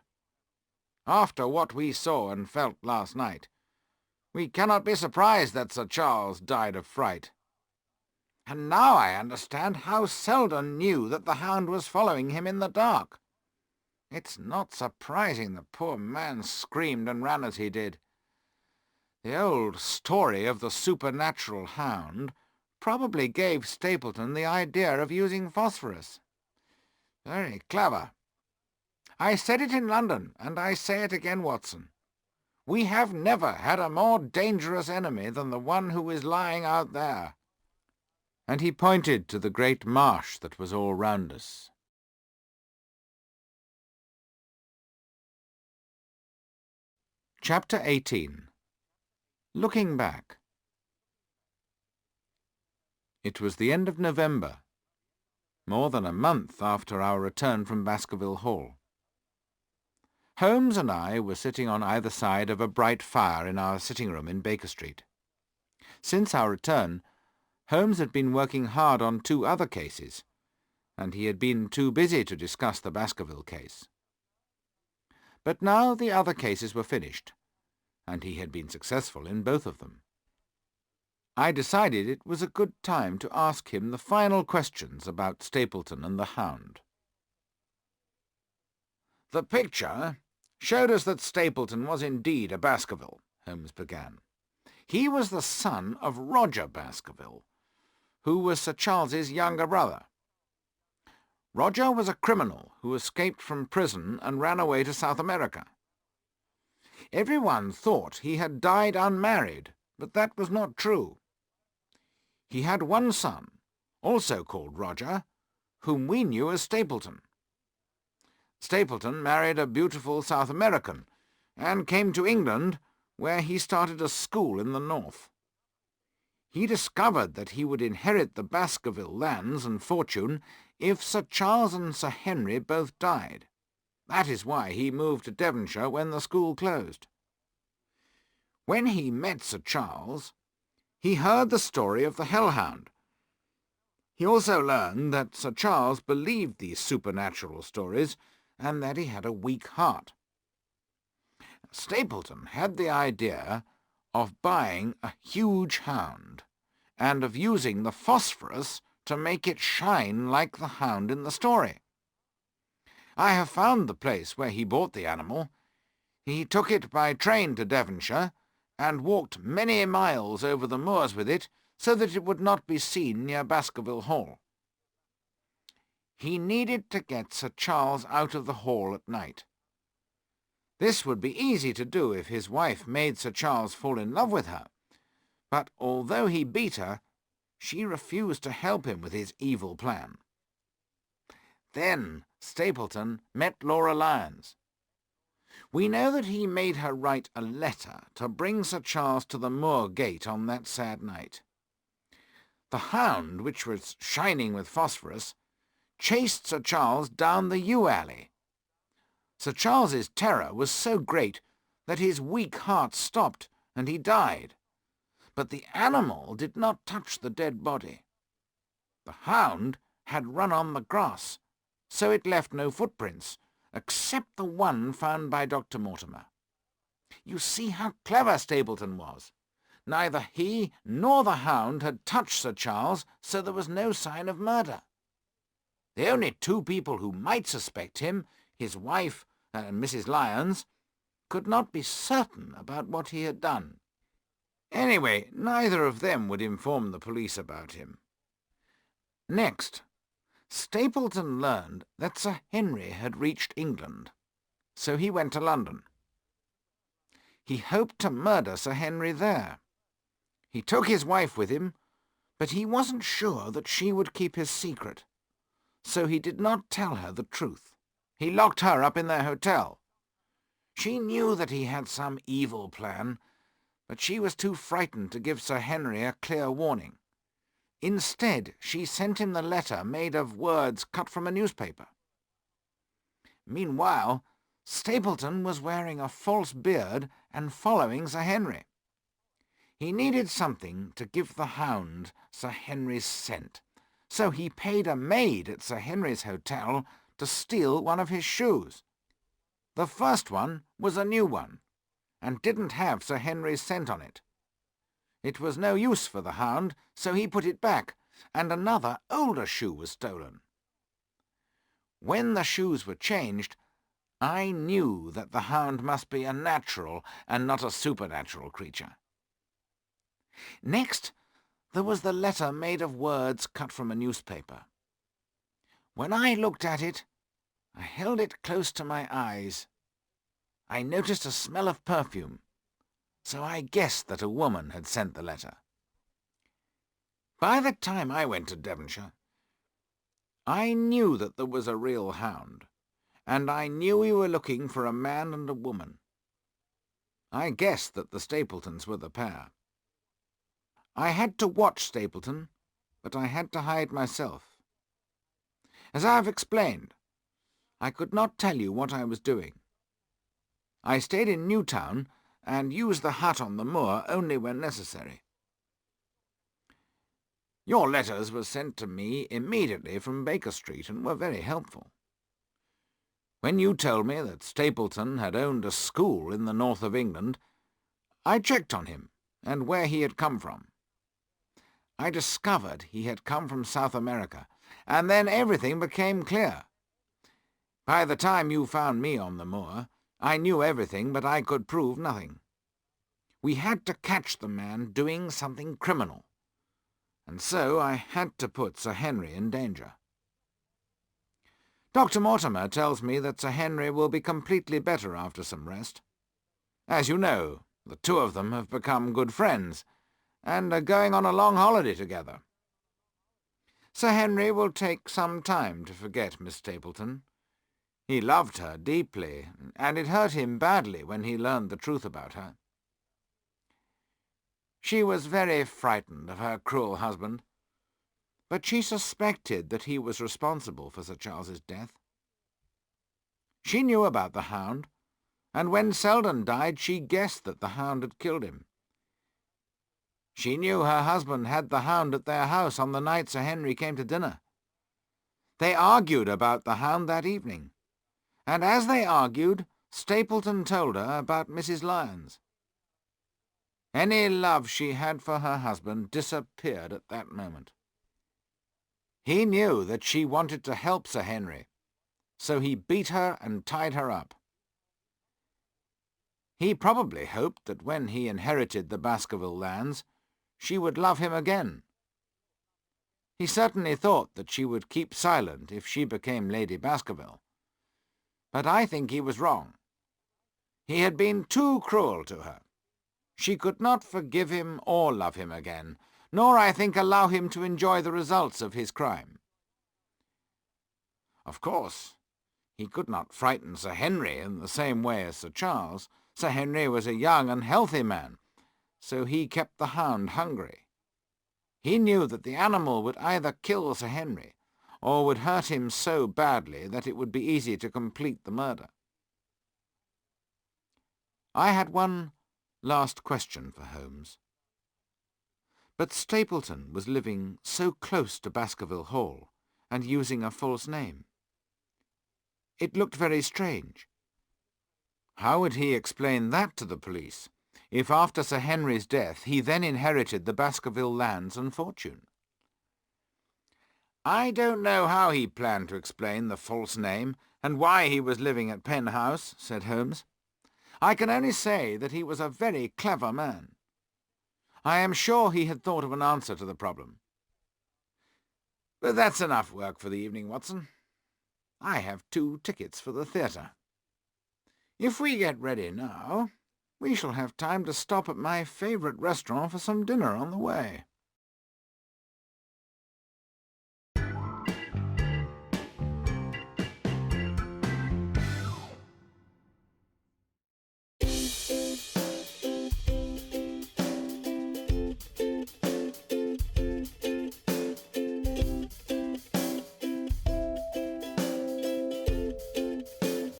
After what we saw and felt last night, we cannot be surprised that Sir Charles died of fright. And now I understand how Selden knew that the hound was following him in the dark. It's not surprising the poor man screamed and ran as he did. The old story of the supernatural hound probably gave Stapleton the idea of using phosphorus. Very clever. I said it in London, and I say it again, Watson. We have never had a more dangerous enemy than the one who is lying out there." And he pointed to the great marsh that was all round us. Chapter 18. Looking Back. It was the end of November, more than a month after our return from Baskerville Hall. Holmes and I were sitting on either side of a bright fire in our sitting-room in Baker Street. Since our return, Holmes had been working hard on 2 other cases, and he had been too busy to discuss the Baskerville case. But now the other cases were finished, and he had been successful in both of them. I decided it was a good time to ask him the final questions about Stapleton and the hound. "The picture showed us that Stapleton was indeed a Baskerville," Holmes began. "He was the son of Roger Baskerville, who was Sir Charles's younger brother. Roger was a criminal who escaped from prison and ran away to South America. Everyone thought he had died unmarried, but that was not true. He had one son, also called Roger, whom we knew as Stapleton. Stapleton married a beautiful South American and came to England, where he started a school in the north. He discovered that he would inherit the Baskerville lands and fortune if Sir Charles and Sir Henry both died. That is why he moved to Devonshire when the school closed. When he met Sir Charles, he heard the story of the hellhound. He also learned that Sir Charles believed these supernatural stories and that he had a weak heart. Stapleton had the idea of buying a huge hound and of using the phosphorus to make it shine like the hound in the story. I have found the place where he bought the animal. He took it by train to Devonshire and walked many miles over the moors with it so that it would not be seen near Baskerville Hall. He needed to get Sir Charles out of the hall at night. This would be easy to do if his wife made Sir Charles fall in love with her, but although he beat her, she refused to help him with his evil plan. Then Stapleton met Laura Lyons. We know that he made her write a letter to bring Sir Charles to the moor gate on that sad night. The hound, which was shining with phosphorus, chased Sir Charles down the yew alley. Sir Charles's terror was so great that his weak heart stopped and he died. But the animal did not touch the dead body. The hound had run on the grass, so it left no footprints, except the one found by Dr. Mortimer. You see how clever Stapleton was. Neither he nor the hound had touched Sir Charles, so there was no sign of murder. The only 2 people who might suspect him, his wife and Mrs. Lyons, could not be certain about what he had done. Anyway, neither of them would inform the police about him. Next, Stapleton learned that Sir Henry had reached England, so he went to London. He hoped to murder Sir Henry there. He took his wife with him, but he wasn't sure that she would keep his secret, so he did not tell her the truth. He locked her up in their hotel. She knew that he had some evil plan, but she was too frightened to give Sir Henry a clear warning. Instead, she sent him the letter made of words cut from a newspaper. Meanwhile, Stapleton was wearing a false beard and following Sir Henry. He needed something to give the Hound Sir Henry's scent, so he paid a maid at Sir Henry's hotel to steal one of his shoes. The first one was a new one, and didn't have Sir Henry's scent on it. It was no use for the Hound, so he put it back, and another, older shoe was stolen. When the shoes were changed, I knew that the Hound must be a natural and not a supernatural creature. Next, there was the letter made of words cut from a newspaper. When I looked at it, I held it close to my eyes. I noticed a smell of perfume, so I guessed that a woman had sent the letter. By the time I went to Devonshire, I knew that there was a real Hound, and I knew we were looking for a man and a woman. I guessed that the Stapletons were the pair. I had to watch Stapleton, but I had to hide myself. As I have explained, I could not tell you what I was doing. I stayed in Newtown and used the hut on the moor only when necessary. Your letters were sent to me immediately from Baker Street and were very helpful. When you told me that Stapleton had owned a school in the north of England, I checked on him and where he had come from. I discovered he had come from South America, and then everything became clear. By the time you found me on the moor, I knew everything, but I could prove nothing. We had to catch the man doing something criminal, and so I had to put Sir Henry in danger. Dr. Mortimer tells me that Sir Henry will be completely better after some rest. As you know, the two of them have become good friends, and are going on a long holiday together. Sir Henry will take some time to forget Miss Stapleton. He loved her deeply, and it hurt him badly when he learned the truth about her. She was very frightened of her cruel husband, but she suspected that he was responsible for Sir Charles's death. She knew about the Hound, and when Selden died she guessed that the Hound had killed him. She knew her husband had the Hound at their house on the night Sir Henry came to dinner. They argued about the Hound that evening, and as they argued, Stapleton told her about Mrs. Lyons. Any love she had for her husband disappeared at that moment. He knew that she wanted to help Sir Henry, so he beat her and tied her up. He probably hoped that when he inherited the Baskerville lands, she would love him again. He certainly thought that she would keep silent if she became Lady Baskerville, but I think he was wrong. He had been too cruel to her. She could not forgive him or love him again, nor, I think, allow him to enjoy the results of his crime. Of course, he could not frighten Sir Henry in the same way as Sir Charles. Sir Henry was a young and healthy man, so he kept the Hound hungry. He knew that the animal would either kill Sir Henry, or would hurt him so badly that it would be easy to complete the murder. I had one last question for Holmes. But Stapleton was living so close to Baskerville Hall, and using a false name. It looked very strange. How would he explain that to the police, if after Sir Henry's death he then inherited the Baskerville lands and fortune? I don't know how he planned to explain the false name, and why he was living at Penn House, said Holmes. I can only say that he was a very clever man. I am sure he had thought of an answer to the problem. But that's enough work for the evening, Watson. I have 2 tickets for the theatre. If we get ready now, we shall have time to stop at my favourite restaurant for some dinner on the way.